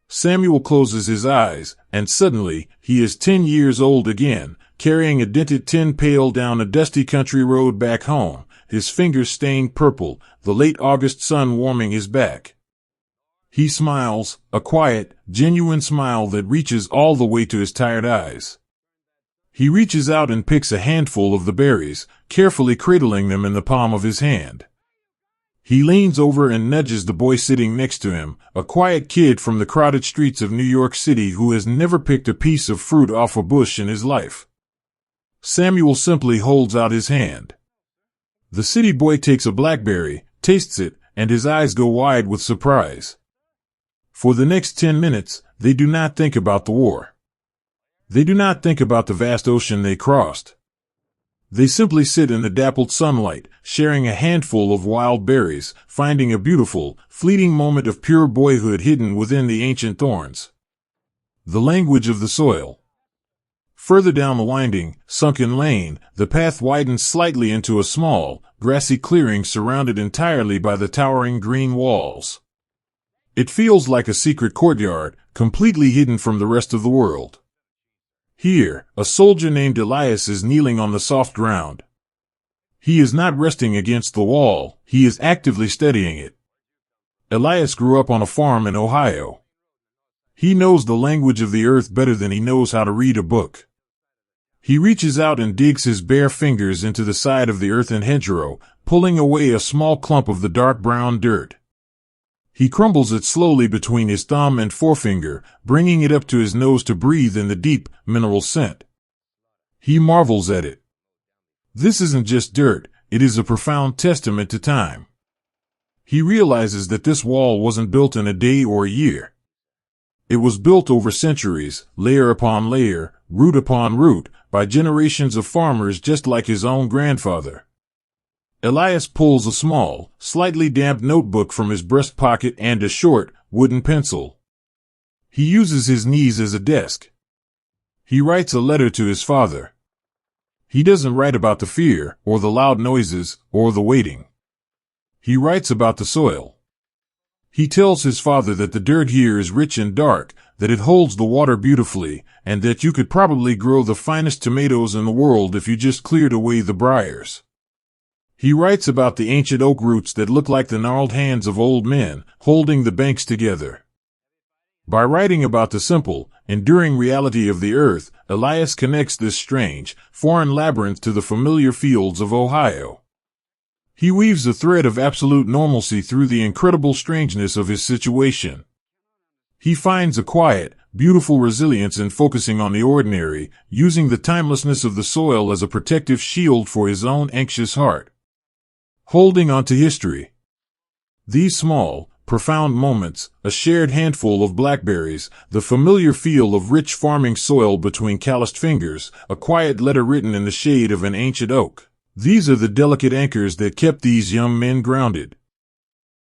Samuel closes his eyes, and suddenly, he is 10 years old again, carrying a dented tin pail down a dusty country road back home, his fingers stained purple, the late August sun warming his back. He smiles, a quiet, genuine smile that reaches all the way to his tired eyes. He reaches out and picks a handful of the berries, carefully cradling them in the palm of his hand. He leans over and nudges the boy sitting next to him, a quiet kid from the crowded streets of New York City who has never picked a piece of fruit off a bush in his life. Samuel simply holds out his hand. The city boy takes a blackberry, tastes it, and his eyes go wide with surprise. For the next 10 minutes, they do not think about the war. They do not think about the vast ocean they crossed. They simply sit in the dappled sunlight, sharing a handful of wild berries, finding a beautiful, fleeting moment of pure boyhood hidden within the ancient thorns. The language of the soil. Further down the winding, sunken lane, the path widens slightly into a small, grassy clearing surrounded entirely by the towering green walls. It feels like a secret courtyard, completely hidden from the rest of the world. Here, a soldier named Elias is kneeling on the soft ground. He is not resting against the wall, he is actively studying it. Elias grew up on a farm in Ohio. He knows the language of the earth better than he knows how to read a book. He reaches out and digs his bare fingers into the side of the earthen hedgerow, pulling away a small clump of the dark brown dirt. He crumbles it slowly between his thumb and forefinger, bringing it up to his nose to breathe in the deep, mineral scent. He marvels at it. This isn't just dirt, it is a profound testament to time. He realizes that this wall wasn't built in a day or a year. It was built over centuries, layer upon layer, root upon root, by generations of farmers just like his own grandfather. Elias pulls a small, slightly damp notebook from his breast pocket and a short, wooden pencil. He uses his knees as a desk. He writes a letter to his father. He doesn't write about the fear, or the loud noises, or the waiting. He writes about the soil. He tells his father that the dirt here is rich and dark, that it holds the water beautifully, and that you could probably grow the finest tomatoes in the world if you just cleared away the briars. He writes about the ancient oak roots that look like the gnarled hands of old men, holding the banks together. By writing about the simple, enduring reality of the earth, Elias connects this strange, foreign labyrinth to the familiar fields of Ohio. He weaves a thread of absolute normalcy through the incredible strangeness of his situation. He finds a quiet, beautiful resilience in focusing on the ordinary, using the timelessness of the soil as a protective shield for his own anxious heart. Holding on to history. These small, profound moments, a shared handful of blackberries, the familiar feel of rich farming soil between calloused fingers, a quiet letter written in the shade of an ancient oak. These are the delicate anchors that kept these young men grounded.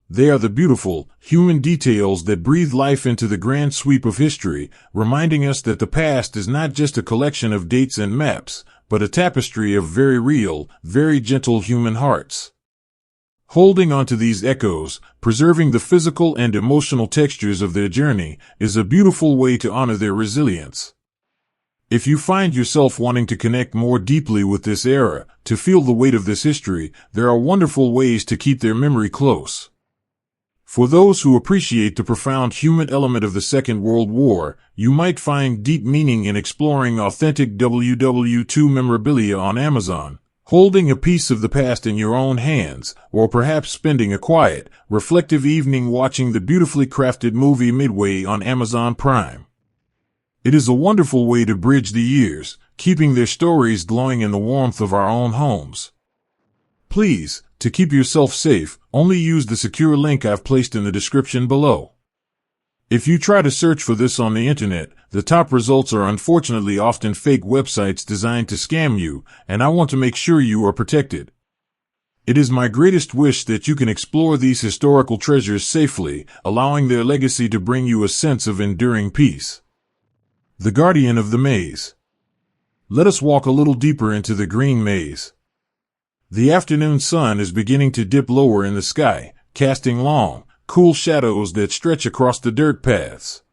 They are the beautiful, human details that breathe life into the grand sweep of history, reminding us that the past is not just a collection of dates and maps, but a tapestry of very real, very gentle human hearts. Holding on to these echoes, preserving the physical and emotional textures of their journey, is a beautiful way to honor their resilience. If you find yourself wanting to connect more deeply with this era, to feel the weight of this history, there are wonderful ways to keep their memory close. For those who appreciate the profound human element of the Second World War, you might find deep meaning in exploring authentic WWII memorabilia on Amazon, holding a piece of the past in your own hands, or perhaps spending a quiet, reflective evening watching the beautifully crafted movie Midway on Amazon Prime. It is a wonderful way to bridge the years, keeping their stories glowing in the warmth of our own homes. Please, to keep yourself safe, only use the secure link I've placed in the description below. If you try to search for this on the internet, the top results are unfortunately often fake websites designed to scam you, and I want to make sure you are protected. It is my greatest wish that you can explore these historical treasures safely, allowing their legacy to bring you a sense of enduring peace. The Guardian of the Maze. Let us walk a little deeper into the green maze. The afternoon sun is beginning to dip lower in the sky, casting long, cool shadows that stretch across the dirt paths.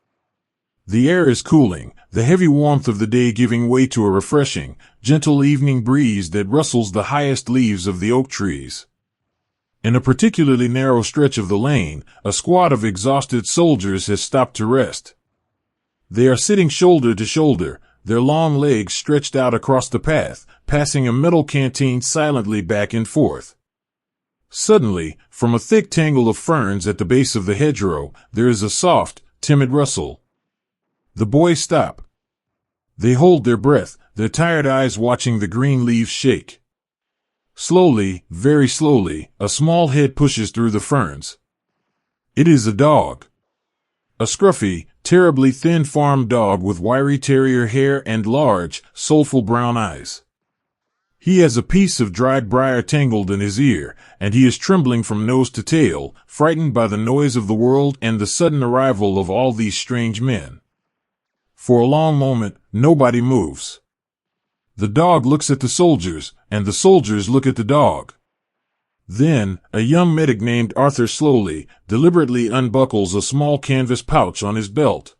The air is cooling, the heavy warmth of the day giving way to a refreshing, gentle evening breeze that rustles the highest leaves of the oak trees. In a particularly narrow stretch of the lane, a squad of exhausted soldiers has stopped to rest. They are sitting shoulder to shoulder, their long legs stretched out across the path, passing a metal canteen silently back and forth. Suddenly, from a thick tangle of ferns at the base of the hedgerow, there is a soft, timid rustle. The boys stop. They hold their breath, their tired eyes watching the green leaves shake. Slowly, very slowly, a small head pushes through the ferns. It is a dog. A scruffy, terribly thin farm dog with wiry terrier hair and large, soulful brown eyes. He has a piece of dried briar tangled in his ear, and he is trembling from nose to tail, frightened by the noise of the world and the sudden arrival of all these strange men. For a long moment, nobody moves. The dog looks at the soldiers, and the soldiers look at the dog. Then, a young medic named Arthur slowly, deliberately unbuckles a small canvas pouch on his belt.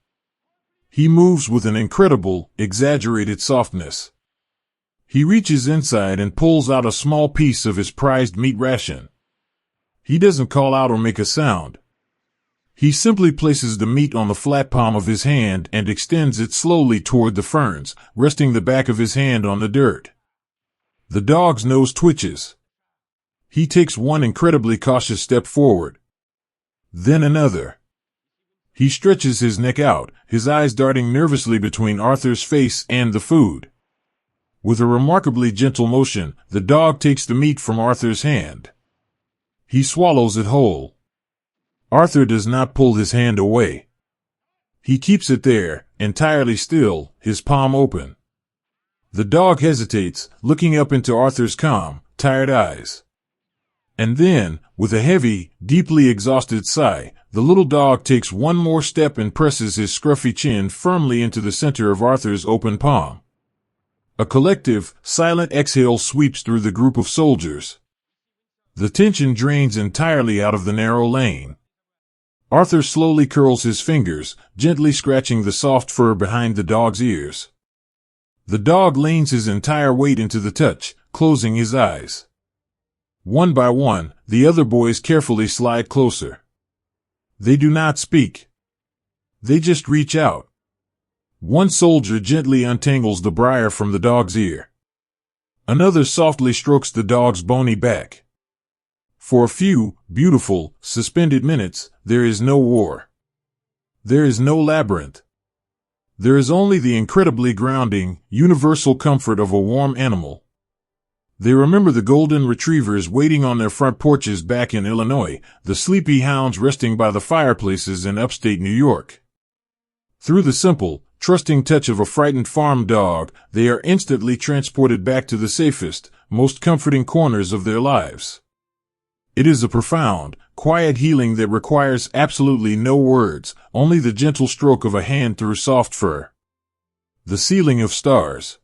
He moves with an incredible, exaggerated softness. He reaches inside and pulls out a small piece of his prized meat ration. He doesn't call out or make a sound. He simply places the meat on the flat palm of his hand and extends it slowly toward the ferns, resting the back of his hand on the dirt. The dog's nose twitches. He takes one incredibly cautious step forward. Then another. He stretches his neck out, his eyes darting nervously between Arthur's face and the food. With a remarkably gentle motion, the dog takes the meat from Arthur's hand. He swallows it whole. Arthur does not pull his hand away. He keeps it there, entirely still, his palm open. The dog hesitates, looking up into Arthur's calm, tired eyes. And then, with a heavy, deeply exhausted sigh, the little dog takes one more step and presses his scruffy chin firmly into the center of Arthur's open palm. A collective, silent exhale sweeps through the group of soldiers. The tension drains entirely out of the narrow lane. Arthur slowly curls his fingers, gently scratching the soft fur behind the dog's ears. The dog leans his entire weight into the touch, closing his eyes. One by one, the other boys carefully slide closer. They do not speak. They just reach out. One soldier gently untangles the briar from the dog's ear. Another softly strokes the dog's bony back. For a few, beautiful, suspended minutes, there is no war. There is no labyrinth. There is only the incredibly grounding, universal comfort of a warm animal. They remember the golden retrievers waiting on their front porches back in Illinois, the sleepy hounds resting by the fireplaces in upstate New York. Through the simple, trusting touch of a frightened farm dog, they are instantly transported back to the safest, most comforting corners of their lives. It is a profound, quiet healing that requires absolutely no words, only the gentle stroke of a hand through soft fur. The ceiling of stars.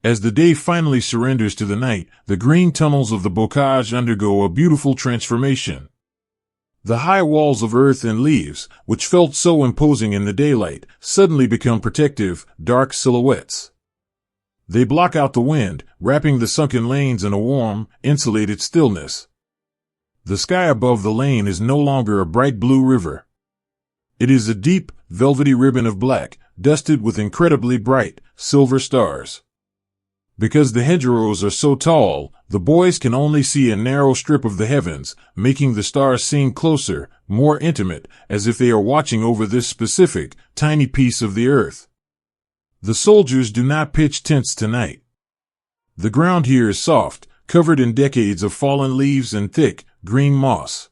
As the day finally surrenders to the night, the green tunnels of the bocage undergo a beautiful transformation. The high walls of earth and leaves, which felt so imposing in the daylight, suddenly become protective, dark silhouettes. They block out the wind, wrapping the sunken lanes in a warm, insulated stillness. The sky above the lane is no longer a bright blue river. It is a deep, velvety ribbon of black, dusted with incredibly bright, silver stars. Because the hedgerows are so tall, the boys can only see a narrow strip of the heavens, making the stars seem closer, more intimate, as if they are watching over this specific, tiny piece of the earth. The soldiers do not pitch tents tonight. The ground here is soft, covered in decades of fallen leaves and thick, green moss.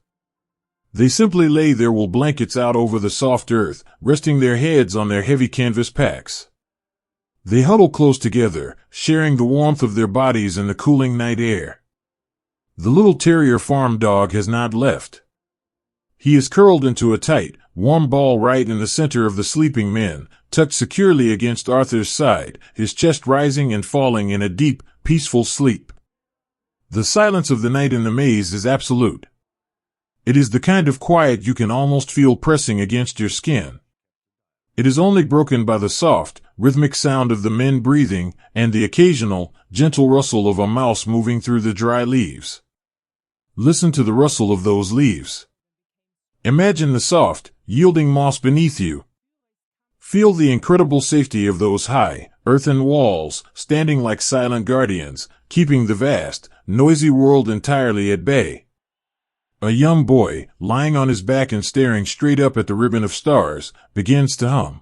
They simply lay their wool blankets out over the soft earth, resting their heads on their heavy canvas packs. They huddle close together, sharing the warmth of their bodies in the cooling night air. The little terrier farm dog has not left. He is curled into a tight, warm ball right in the center of the sleeping men, tucked securely against Arthur's side, his chest rising and falling in a deep, peaceful sleep. The silence of the night in the maze is absolute. It is the kind of quiet you can almost feel pressing against your skin. It is only broken by the soft, rhythmic sound of the men breathing and the occasional, gentle rustle of a mouse moving through the dry leaves. Listen to the rustle of those leaves. Imagine the soft, yielding moss beneath you. Feel the incredible safety of those high, earthen walls, standing like silent guardians, keeping the vast, noisy world entirely at bay. A young boy, lying on his back and staring straight up at the ribbon of stars, begins to hum.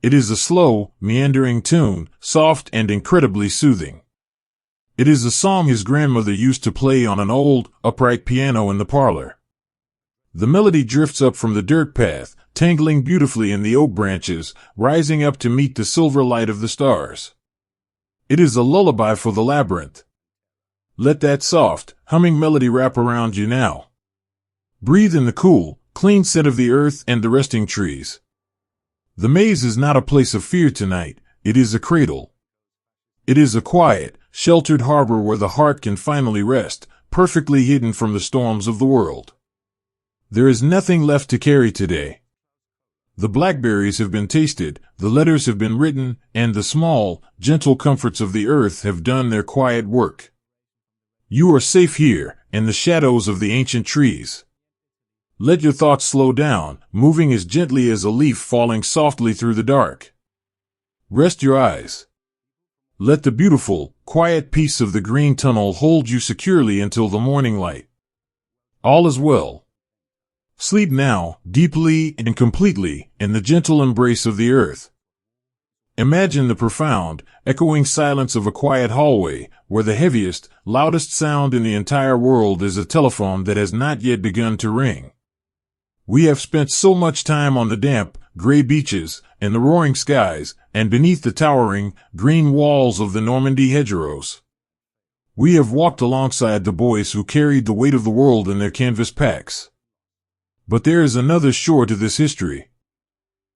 It is a slow, meandering tune, soft and incredibly soothing. It is a song his grandmother used to play on an old, upright piano in the parlor. The melody drifts up from the dirt path, tangling beautifully in the oak branches, rising up to meet the silver light of the stars. It is a lullaby for the labyrinth. Let that soft, humming melody wrap around you now. Breathe in the cool, clean scent of the earth and the resting trees. The maze is not a place of fear tonight, it is a cradle. It is a quiet, sheltered harbor where the heart can finally rest, perfectly hidden from the storms of the world. There is nothing left to carry today. The blackberries have been tasted, the letters have been written, and the small, gentle comforts of the earth have done their quiet work. You are safe here, in the shadows of the ancient trees. Let your thoughts slow down, moving as gently as a leaf falling softly through the dark. Rest your eyes. Let the beautiful, quiet peace of the green tunnel hold you securely until the morning light. All is well. Sleep now, deeply and completely, in the gentle embrace of the earth. Imagine the profound, echoing silence of a quiet hallway, where the heaviest, loudest sound in the entire world is a telephone that has not yet begun to ring. We have spent so much time on the damp, gray beaches, and the roaring skies, and beneath the towering, green walls of the Normandy hedgerows. We have walked alongside the boys who carried the weight of the world in their canvas packs. But there is another shore to this history.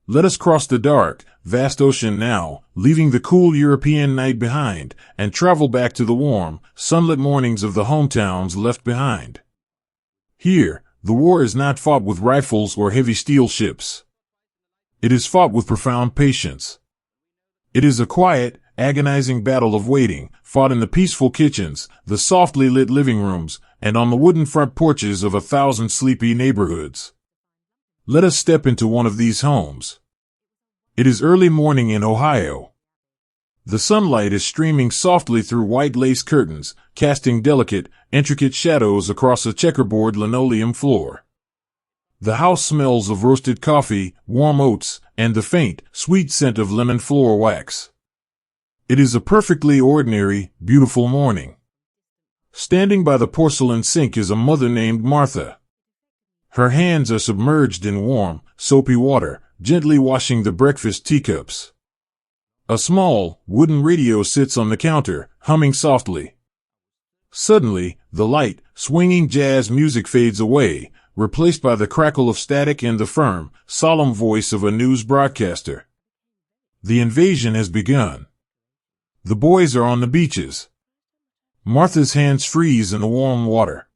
Let us cross the dark, vast ocean now, leaving the cool European night behind, and travel back to the warm, sunlit mornings of the hometowns left behind. Here, the war is not fought with rifles or heavy steel ships. It is fought with profound patience. It is a quiet, agonizing battle of waiting, fought in the peaceful kitchens, the softly lit living rooms, and on the wooden front porches of 1,000 sleepy neighborhoods. Let us step into one of these homes. It is early morning in Ohio. The sunlight is streaming softly through white lace curtains, casting delicate, intricate shadows across a checkerboard linoleum floor. The house smells of roasted coffee, warm oats, and the faint, sweet scent of lemon floor wax. It is a perfectly ordinary, beautiful morning. Standing by the porcelain sink is a mother named Martha. Her hands are submerged in warm, soapy water, gently washing the breakfast teacups. A small, wooden radio sits on the counter, humming softly. Suddenly, the light, swinging jazz music fades away, replaced by the crackle of static and the firm, solemn voice of a news broadcaster. The invasion has begun. The boys are on the beaches. Martha's hands freeze in the warm water.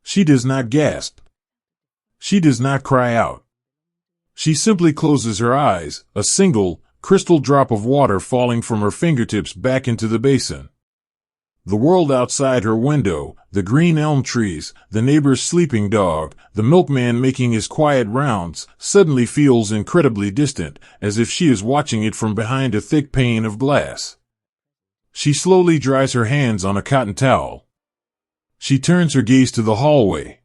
She does not gasp. She does not cry out. She simply closes her eyes, a single, crystal drop of water falling from her fingertips back into the basin. The world outside her window, the green elm trees, the neighbor's sleeping dog, the milkman making his quiet rounds, suddenly feels incredibly distant, as if she is watching it from behind a thick pane of glass. She slowly dries her hands on a cotton towel. She turns her gaze to the hallway.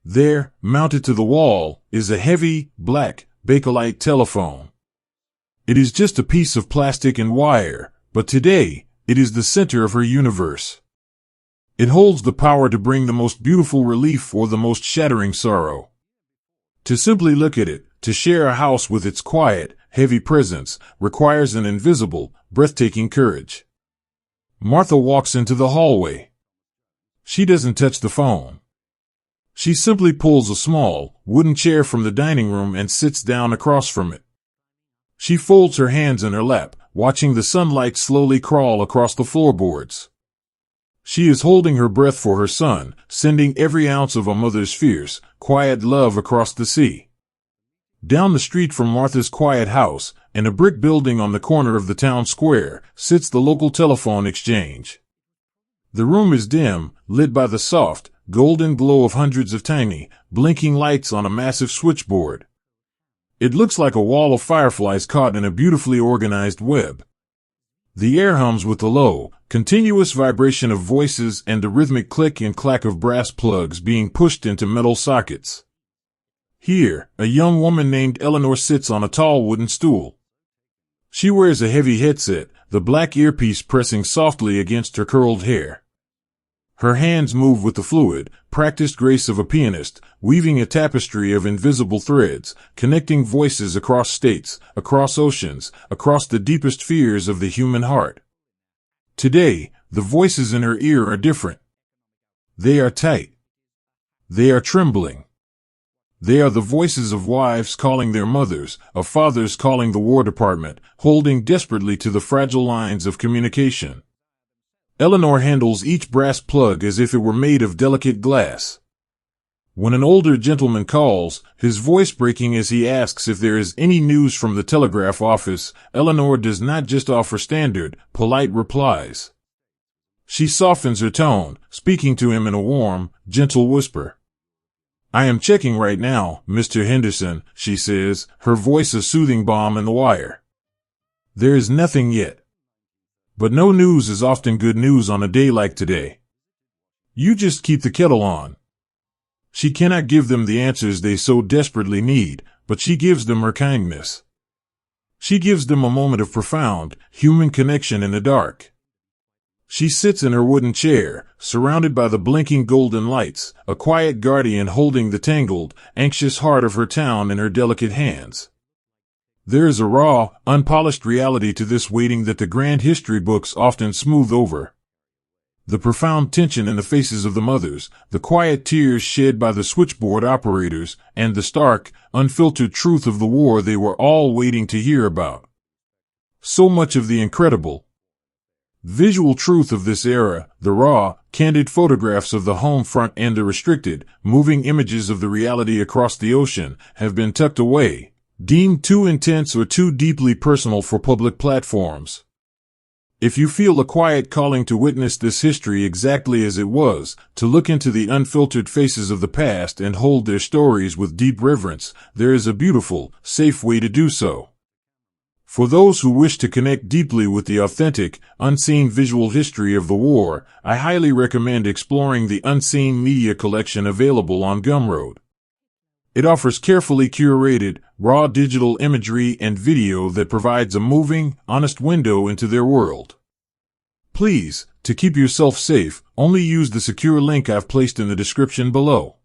There, mounted to the wall, is a heavy, black, Bakelite telephone. It is just a piece of plastic and wire, but today, it is the center of her universe. It holds the power to bring the most beautiful relief or the most shattering sorrow. To simply look at it, to share a house with its quiet, heavy presence, requires an invisible, breathtaking courage. Martha walks into the hallway. She doesn't touch the phone. She simply pulls a small, wooden chair from the dining room and sits down across from it. She folds her hands in her lap, watching the sunlight slowly crawl across the floorboards. She is holding her breath for her son, sending every ounce of a mother's fierce, quiet love across the sea. Down the street from Martha's quiet house, in a brick building on the corner of the town square, sits the local telephone exchange. The room is dim, lit by the soft, golden glow of hundreds of tiny, blinking lights on a massive switchboard. It looks like a wall of fireflies caught in a beautifully organized web. The air hums with the low, continuous vibration of voices and the rhythmic click and clack of brass plugs being pushed into metal sockets. Here, a young woman named Eleanor sits on a tall wooden stool. She wears a heavy headset, the black earpiece pressing softly against her curled hair. Her hands move with the fluid, practiced grace of a pianist, weaving a tapestry of invisible threads, connecting voices across states, across oceans, across the deepest fears of the human heart. Today, the voices in her ear are different. They are tight. They are trembling. They are the voices of wives calling their mothers, of fathers calling the War Department, holding desperately to the fragile lines of communication. Eleanor handles each brass plug as if it were made of delicate glass. When an older gentleman calls, his voice breaking as he asks if there is any news from the telegraph office, Eleanor does not just offer standard, polite replies. She softens her tone, speaking to him in a warm, gentle whisper. "I am checking right now, Mr. Henderson," she says, her voice a soothing balm in the wire. "There is nothing yet. But no news is often good news on a day like today. You just keep the kettle on." She cannot give them the answers they so desperately need, but she gives them her kindness. She gives them a moment of profound, human connection in the dark. She sits in her wooden chair, surrounded by the blinking golden lights, a quiet guardian holding the tangled, anxious heart of her town in her delicate hands. There is a raw, unpolished reality to this waiting that the grand history books often smooth over. The profound tension in the faces of the mothers, the quiet tears shed by the switchboard operators, and the stark, unfiltered truth of the war they were all waiting to hear about. So much of the incredible, visual truth of this era, the raw, candid photographs of the home front and the restricted, moving images of the reality across the ocean, have been tucked away, deemed too intense or too deeply personal for public platforms. If you feel a quiet calling to witness this history exactly as it was, to look into the unfiltered faces of the past and hold their stories with deep reverence, there is a beautiful, safe way to do so. For those who wish to connect deeply with the authentic, unseen visual history of the war, I highly recommend exploring the Unseen Media Collection available on Gumroad. It offers carefully curated, raw digital imagery and video that provides a moving, honest window into their world. Please, to keep yourself safe, only use the secure link I've placed in the description below.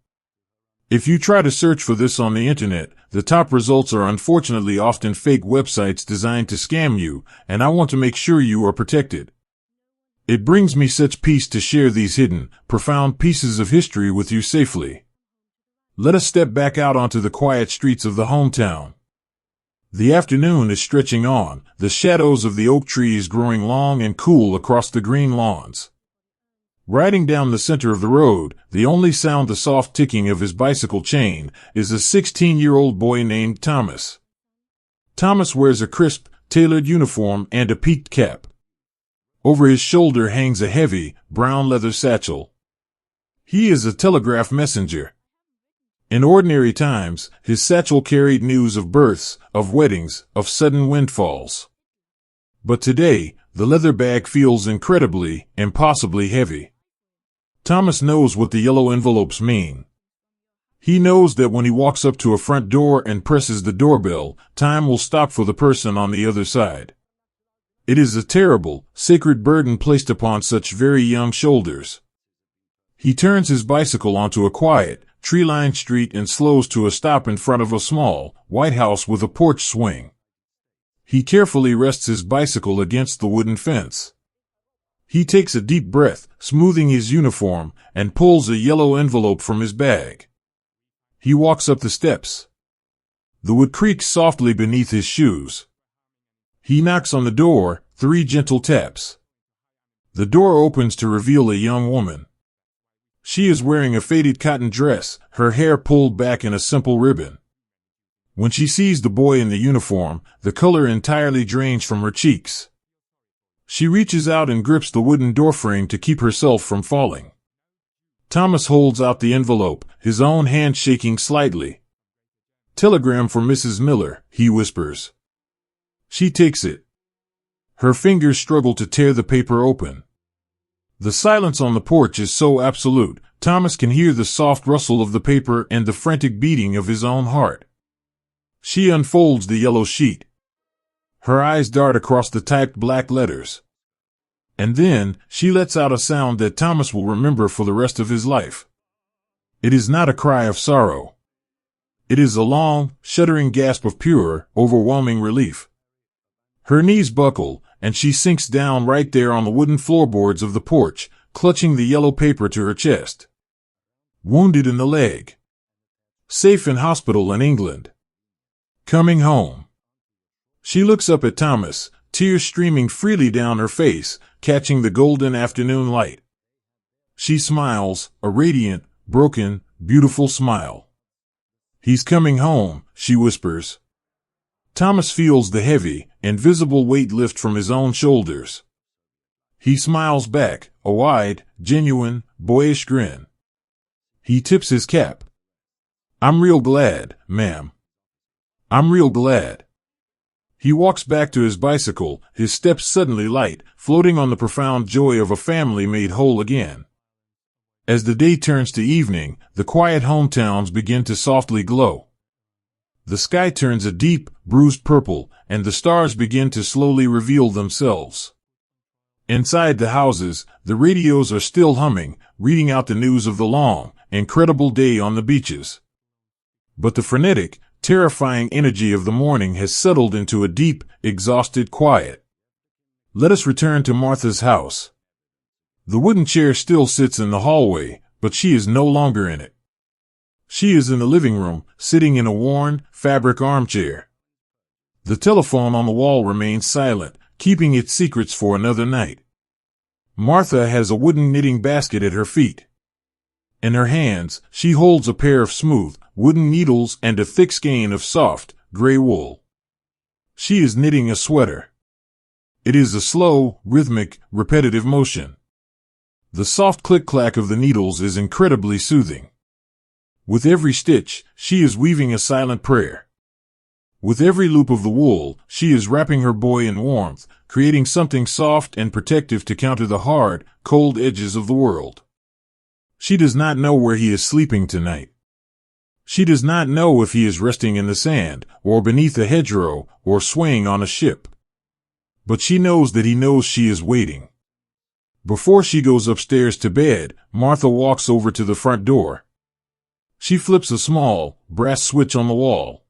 If you try to search for this on the internet, the top results are unfortunately often fake websites designed to scam you, and I want to make sure you are protected. It brings me such peace to share these hidden, profound pieces of history with you safely. Let us step back out onto the quiet streets of the hometown. The afternoon is stretching on, the shadows of the oak trees growing long and cool across the green lawns. Riding down the center of the road, the only sound the soft ticking of his bicycle chain, is a 16-year-old boy named Thomas. Thomas wears a crisp, tailored uniform and a peaked cap. Over his shoulder hangs a heavy, brown leather satchel. He is a telegraph messenger. In ordinary times, his satchel carried news of births, of weddings, of sudden windfalls. But today, the leather bag feels incredibly, impossibly heavy. Thomas knows what the yellow envelopes mean. He knows that when he walks up to a front door and presses the doorbell, time will stop for the person on the other side. It is a terrible, sacred burden placed upon such very young shoulders. He turns his bicycle onto a quiet, tree-lined street and slows to a stop in front of a small, white house with a porch swing. He carefully rests his bicycle against the wooden fence. He takes a deep breath, smoothing his uniform, and pulls a yellow envelope from his bag. He walks up the steps. The wood creaks softly beneath his shoes. He knocks on the door, 3 gentle taps. The door opens to reveal a young woman. She is wearing a faded cotton dress, her hair pulled back in a simple ribbon. When she sees the boy in the uniform, the color entirely drains from her cheeks. She reaches out and grips the wooden doorframe to keep herself from falling. Thomas holds out the envelope, his own hand shaking slightly. "Telegram for Mrs. Miller," he whispers. She takes it. Her fingers struggle to tear the paper open. The silence on the porch is so absolute, Thomas can hear the soft rustle of the paper and the frantic beating of his own heart. She unfolds the yellow sheet. Her eyes dart across the typed black letters. And then, she lets out a sound that Thomas will remember for the rest of his life. It is not a cry of sorrow. It is a long, shuddering gasp of pure, overwhelming relief. Her knees buckle, and she sinks down right there on the wooden floorboards of the porch, clutching the yellow paper to her chest. Wounded in the leg. Safe in hospital in England. Coming home. She looks up at Thomas, tears streaming freely down her face, catching the golden afternoon light. She smiles, a radiant, broken, beautiful smile. "He's coming home," she whispers. Thomas feels the heavy, invisible weight lift from his own shoulders. He smiles back, a wide, genuine, boyish grin. He tips his cap. "I'm real glad, ma'am. I'm real glad." He walks back to his bicycle, his steps suddenly light, floating on the profound joy of a family made whole again. As the day turns to evening, the quiet hometowns begin to softly glow. The sky turns a deep, bruised purple, and the stars begin to slowly reveal themselves. Inside the houses, the radios are still humming, reading out the news of the long, incredible day on the beaches. But the frenetic, terrifying energy of the morning has settled into a deep, exhausted quiet. Let us return to Martha's house. The wooden chair still sits in the hallway, but she is no longer in it. She is in the living room, sitting in a worn, fabric armchair. The telephone on the wall remains silent, keeping its secrets for another night. Martha has a wooden knitting basket at her feet. In her hands, she holds a pair of smooth, wooden needles and a thick skein of soft, gray wool. She is knitting a sweater. It is a slow, rhythmic, repetitive motion. The soft click-clack of the needles is incredibly soothing. With every stitch, she is weaving a silent prayer. With every loop of the wool, she is wrapping her boy in warmth, creating something soft and protective to counter the hard, cold edges of the world. She does not know where he is sleeping tonight. She does not know if he is resting in the sand, or beneath a hedgerow, or swaying on a ship. But she knows that he knows she is waiting. Before she goes upstairs to bed, Martha walks over to the front door. She flips a small, brass switch on the wall.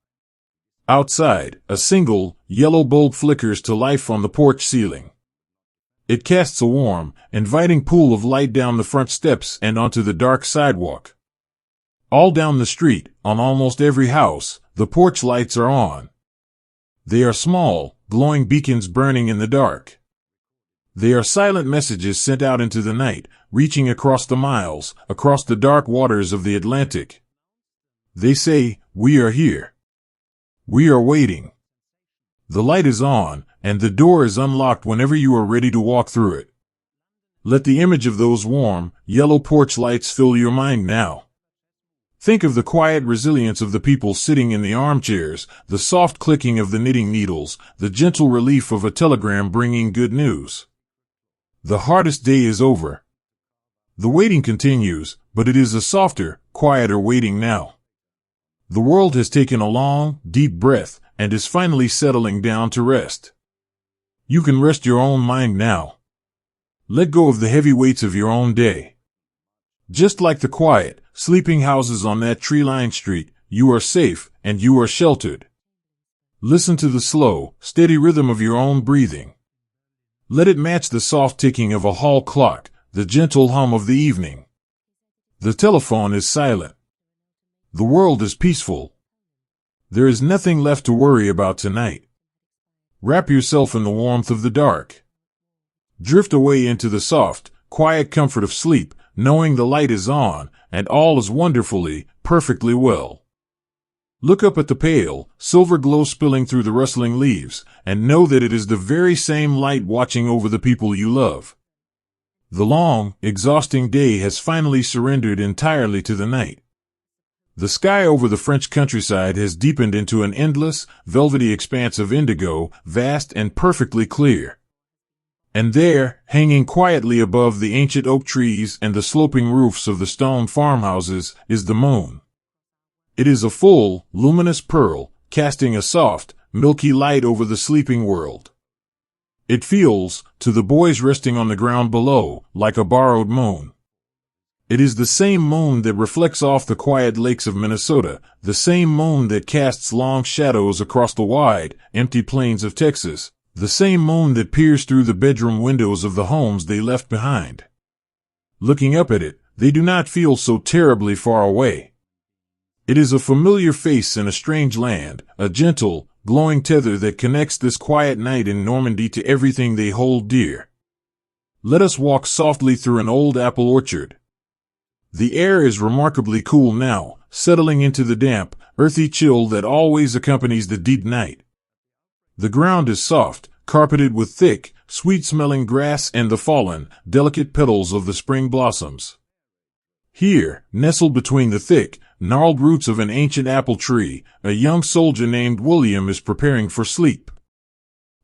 Outside, a single, yellow bulb flickers to life on the porch ceiling. It casts a warm, inviting pool of light down the front steps and onto the dark sidewalk. All down the street, on almost every house, the porch lights are on. They are small, glowing beacons burning in the dark. They are silent messages sent out into the night, reaching across the miles, across the dark waters of the Atlantic. They say, "We are here. We are waiting." The light is on, and the door is unlocked whenever you are ready to walk through it. Let the image of those warm, yellow porch lights fill your mind now. Think of the quiet resilience of the people sitting in the armchairs, the soft clicking of the knitting needles, the gentle relief of a telegram bringing good news. The hardest day is over. The waiting continues, but it is a softer, quieter waiting now. The world has taken a long, deep breath and is finally settling down to rest. You can rest your own mind now. Let go of the heavy weights of your own day. Just like the quiet, sleeping houses on that tree-lined street, you are safe and you are sheltered. Listen to the slow, steady rhythm of your own breathing. Let it match the soft ticking of a hall clock, the gentle hum of the evening. The telephone is silent. The world is peaceful. There is nothing left to worry about tonight. Wrap yourself in the warmth of the dark. Drift away into the soft, quiet comfort of sleep, knowing the light is on, and all is wonderfully, perfectly well. Look up at the pale, silver glow spilling through the rustling leaves, and know that it is the very same light watching over the people you love. The long, exhausting day has finally surrendered entirely to the night. The sky over the French countryside has deepened into an endless, velvety expanse of indigo, vast and perfectly clear. And there, hanging quietly above the ancient oak trees and the sloping roofs of the stone farmhouses, is the moon. It is a full, luminous pearl, casting a soft, milky light over the sleeping world. It feels, to the boys resting on the ground below, like a borrowed moon. It is the same moon that reflects off the quiet lakes of Minnesota, the same moon that casts long shadows across the wide, empty plains of Texas, the same moon that peers through the bedroom windows of the homes they left behind. Looking up at it, they do not feel so terribly far away. It is a familiar face in a strange land, a gentle, glowing tether that connects this quiet night in Normandy to everything they hold dear. Let us walk softly through an old apple orchard. The air is remarkably cool now, settling into the damp, earthy chill that always accompanies the deep night. The ground is soft, carpeted with thick, sweet-smelling grass and the fallen, delicate petals of the spring blossoms. Here, nestled between the thick, gnarled roots of an ancient apple tree, a young soldier named William is preparing for sleep.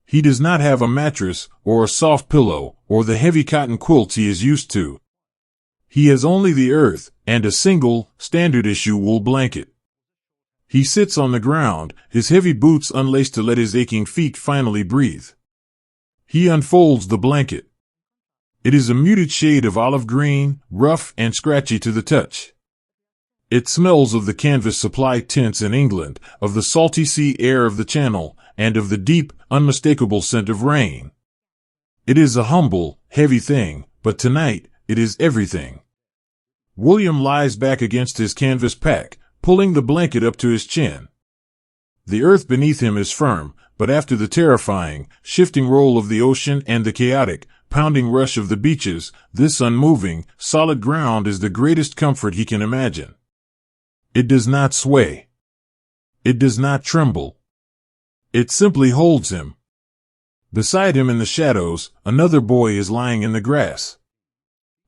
He does not have a mattress, or a soft pillow, or the heavy cotton quilts he is used to. He has only the earth, and a single, standard-issue wool blanket. He sits on the ground, his heavy boots unlaced to let his aching feet finally breathe. He unfolds the blanket. It is a muted shade of olive green, rough and scratchy to the touch. It smells of the canvas supply tents in England, of the salty sea air of the Channel, and of the deep, unmistakable scent of rain. It is a humble, heavy thing, but tonight, it is everything. William lies back against his canvas pack, pulling the blanket up to his chin. The earth beneath him is firm, but after the terrifying, shifting roll of the ocean and the chaotic, pounding rush of the beaches, this unmoving, solid ground is the greatest comfort he can imagine. It does not sway. It does not tremble. It simply holds him. Beside him in the shadows, another boy is lying in the grass.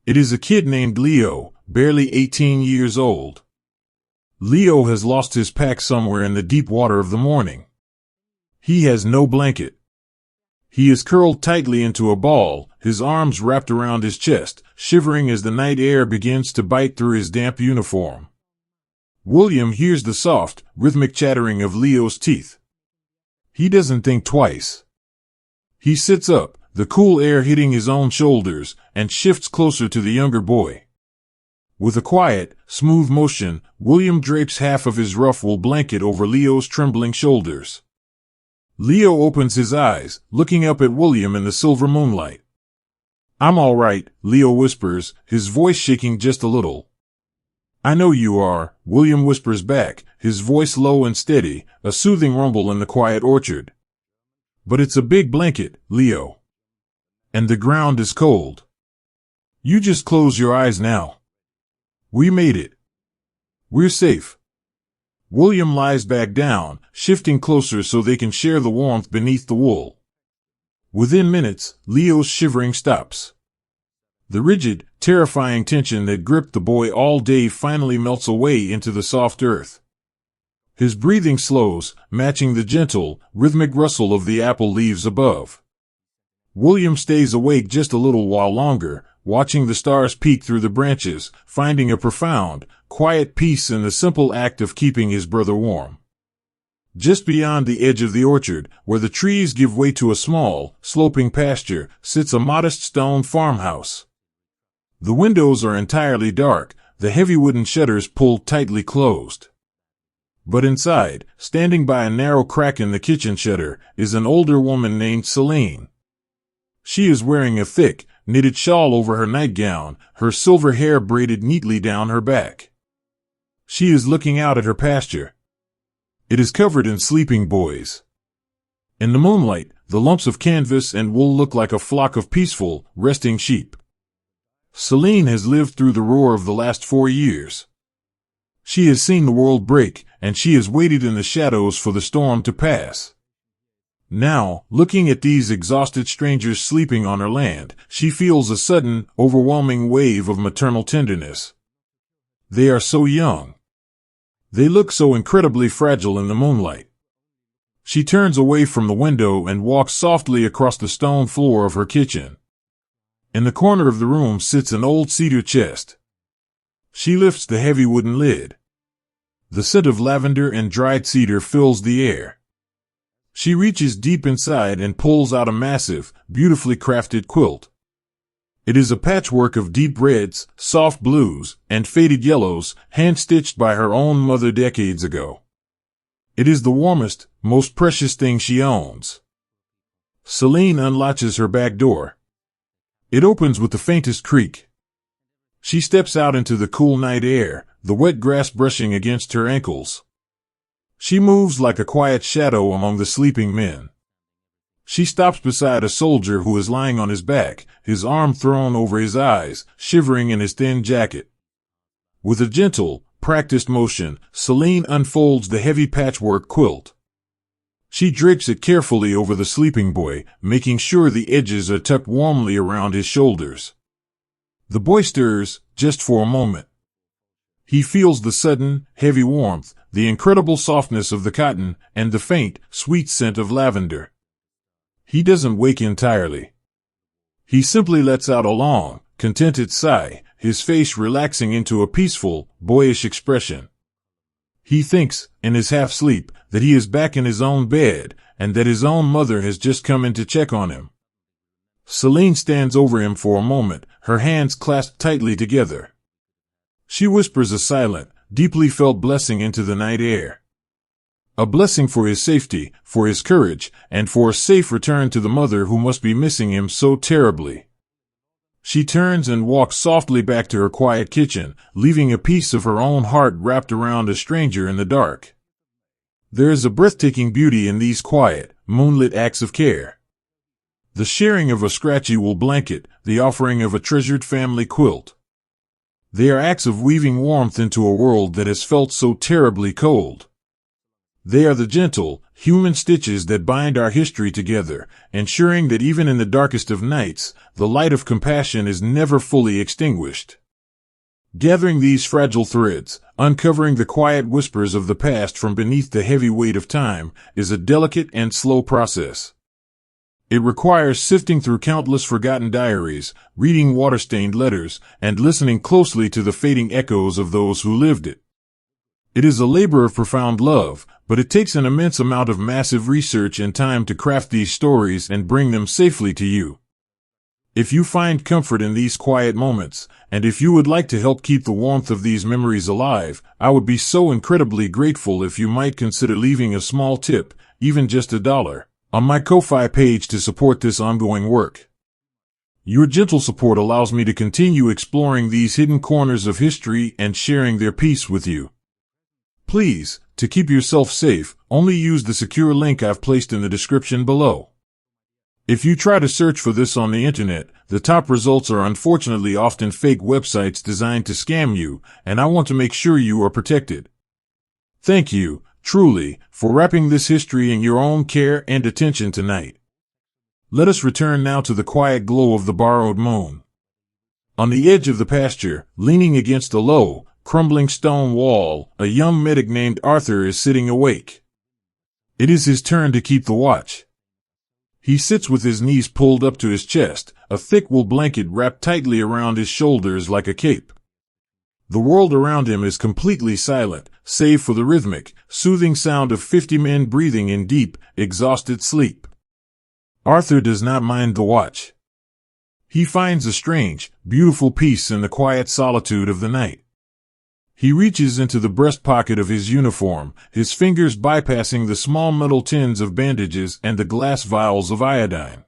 It is a kid named Leo, barely 18 years old. Leo has lost his pack somewhere in the deep water of the morning. He has no blanket. He is curled tightly into a ball, his arms wrapped around his chest, shivering as the night air begins to bite through his damp uniform. William hears the soft, rhythmic chattering of Leo's teeth. He doesn't think twice. He sits up, the cool air hitting his own shoulders, and shifts closer to the younger boy. With a quiet, smooth motion, William drapes half of his rough wool blanket over Leo's trembling shoulders. Leo opens his eyes, looking up at William in the silver moonlight. "I'm all right," Leo whispers, his voice shaking just a little. "I know you are," William whispers back, his voice low and steady, a soothing rumble in the quiet orchard. "But it's a big blanket, Leo. And the ground is cold. You just close your eyes now. We made it. We're safe." William lies back down, shifting closer so they can share the warmth beneath the wool. Within minutes, Leo's shivering stops. The rigid, terrifying tension that gripped the boy all day finally melts away into the soft earth. His breathing slows, matching the gentle, rhythmic rustle of the apple leaves above. William stays awake just a little while longer, watching the stars peek through the branches, finding a profound, quiet peace in the simple act of keeping his brother warm. Just beyond the edge of the orchard, where the trees give way to a small, sloping pasture, sits a modest stone farmhouse. The windows are entirely dark, the heavy wooden shutters pulled tightly closed. But inside, standing by a narrow crack in the kitchen shutter, is an older woman named Celine. She is wearing a thick, knitted shawl over her nightgown, her silver hair braided neatly down her back. She is looking out at her pasture. It is covered in sleeping boys. In the moonlight, the lumps of canvas and wool look like a flock of peaceful, resting sheep. Celine has lived through the roar of the last 4 years. She has seen the world break, and she has waited in the shadows for the storm to pass. Now, looking at these exhausted strangers sleeping on her land, she feels a sudden, overwhelming wave of maternal tenderness. They are so young. They look so incredibly fragile in the moonlight. She turns away from the window and walks softly across the stone floor of her kitchen. In the corner of the room sits an old cedar chest. She lifts the heavy wooden lid. The scent of lavender and dried cedar fills the air. She reaches deep inside and pulls out a massive, beautifully crafted quilt. It is a patchwork of deep reds, soft blues, and faded yellows, hand-stitched by her own mother decades ago. It is the warmest, most precious thing she owns. Celine unlatches her back door. It opens with the faintest creak. She steps out into the cool night air, the wet grass brushing against her ankles. She moves like a quiet shadow among the sleeping men. She stops beside a soldier who is lying on his back, his arm thrown over his eyes, shivering in his thin jacket. With a gentle, practiced motion, Celine unfolds the heavy patchwork quilt. She drapes it carefully over the sleeping boy, making sure the edges are tucked warmly around his shoulders. The boy stirs, just for a moment. He feels the sudden, heavy warmth, the incredible softness of the cotton, and the faint, sweet scent of lavender. He doesn't wake entirely. He simply lets out a long, contented sigh, his face relaxing into a peaceful, boyish expression. He thinks, in his half-sleep, that he is back in his own bed, and that his own mother has just come in to check on him. Celine stands over him for a moment, her hands clasped tightly together. She whispers a silent, deeply felt blessing into the night air. A blessing for his safety, for his courage, and for a safe return to the mother who must be missing him so terribly. She turns and walks softly back to her quiet kitchen, leaving a piece of her own heart wrapped around a stranger in the dark. There is a breathtaking beauty in these quiet, moonlit acts of care. The sharing of a scratchy wool blanket, the offering of a treasured family quilt. They are acts of weaving warmth into a world that has felt so terribly cold. They are the gentle, human stitches that bind our history together, ensuring that even in the darkest of nights, the light of compassion is never fully extinguished. Gathering these fragile threads, uncovering the quiet whispers of the past from beneath the heavy weight of time, is a delicate and slow process. It requires sifting through countless forgotten diaries, reading water-stained letters, and listening closely to the fading echoes of those who lived it. It is a labor of profound love, but it takes an immense amount of massive research and time to craft these stories and bring them safely to you. If you find comfort in these quiet moments, and if you would like to help keep the warmth of these memories alive, I would be so incredibly grateful if you might consider leaving a small tip, even just $1, on my Ko-Fi page to support this ongoing work. Your gentle support allows me to continue exploring these hidden corners of history and sharing their peace with you. Please, to keep yourself safe, only use the secure link I've placed in the description below. If you try to search for this on the internet, the top results are unfortunately often fake websites designed to scam you, and I want to make sure you are protected. Thank you, truly, for wrapping this history in your own care and attention tonight. Let us return now to the quiet glow of the borrowed moon. On the edge of the pasture, leaning against a low, crumbling stone wall, a young medic named Arthur is sitting awake. It is his turn to keep the watch. He sits with his knees pulled up to his chest, a thick wool blanket wrapped tightly around his shoulders like a cape. The world around him is completely silent, save for the rhythmic, soothing sound of 50 men breathing in deep, exhausted sleep. Arthur does not mind the watch. He finds a strange, beautiful peace in the quiet solitude of the night. He reaches into the breast pocket of his uniform, his fingers bypassing the small metal tins of bandages and the glass vials of iodine.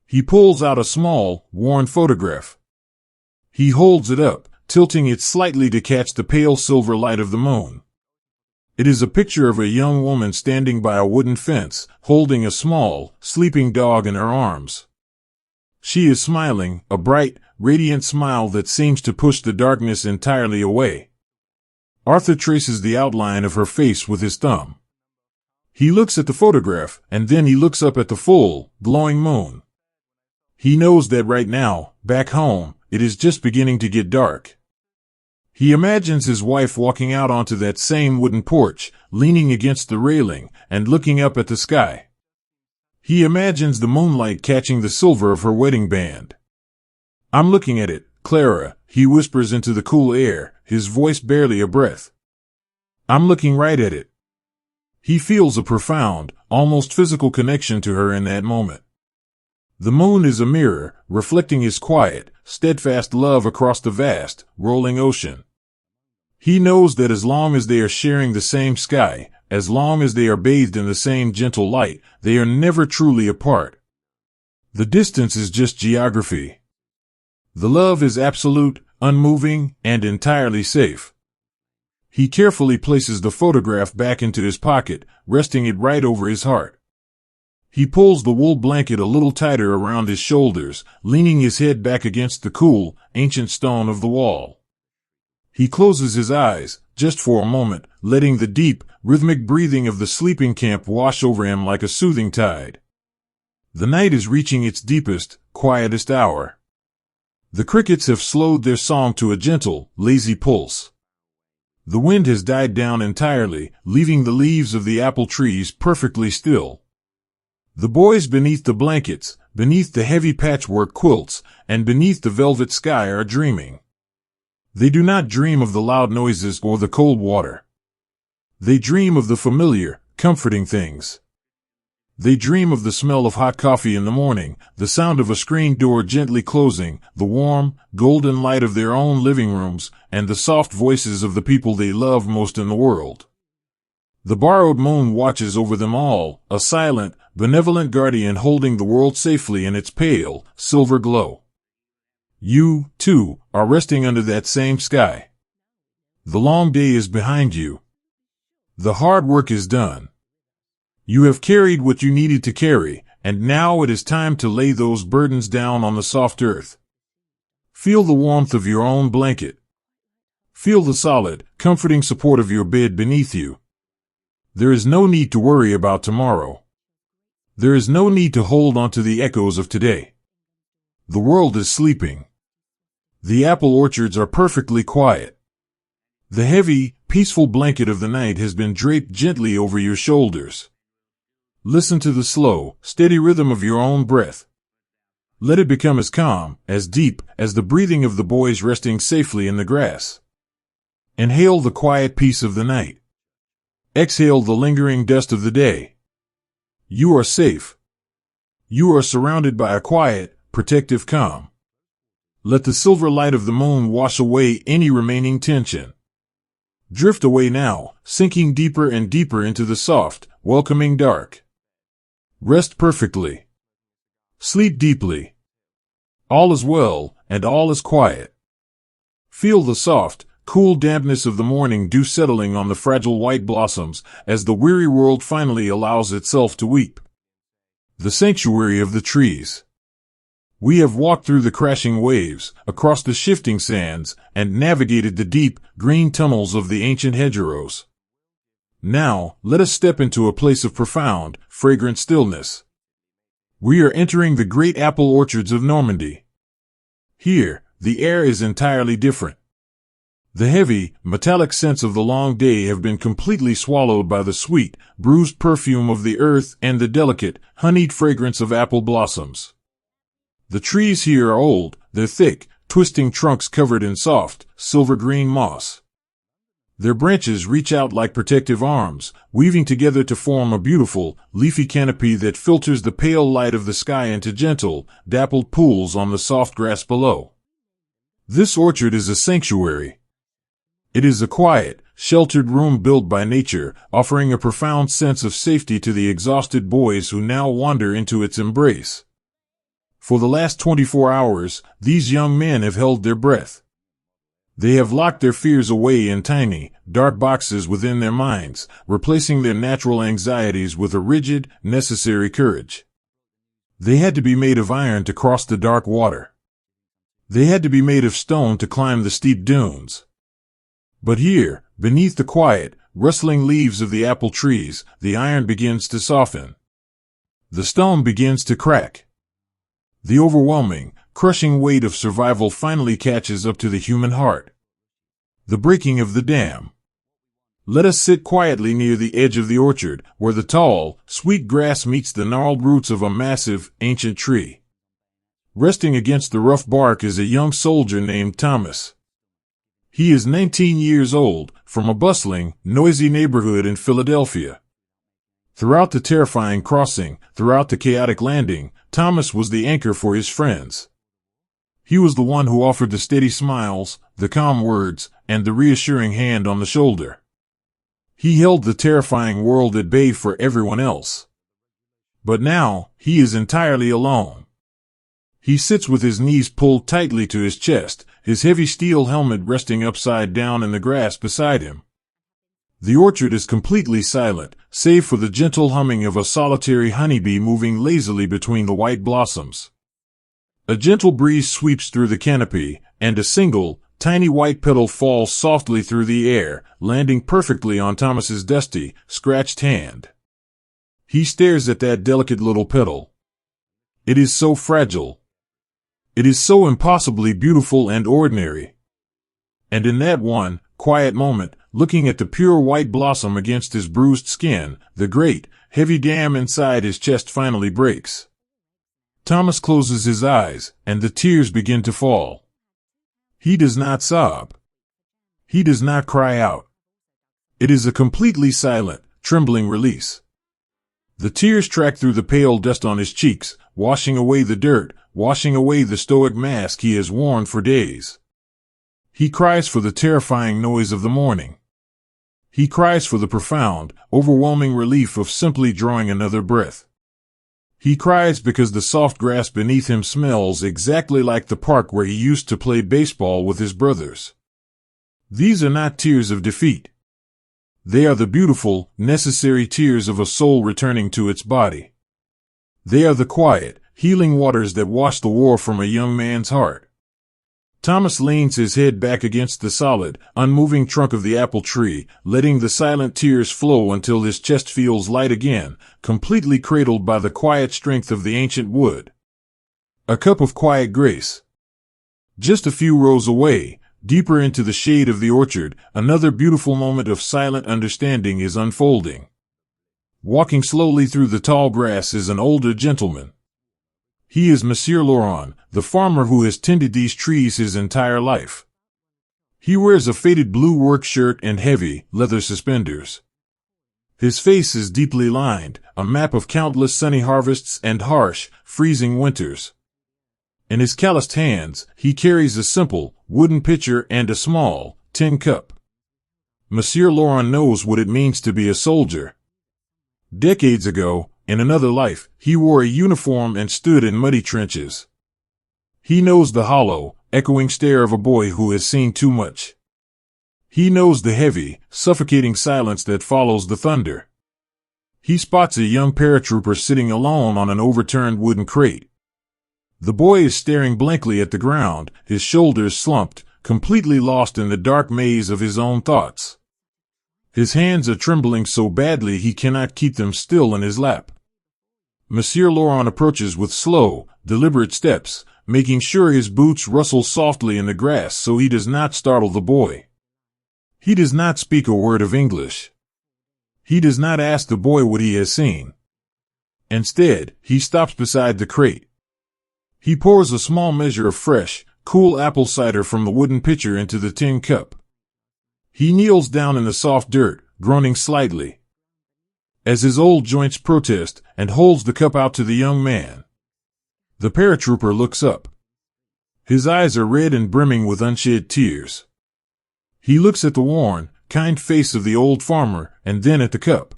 He pulls out a small, worn photograph. He holds it up, tilting it slightly to catch the pale silver light of the moon. It is a picture of a young woman standing by a wooden fence, holding a small, sleeping dog in her arms. She is smiling, a bright, radiant smile that seems to push the darkness entirely away. Arthur traces the outline of her face with his thumb. He looks at the photograph, and then he looks up at the full, glowing moon. He knows that right now, back home, it is just beginning to get dark. He imagines his wife walking out onto that same wooden porch, leaning against the railing, and looking up at the sky. He imagines the moonlight catching the silver of her wedding band. "I'm looking at it, Clara," he whispers into the cool air, his voice barely a breath. "I'm looking right at it." He feels a profound, almost physical connection to her in that moment. The moon is a mirror, reflecting his quiet, steadfast love across the vast, rolling ocean. He knows that as long as they are sharing the same sky, as long as they are bathed in the same gentle light, they are never truly apart. The distance is just geography. The love is absolute, unmoving, and entirely safe. He carefully places the photograph back into his pocket, resting it right over his heart. He pulls the wool blanket a little tighter around his shoulders, leaning his head back against the cool, ancient stone of the wall. He closes his eyes, just for a moment, letting the deep, rhythmic breathing of the sleeping camp wash over him like a soothing tide. The night is reaching its deepest, quietest hour. The crickets have slowed their song to a gentle, lazy pulse. The wind has died down entirely, leaving the leaves of the apple trees perfectly still. The boys beneath the blankets, beneath the heavy patchwork quilts, and beneath the velvet sky are dreaming. They do not dream of the loud noises or the cold water. They dream of the familiar, comforting things. They dream of the smell of hot coffee in the morning, the sound of a screen door gently closing, the warm, golden light of their own living rooms, and the soft voices of the people they love most in the world. The borrowed moon watches over them all, a silent, benevolent guardian holding the world safely in its pale, silver glow. You, too, are resting under that same sky. The long day is behind you. The hard work is done. You have carried what you needed to carry, and now it is time to lay those burdens down on the soft earth. Feel the warmth of your own blanket. Feel the solid, comforting support of your bed beneath you. There is no need to worry about tomorrow. There is no need to hold on to the echoes of today. The world is sleeping. The apple orchards are perfectly quiet. The heavy, peaceful blanket of the night has been draped gently over your shoulders. Listen to the slow, steady rhythm of your own breath. Let it become as calm, as deep, as the breathing of the boys resting safely in the grass. Inhale the quiet peace of the night. Exhale the lingering dust of the day. You are safe. You are surrounded by a quiet, protective calm. Let the silver light of the moon wash away any remaining tension. Drift away now, sinking deeper and deeper into the soft, welcoming dark. Rest perfectly. Sleep deeply. All is well, and all is quiet. Feel the soft, cool dampness of the morning dew settling on the fragile white blossoms as the weary world finally allows itself to weep. The sanctuary of the trees. We have walked through the crashing waves, across the shifting sands, and navigated the deep, green tunnels of the ancient hedgerows. Now, let us step into a place of profound, fragrant stillness. We are entering the great apple orchards of Normandy. Here, the air is entirely different. The heavy, metallic scents of the long day have been completely swallowed by the sweet, bruised perfume of the earth and the delicate, honeyed fragrance of apple blossoms. The trees here are old, their thick, twisting trunks covered in soft, silver-green moss. Their branches reach out like protective arms, weaving together to form a beautiful, leafy canopy that filters the pale light of the sky into gentle, dappled pools on the soft grass below. This orchard is a sanctuary. It is a quiet, sheltered room built by nature, offering a profound sense of safety to the exhausted boys who now wander into its embrace. For the last 24 hours, these young men have held their breath. They have locked their fears away in tiny, dark boxes within their minds, replacing their natural anxieties with a rigid, necessary courage. They had to be made of iron to cross the dark water. They had to be made of stone to climb the steep dunes. But here, beneath the quiet, rustling leaves of the apple trees, the iron begins to soften. The stone begins to crack. The overwhelming, crushing weight of survival finally catches up to the human heart. The breaking of the dam. Let us sit quietly near the edge of the orchard, where the tall, sweet grass meets the gnarled roots of a massive, ancient tree. Resting against the rough bark is a young soldier named Thomas. He is 19 years old, from a bustling, noisy neighborhood in Philadelphia. Throughout the terrifying crossing, throughout the chaotic landing, Thomas was the anchor for his friends. He was the one who offered the steady smiles, the calm words, and the reassuring hand on the shoulder. He held the terrifying world at bay for everyone else. But now, he is entirely alone. He sits with his knees pulled tightly to his chest, his heavy steel helmet resting upside down in the grass beside him. The orchard is completely silent, save for the gentle humming of a solitary honeybee moving lazily between the white blossoms. A gentle breeze sweeps through the canopy, and a single, tiny white petal falls softly through the air, landing perfectly on Thomas's dusty, scratched hand. He stares at that delicate little petal. It is so fragile. It is so impossibly beautiful and ordinary. And in that one, quiet moment, looking at the pure white blossom against his bruised skin, the great, heavy dam inside his chest finally breaks. Thomas closes his eyes, and the tears begin to fall. He does not sob. He does not cry out. It is a completely silent, trembling release. The tears track through the pale dust on his cheeks, washing away the dirt, washing away the stoic mask he has worn for days. He cries for the terrifying noise of the morning. He cries for the profound, overwhelming relief of simply drawing another breath. He cries because the soft grass beneath him smells exactly like the park where he used to play baseball with his brothers. These are not tears of defeat. They are the beautiful, necessary tears of a soul returning to its body. They are the quiet, healing waters that wash the war from a young man's heart. Thomas leans his head back against the solid, unmoving trunk of the apple tree, letting the silent tears flow until his chest feels light again, completely cradled by the quiet strength of the ancient wood. A cup of quiet grace. Just a few rows away, deeper into the shade of the orchard, another beautiful moment of silent understanding is unfolding. Walking slowly through the tall grass is an older gentleman. He is Monsieur Laurent, the farmer who has tended these trees his entire life. He wears a faded blue work shirt and heavy, leather suspenders. His face is deeply lined, a map of countless sunny harvests and harsh, freezing winters. In his calloused hands, he carries a simple, wooden pitcher and a small, tin cup. Monsieur Laurent knows what it means to be a soldier. Decades ago, in another life, he wore a uniform and stood in muddy trenches. He knows the hollow, echoing stare of a boy who has seen too much. He knows the heavy, suffocating silence that follows the thunder. He spots a young paratrooper sitting alone on an overturned wooden crate. The boy is staring blankly at the ground, his shoulders slumped, completely lost in the dark maze of his own thoughts. His hands are trembling so badly he cannot keep them still in his lap. Monsieur Laurent approaches with slow, deliberate steps, making sure his boots rustle softly in the grass so he does not startle the boy. He does not speak a word of English. He does not ask the boy what he has seen. Instead, he stops beside the crate. He pours a small measure of fresh, cool apple cider from the wooden pitcher into the tin cup. He kneels down in the soft dirt, groaning slightly, as his old joints protest, and holds the cup out to the young man. The paratrooper looks up. His eyes are red and brimming with unshed tears. He looks at the worn, kind face of the old farmer, and then at the cup.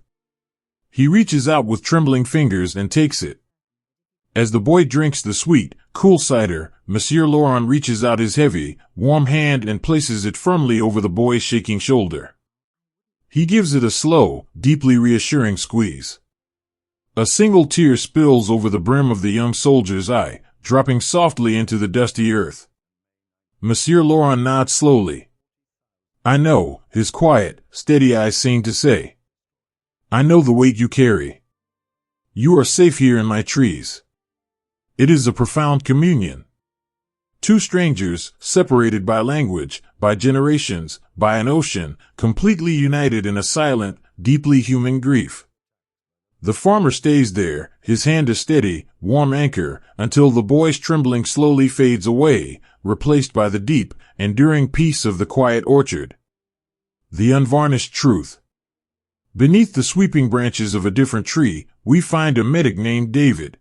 He reaches out with trembling fingers and takes it. As the boy drinks the sweet, cool cider, Monsieur Laurent reaches out his heavy, warm hand and places it firmly over the boy's shaking shoulder. He gives it a slow, deeply reassuring squeeze. A single tear spills over the brim of the young soldier's eye, dropping softly into the dusty earth. Monsieur Laurent nods slowly. "I know," his quiet, steady eyes seem to say. "I know the weight you carry. You are safe here in my trees." It is a profound communion. Two strangers, separated by language, by generations, by an ocean, completely united in a silent, deeply human grief. The farmer stays there, his hand a steady, warm anchor, until the boy's trembling slowly fades away, replaced by the deep, enduring peace of the quiet orchard. The unvarnished truth. Beneath the sweeping branches of a different tree, we find a medic named David.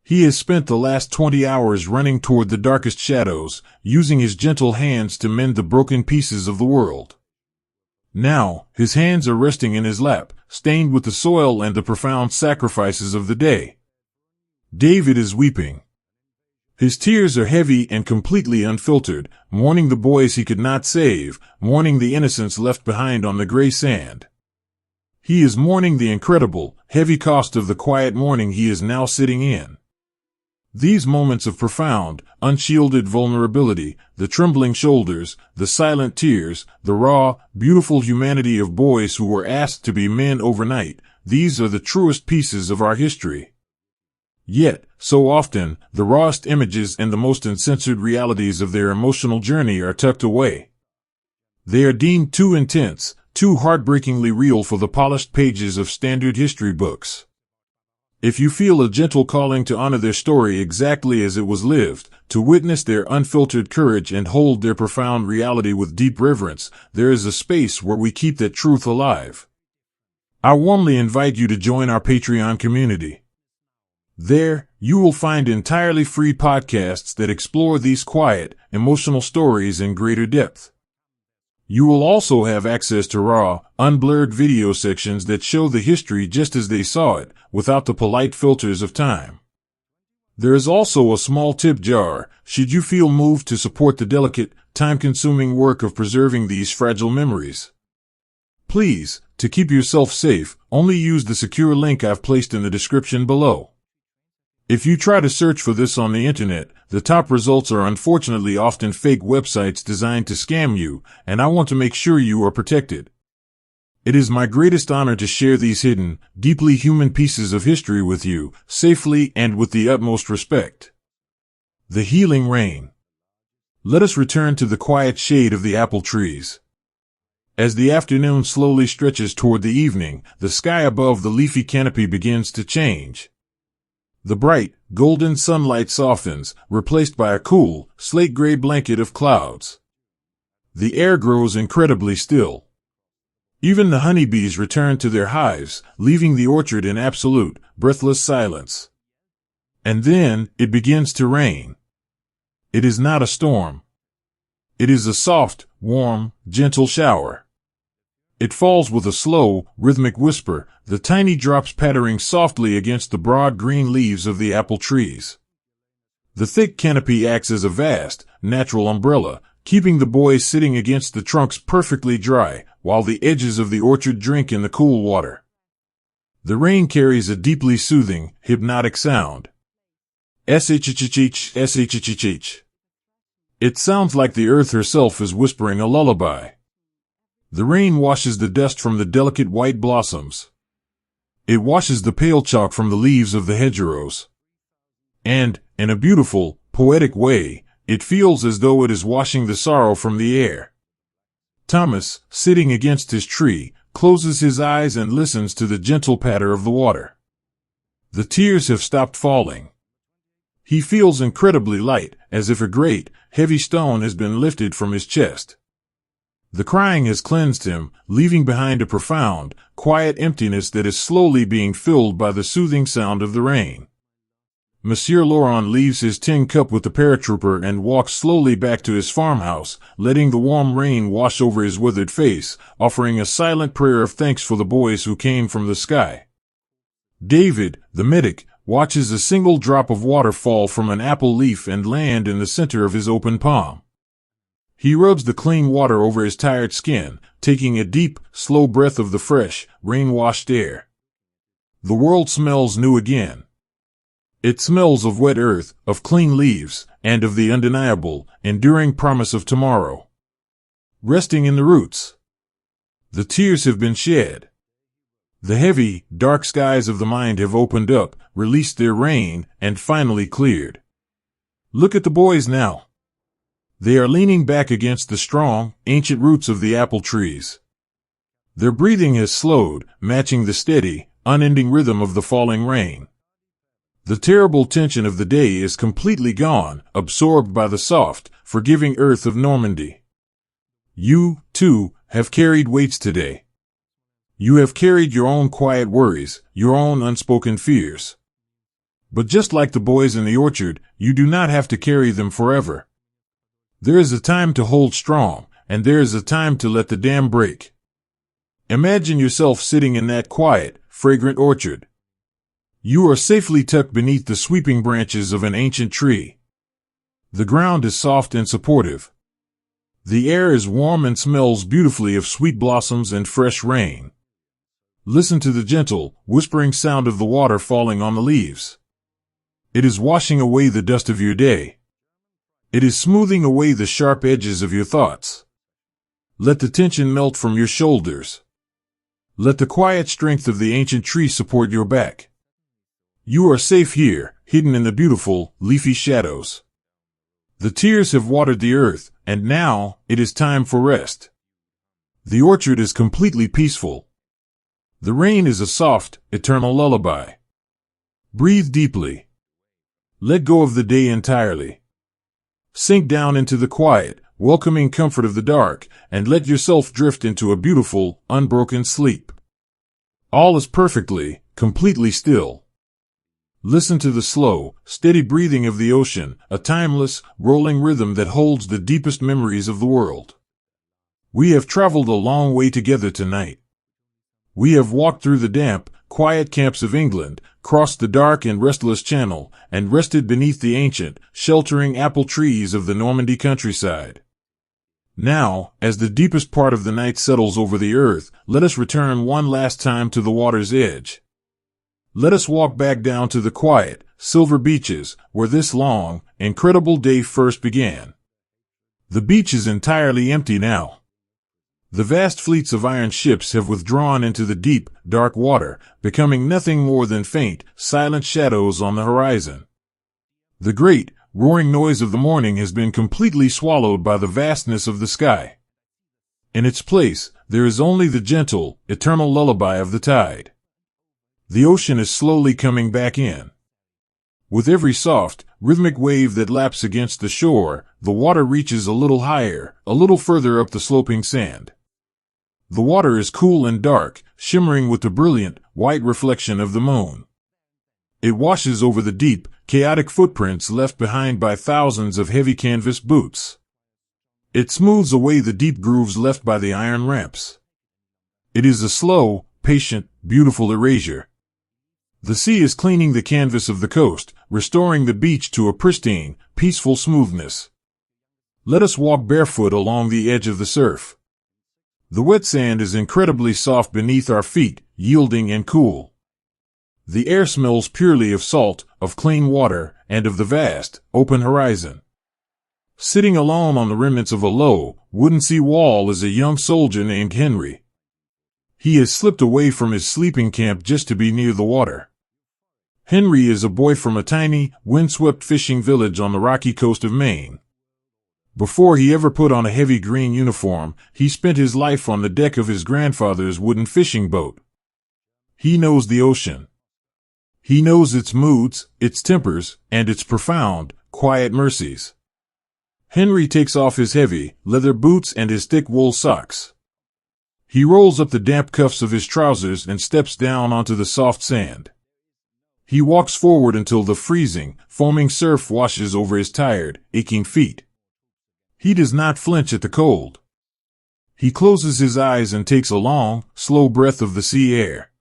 He has spent the last 20 hours running toward the darkest shadows, using his gentle hands to mend the broken pieces of the world. Now, his hands are resting in his lap, stained with the soil and the profound sacrifices of the day. David is weeping. His tears are heavy and completely unfiltered, mourning the boys he could not save, mourning the innocents left behind on the gray sand. He is mourning the incredible, heavy cost of the quiet morning he is now sitting in. These moments of profound, unshielded vulnerability, the trembling shoulders, the silent tears, the raw, beautiful humanity of boys who were asked to be men overnight, these are the truest pieces of our history. Yet, so often, the rawest images and the most uncensored realities of their emotional journey are tucked away. They are deemed too intense, too heartbreakingly real for the polished pages of standard history books. If you feel a gentle calling to honor their story exactly as it was lived, to witness their unfiltered courage and hold their profound reality with deep reverence, there is a space where we keep that truth alive. I warmly invite you to join our Patreon community. There, you will find entirely free podcasts that explore these quiet, emotional stories in greater depth. You will also have access to raw, unblurred video sections that show the history just as they saw it, without the polite filters of time. There is also a small tip jar, should you feel moved to support the delicate, time-consuming work of preserving these fragile memories. Please, to keep yourself safe, only use the secure link I've placed in the description below. If you try to search for this on the internet, the top results are unfortunately often fake websites designed to scam you, and I want to make sure you are protected. It is my greatest honor to share these hidden, deeply human pieces of history with you, safely and with the utmost respect. The healing rain. Let us return to the quiet shade of the apple trees. As the afternoon slowly stretches toward the evening, the sky above the leafy canopy begins to change. The bright, golden sunlight softens, replaced by a cool, slate-gray blanket of clouds. The air grows incredibly still. Even the honeybees return to their hives, leaving the orchard in absolute, breathless silence. And then, it begins to rain. It is not a storm. It is a soft, warm, gentle shower. It falls with a slow, rhythmic whisper, the tiny drops pattering softly against the broad green leaves of the apple trees. The thick canopy acts as a vast, natural umbrella, keeping the boys sitting against the trunks perfectly dry, while the edges of the orchard drink in the cool water. The rain carries a deeply soothing, hypnotic sound. S-H-H-H-H, S-H-H-H-H. It sounds like the earth herself is whispering a lullaby. The rain washes the dust from the delicate white blossoms. It washes the pale chalk from the leaves of the hedgerows. And, in a beautiful, poetic way, it feels as though it is washing the sorrow from the air. Thomas, sitting against his tree, closes his eyes and listens to the gentle patter of the water. The tears have stopped falling. He feels incredibly light, as if a great, heavy stone has been lifted from his chest. The crying has cleansed him, leaving behind a profound, quiet emptiness that is slowly being filled by the soothing sound of the rain. Monsieur Laurent leaves his tin cup with the paratrooper and walks slowly back to his farmhouse, letting the warm rain wash over his withered face, offering a silent prayer of thanks for the boys who came from the sky. David, the medic, watches a single drop of water fall from an apple leaf and land in the center of his open palm. He rubs the clean water over his tired skin, taking a deep, slow breath of the fresh, rain-washed air. The world smells new again. It smells of wet earth, of clean leaves, and of the undeniable, enduring promise of tomorrow. Resting in the roots. The tears have been shed. The heavy, dark skies of the mind have opened up, released their rain, and finally cleared. Look at the boys now. They are leaning back against the strong, ancient roots of the apple trees. Their breathing has slowed, matching the steady, unending rhythm of the falling rain. The terrible tension of the day is completely gone, absorbed by the soft, forgiving earth of Normandy. You, too, have carried weights today. You have carried your own quiet worries, your own unspoken fears. But just like the boys in the orchard, you do not have to carry them forever. There is a time to hold strong, and there is a time to let the dam break. Imagine yourself sitting in that quiet, fragrant orchard. You are safely tucked beneath the sweeping branches of an ancient tree. The ground is soft and supportive. The air is warm and smells beautifully of sweet blossoms and fresh rain. Listen to the gentle, whispering sound of the water falling on the leaves. It is washing away the dust of your day. It is smoothing away the sharp edges of your thoughts. Let the tension melt from your shoulders. Let the quiet strength of the ancient tree support your back. You are safe here, hidden in the beautiful, leafy shadows. The tears have watered the earth, and now, it is time for rest. The orchard is completely peaceful. The rain is a soft, eternal lullaby. Breathe deeply. Let go of the day entirely. Sink down into the quiet, welcoming comfort of the dark, and let yourself drift into a beautiful, unbroken sleep. All is completely still. Listen to the slow, steady breathing of the ocean, a timeless, rolling rhythm that holds the deepest memories of the world. We have traveled a long way together tonight. We have walked through the damp, quiet camps of England, crossed the dark and restless channel, and rested beneath the ancient, sheltering apple trees of the Normandy countryside. Now, as the deepest part of the night settles over the earth, let us return one last time to the water's edge. Let us walk back down to the quiet, silver beaches, where this long, incredible day first began. The beach is entirely empty now. The vast fleets of iron ships have withdrawn into the deep, dark water, becoming nothing more than faint, silent shadows on the horizon. The great, roaring noise of the morning has been completely swallowed by the vastness of the sky. In its place, there is only the gentle, eternal lullaby of the tide. The ocean is slowly coming back in. With every soft, rhythmic wave that laps against the shore, the water reaches a little higher, a little further up the sloping sand. The water is cool and dark, shimmering with the brilliant, white reflection of the moon. It washes over the deep, chaotic footprints left behind by thousands of heavy canvas boots. It smooths away the deep grooves left by the iron ramps. It is a slow, patient, beautiful erasure. The sea is cleaning the canvas of the coast, restoring the beach to a pristine, peaceful smoothness. Let us walk barefoot along the edge of the surf. The wet sand is incredibly soft beneath our feet, yielding and cool. The air smells purely of salt, of clean water, and of the vast, open horizon. Sitting alone on the remnants of a low, wooden sea wall is a young soldier named Henry. He has slipped away from his sleeping camp just to be near the water. Henry is a boy from a tiny, windswept fishing village on the rocky coast of Maine. Before he ever put on a heavy green uniform, he spent his life on the deck of his grandfather's wooden fishing boat. He knows the ocean. He knows its moods, its tempers, and its profound, quiet mercies. Henry takes off his heavy, leather boots and his thick wool socks. He rolls up the damp cuffs of his trousers and steps down onto the soft sand. He walks forward until the freezing, foaming surf washes over his tired, aching feet. He does not flinch at the cold. He closes his eyes and takes a long, slow breath of the sea air.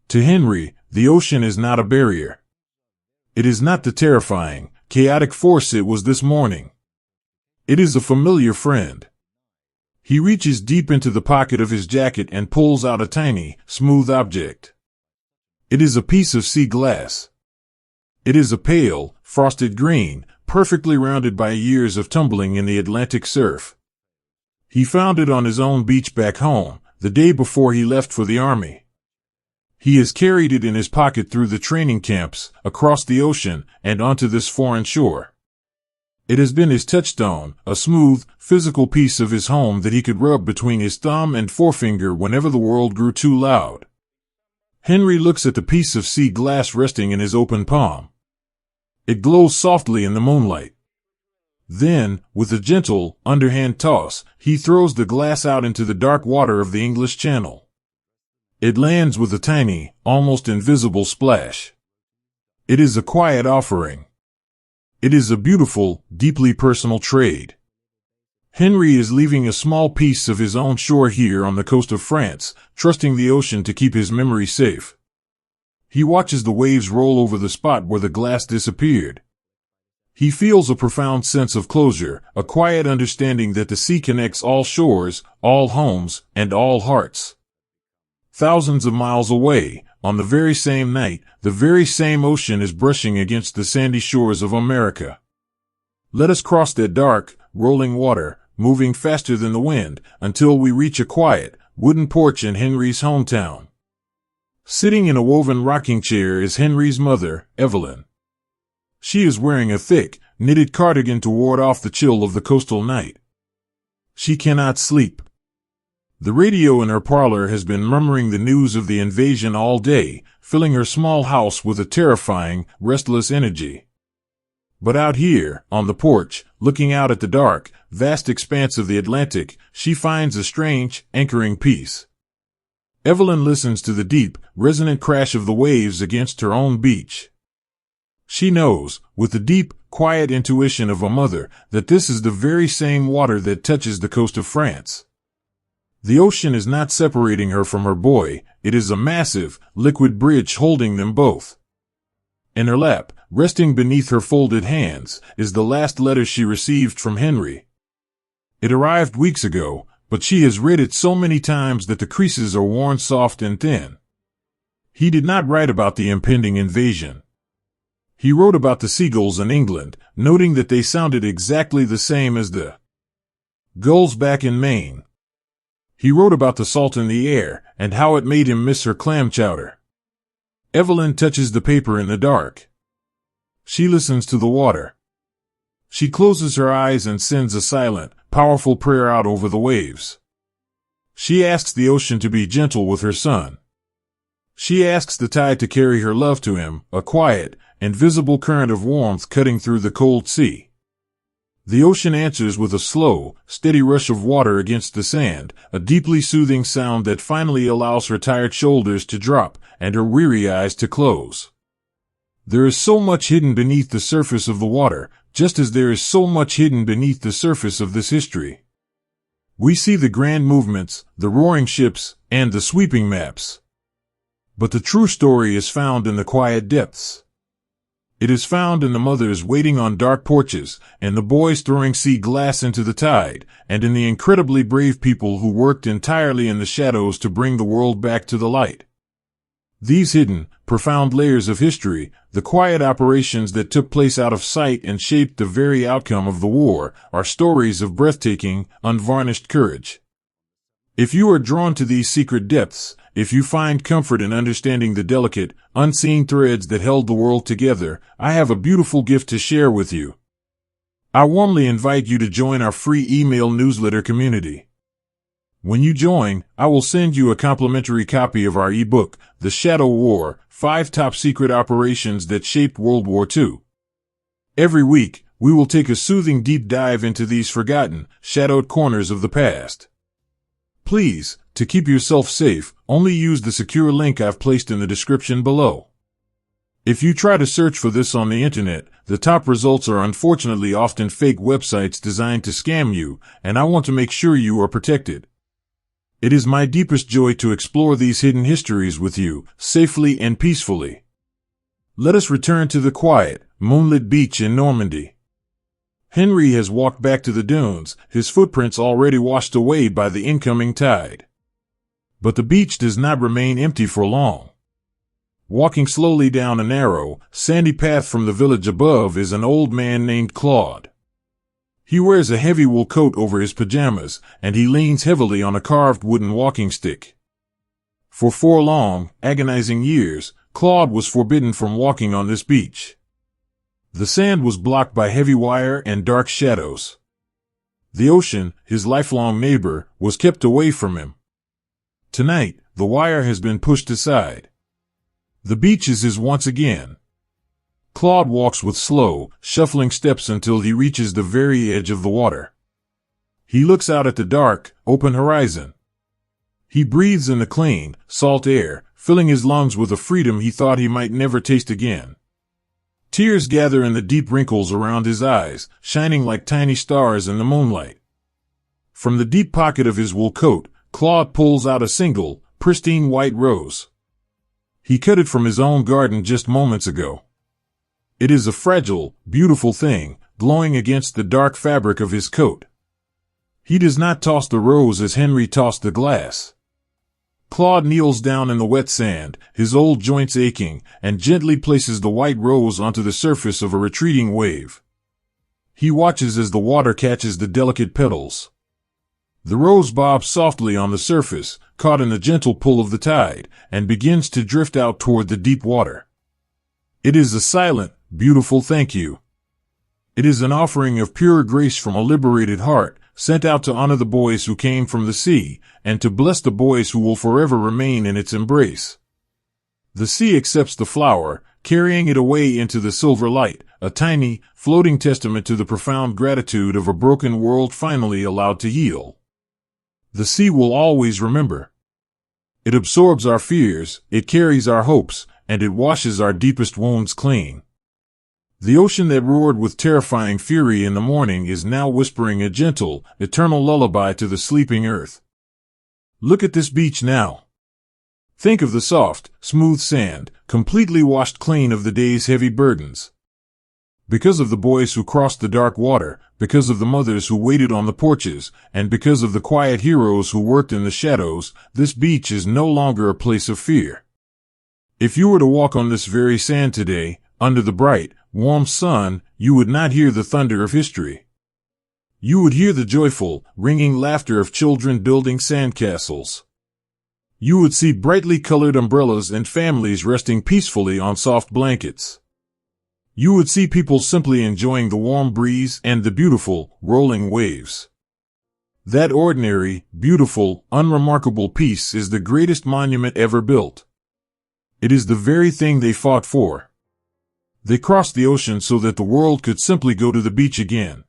To Henry, the ocean is not a barrier. It is not the terrifying, chaotic force it was this morning. It is a familiar friend. He reaches deep into the pocket of his jacket and pulls out a tiny, smooth object. It is a piece of sea glass. It is a pale, frosted green, perfectly rounded by years of tumbling in the Atlantic surf. He found it on his own beach back home, the day before he left for the army. He has carried it in his pocket through the training camps, across the ocean, and onto this foreign shore. It has been his touchstone, a smooth, physical piece of his home that he could rub between his thumb and forefinger whenever the world grew too loud. Henry looks at the piece of sea glass resting in his open palm. It glows softly in the moonlight. Then, with a gentle, underhand toss, he throws the glass out into the dark water of the English Channel. It lands with a tiny, almost invisible splash. It is a quiet offering. It is a beautiful, deeply personal trade. Henry is leaving a small piece of his own shore here on the coast of France, trusting the ocean to keep his memory safe. He watches the waves roll over the spot where the glass disappeared. He feels a profound sense of closure, a quiet understanding that the sea connects all shores, all homes, and all hearts. Thousands of miles away, on the very same night, the very same ocean is brushing against the sandy shores of America. Let us cross that dark, rolling water, moving faster than the wind, until we reach a quiet, wooden porch in Henry's hometown. Sitting in a woven rocking chair is Henry's mother, Evelyn. She is wearing a thick, knitted cardigan to ward off the chill of the coastal night. She cannot sleep. The radio in her parlor has been murmuring the news of the invasion all day, filling her small house with a terrifying, restless energy. But out here, on the porch, looking out at the dark, vast expanse of the Atlantic, she finds a strange, anchoring peace. Evelyn listens to the deep, resonant crash of the waves against her own beach. She knows, with the deep, quiet intuition of a mother, that this is the very same water that touches the coast of France. The ocean is not separating her from her boy, it is a massive, liquid bridge holding them both. In her lap, resting beneath her folded hands, is the last letter she received from Henry. It arrived weeks ago, but she has read it so many times that the creases are worn soft and thin. He did not write about the impending invasion. He wrote about the seagulls in England, noting that they sounded exactly the same as the gulls back in Maine. He wrote about the salt in the air, and how it made him miss her clam chowder. Evelyn touches the paper in the dark. She listens to the water. She closes her eyes and sends a silent, powerful prayer out over the waves. She asks the ocean to be gentle with her son. She asks the tide to carry her love to him, a quiet, invisible current of warmth cutting through the cold sea. The ocean answers with a slow, steady rush of water against the sand, a deeply soothing sound that finally allows her tired shoulders to drop and her weary eyes to close. There is so much hidden beneath the surface of the water, just as there is so much hidden beneath the surface of this history. We see the grand movements, the roaring ships, and the sweeping maps. But the true story is found in the quiet depths. It is found in the mothers waiting on dark porches, and the boys throwing sea glass into the tide, and in the incredibly brave people who worked entirely in the shadows to bring the world back to the light. These hidden, profound layers of history, the quiet operations that took place out of sight and shaped the very outcome of the war, are stories of breathtaking, unvarnished courage. If you are drawn to these secret depths, if you find comfort in understanding the delicate, unseen threads that held the world together, I have a beautiful gift to share with you. I warmly invite you to join our free email newsletter community. When you join, I will send you a complimentary copy of our ebook, The Shadow War, 5 Top Secret Operations That Shaped World War II. Every week, we will take a soothing deep dive into these forgotten, shadowed corners of the past. Please, to keep yourself safe, only use the secure link I've placed in the description below. If you try to search for this on the internet, the top results are unfortunately often fake websites designed to scam you, and I want to make sure you are protected. It is my deepest joy to explore these hidden histories with you, safely and peacefully. Let us return to the quiet, moonlit beach in Normandy. Henry has walked back to the dunes, his footprints already washed away by the incoming tide. But the beach does not remain empty for long. Walking slowly down a narrow, sandy path from the village above is an old man named Claude. He wears a heavy wool coat over his pajamas, and he leans heavily on a carved wooden walking stick. For 4 long, agonizing years, Claude was forbidden from walking on this beach. The sand was blocked by heavy wire and dark shadows. The ocean, his lifelong neighbor, was kept away from him. Tonight, the wire has been pushed aside. The beach is his once again. Claude walks with slow, shuffling steps until he reaches the very edge of the water. He looks out at the dark, open horizon. He breathes in the clean, salt air, filling his lungs with a freedom he thought he might never taste again. Tears gather in the deep wrinkles around his eyes, shining like tiny stars in the moonlight. From the deep pocket of his wool coat, Claude pulls out a single, pristine white rose. He cut it from his own garden just moments ago. It is a fragile, beautiful thing, glowing against the dark fabric of his coat. He does not toss the rose as Henry tossed the glass. Claude kneels down in the wet sand, his old joints aching, and gently places the white rose onto the surface of a retreating wave. He watches as the water catches the delicate petals. The rose bobs softly on the surface, caught in the gentle pull of the tide, and begins to drift out toward the deep water. It is a silent, beautiful thank you. It is an offering of pure grace from a liberated heart, sent out to honor the boys who came from the sea, and to bless the boys who will forever remain in its embrace. The sea accepts the flower, carrying it away into the silver light, a tiny, floating testament to the profound gratitude of a broken world finally allowed to heal. The sea will always remember. It absorbs our fears, it carries our hopes, and it washes our deepest wounds clean. The ocean that roared with terrifying fury in the morning is now whispering a gentle, eternal lullaby to the sleeping earth. Look at this beach now. Think of the soft, smooth sand, completely washed clean of the day's heavy burdens. Because of the boys who crossed the dark water, because of the mothers who waited on the porches, and because of the quiet heroes who worked in the shadows, this beach is no longer a place of fear. If you were to walk on this very sand today, under the bright, warm sun, you would not hear the thunder of history. You would hear the joyful, ringing laughter of children building sandcastles. You would see brightly colored umbrellas and families resting peacefully on soft blankets. You would see people simply enjoying the warm breeze and the beautiful, rolling waves. That ordinary, beautiful, unremarkable peace is the greatest monument ever built. It is the very thing they fought for. They crossed the ocean so that the world could simply go to the beach again.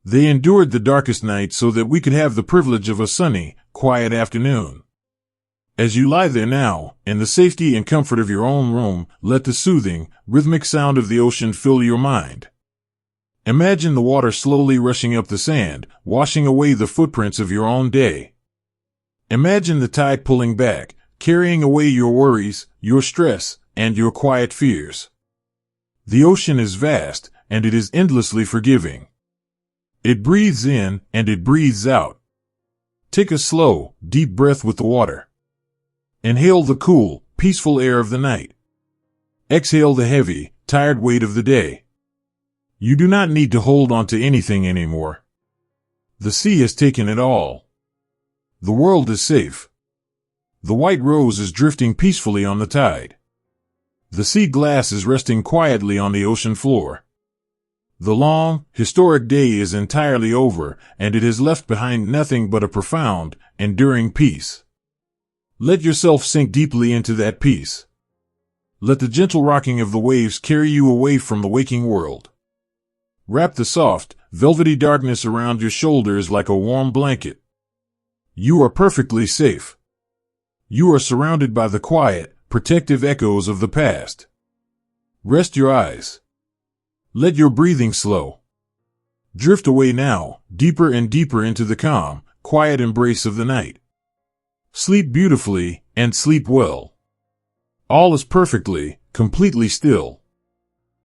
They endured the darkest night so that we could have the privilege of a sunny, quiet afternoon. As you lie there now, in the safety and comfort of your own room, let the soothing, rhythmic sound of the ocean fill your mind. Imagine the water slowly rushing up the sand, washing away the footprints of your own day. Imagine the tide pulling back, carrying away your worries, your stress, and your quiet fears. The ocean is vast, and it is endlessly forgiving. It breathes in, and it breathes out. Take a slow, deep breath with the water. Inhale the cool, peaceful air of the night. Exhale the heavy, tired weight of the day. You do not need to hold on to anything anymore. The sea has taken it all. The world is safe. The white rose is drifting peacefully on the tide. The sea glass is resting quietly on the ocean floor. The long, historic day is entirely over, and it has left behind nothing but a profound, enduring peace. Let yourself sink deeply into that peace. Let the gentle rocking of the waves carry you away from the waking world. Wrap the soft, velvety darkness around your shoulders like a warm blanket. You are perfectly safe. You are surrounded by the quiet, protective echoes of the past. Rest your eyes. Let your breathing slow. Drift away now, deeper and deeper into the calm, quiet embrace of the night. Sleep beautifully, and sleep well. All is perfectly, completely still.